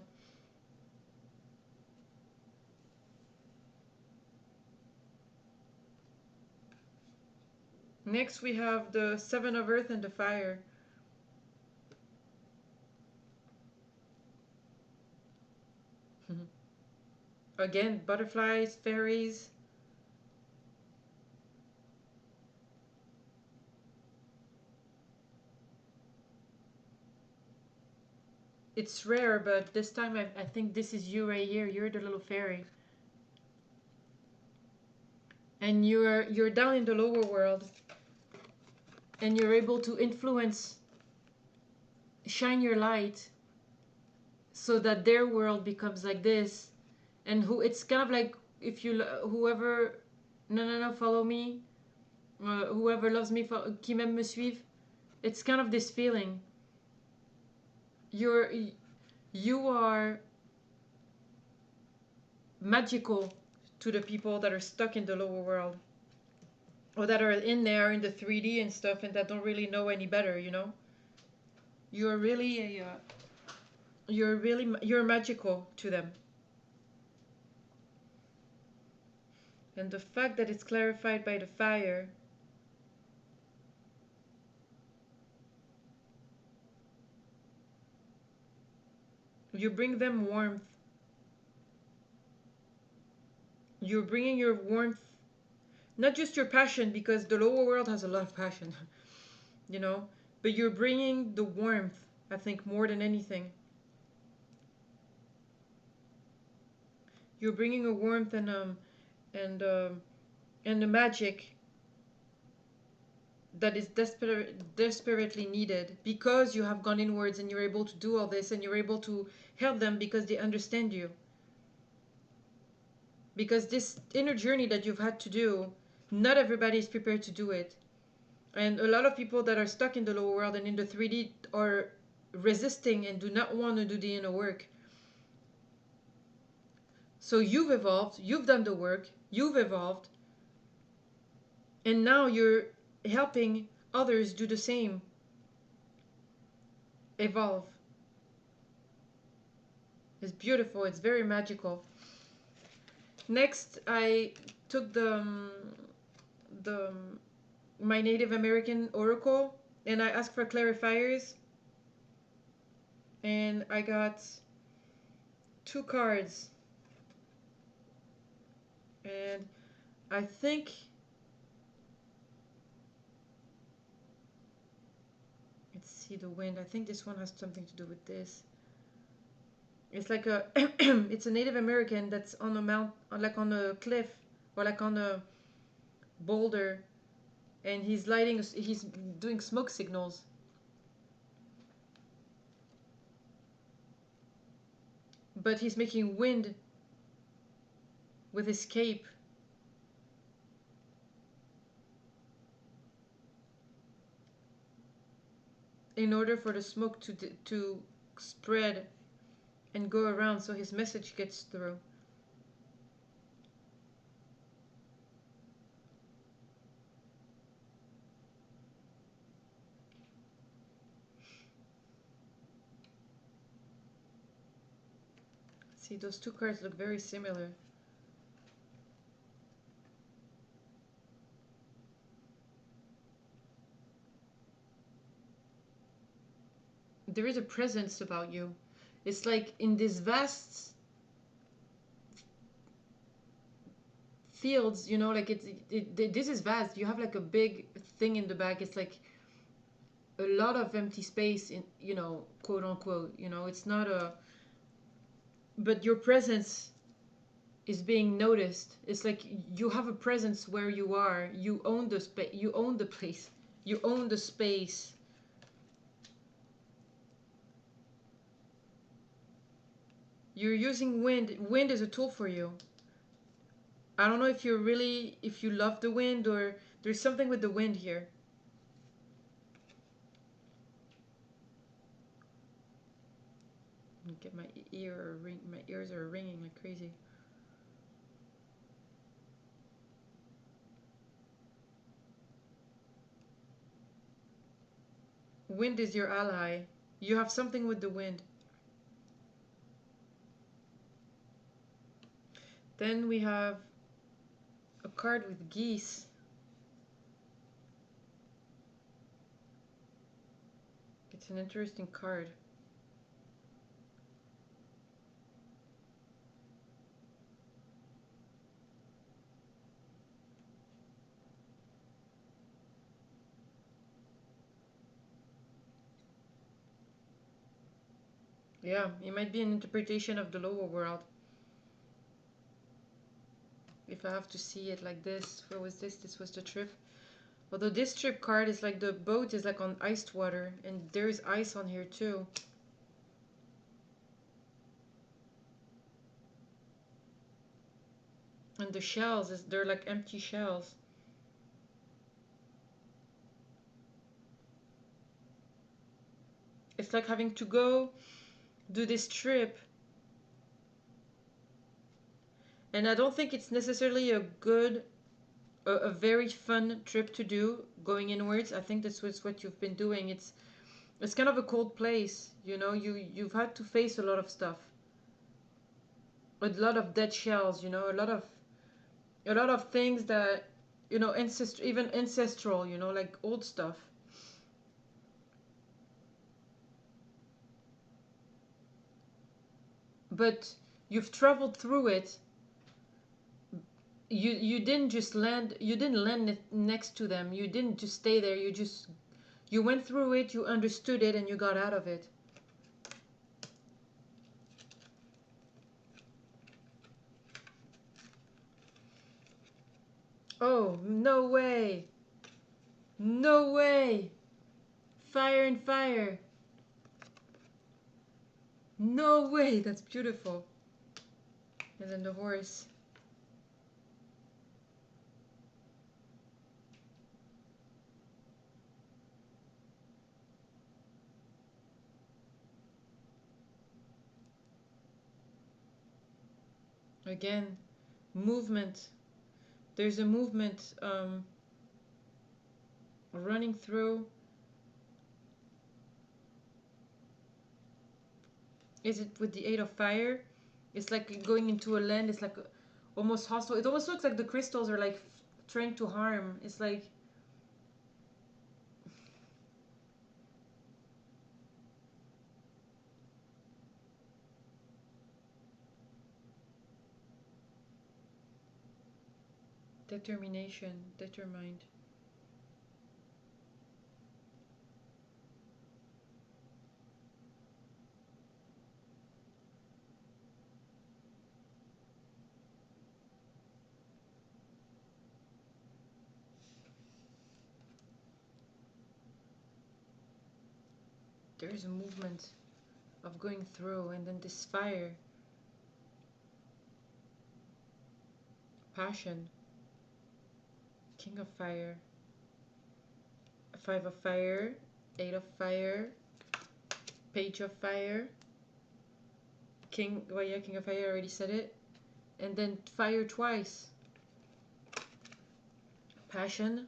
Next we have the Seven of Earth and the Fire. Again, butterflies, fairies. It's rare, but this time I think this is you right here. You're the little fairy. And you're down in the lower world, and you're able to influence, shine your light so that their world becomes like this. And who it's kind of like, if you whoever, no, follow me, whoever loves me, qui m'aime me suive. It's kind of this feeling. You're you are magical to the people that are stuck in the lower world, or that are in there in the 3D and stuff, and that don't really know any better, you know. You're really a you're magical to them. And the fact that it's clarified by the fire, you bring them warmth. You're bringing your warmth, not just your passion, because the lower world has a lot of passion, you know, but you're bringing the warmth, I think, more than anything. You're bringing a warmth and and a magic that is desperately needed, because you have gone inwards and you're able to do all this, and you're able to help them because they understand you. Because this inner journey that you've had to do, not everybody is prepared to do it. And a lot of people that are stuck in the lower world and in the 3D are resisting and do not want to do the inner work. So you've evolved, you've done the work, you've evolved, and now you're helping others do the same. Evolve. It's beautiful, it's very magical. Next, I took the my Native American oracle, and I asked for clarifiers, and I got 2 cards. And I think let's see, the wind. I think this one has something to do with this. It's like a it's a Native American that's on a mount, like on a cliff, or like on a boulder, and he's doing smoke signals. But he's making wind with his cape. In order for the smoke to spread and go around, so his message gets through. See, those 2 cards look very similar. There is a presence about you. It's like in this vast fields, you know, like this is vast. You have like a big thing in the back. It's like a lot of empty space, in, you know, quote unquote, you know. It's not a, but your presence is being noticed. It's like you have a presence where you are. You own the space. You own the place. You own the space. You're using wind. Wind is a tool for you. I don't know if if you love the wind, or there's something with the wind here. Get my my ears are ringing like crazy. Wind is your ally. You have something with the wind. Then we have a card with geese. It's an interesting card. Yeah, it might be an interpretation of the lower world. If I have to see it like this. Where was this? This was the trip. Although this trip card is like the boat is like on iced water. And there's ice on here too. And the shells, they're like empty shells. It's like having to go do this trip. And I don't think it's necessarily a good, a very fun trip to do, going inwards. I think that's what you've been doing. It's kind of a cold place, you know. You've had to face a lot of stuff. A lot of dead shells, you know, a lot of things that, you know, even ancestral, you know, like old stuff. But you've traveled through it. You didn't just land, you didn't land next to them. You didn't just stay there. You went through it, you understood it, and you got out of it. Oh, no way. No way. Fire and fire. No way. That's beautiful. And then the horse. Again, movement. There's a movement running through. Is it with the Eight of Fire? It's like going into a land. It's like almost hostile. It almost looks like the crystals are like trying to harm. It's like determination, determined. There's a movement of going through, and then this fire, passion, King of Fire, Five of Fire, Eight of Fire, Page of Fire, King. Well, yeah, King of Fire. I already said it, and then fire twice. Passion,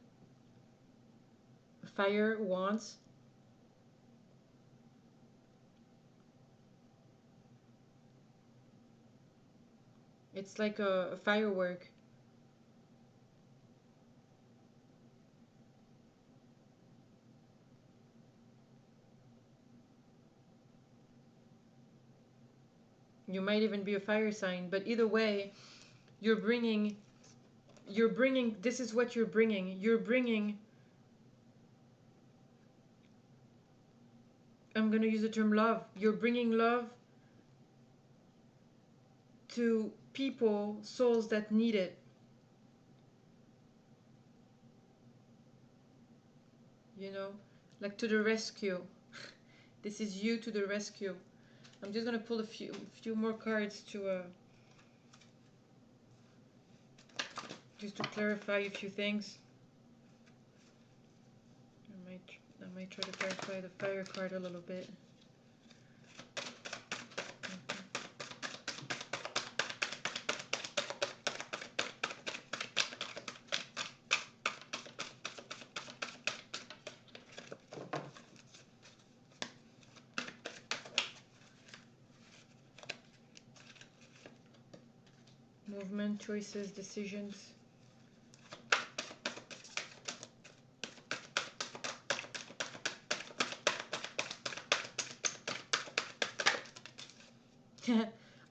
fire once. It's like a firework. You might even be a fire sign, but either way, you're bringing, this is what you're bringing. You're bringing, I'm going to use the term love. You're bringing love to people, souls that need it. You know, like to the rescue. This is you to the rescue. I'm just going to pull a few more cards to just to clarify a few things. I might try to clarify the fire card a little bit. Movement, choices, decisions.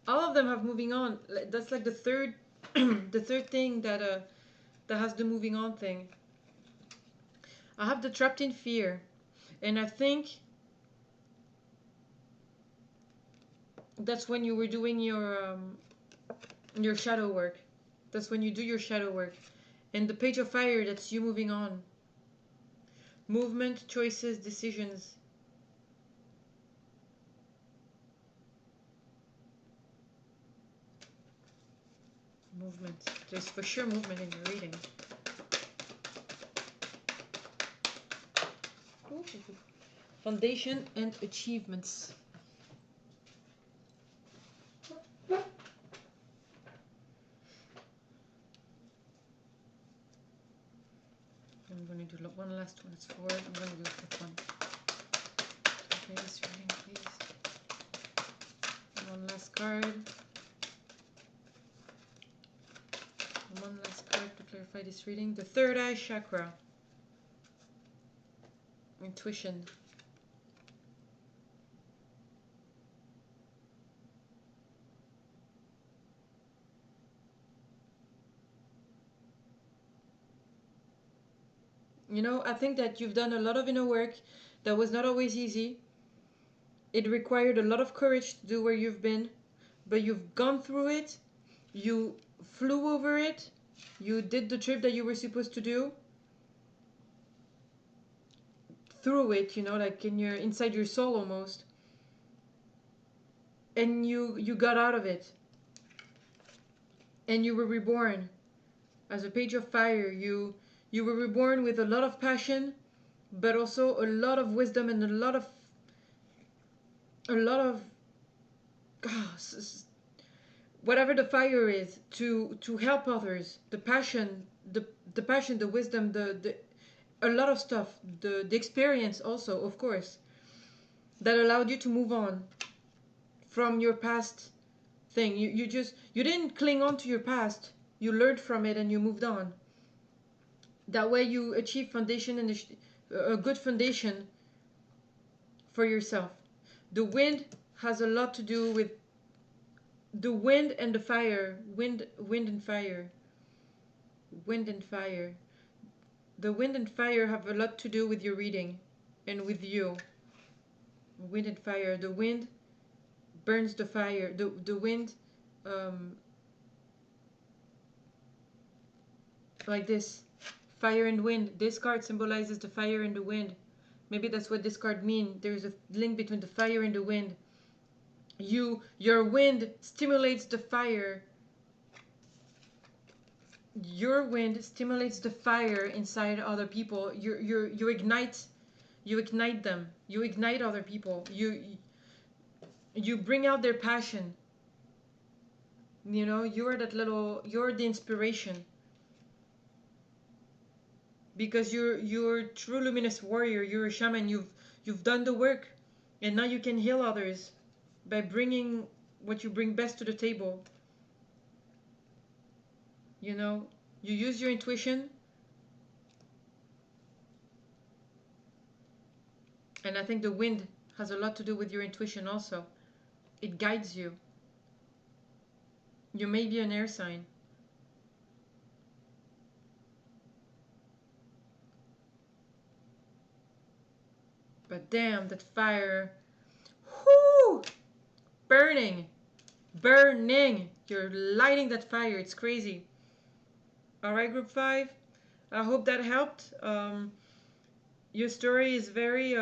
All of them have moving on. That's like the third the third thing that has the moving on thing. I have the trapped in fear, and I think That's when you were doing your shadow work. That's when you do your shadow work. And the page of fire, that's you moving on. Movement, choices, decisions. Movement. There's for sure movement in your reading. Foundation and achievements. I'm going to do one last one. It's 4. I'm going to do the 5th one. Okay, this reading, please. One last card. One last card to clarify this reading. The third eye chakra. Intuition. You know, I think that you've done a lot of inner work that was not always easy. It required a lot of courage to do where you've been, but you've gone through it. You flew over it. You did the trip that you were supposed to do. Through it, you know, like inside your soul almost. And you got out of it. And you were reborn as a page of fire. You were reborn with a lot of passion, but also a lot of wisdom and a lot of whatever the fire is, to help others. The passion, the passion, the wisdom, the a lot of stuff, the experience also, of course, that allowed you to move on from your past thing. You didn't cling on to your past. You learned from it and you moved on. That way you achieve foundation and a good foundation for yourself. The wind has a lot to do with the wind and the fire. Wind and fire. Wind and fire. The wind and fire have a lot to do with your reading and with you. Wind and fire. The wind burns the fire. The wind, like this. Fire and wind. This card symbolizes the fire and the wind. Maybe that's what this card means. There's a link between the fire and the wind. Your wind stimulates the fire. Your wind stimulates the fire inside other people. You ignite them. You ignite other people. You bring out their passion. You know, you're the inspiration. Because you're a true luminous warrior. You're a shaman. You've done the work, and now you can heal others by bringing what you bring best to the table. You know, you use your intuition, and I think the wind has a lot to do with your intuition also. It guides you. You may be an air sign. But damn, that fire. Whoo! Burning. Burning. You're lighting that fire. It's crazy. Alright, group 5. I hope that helped. Your story is very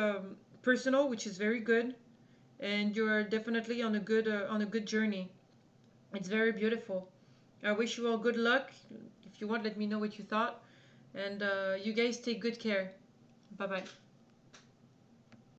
personal, which is very good. And you're definitely on a good journey. It's very beautiful. I wish you all good luck. If you want, let me know what you thought. And you guys take good care. Bye-bye.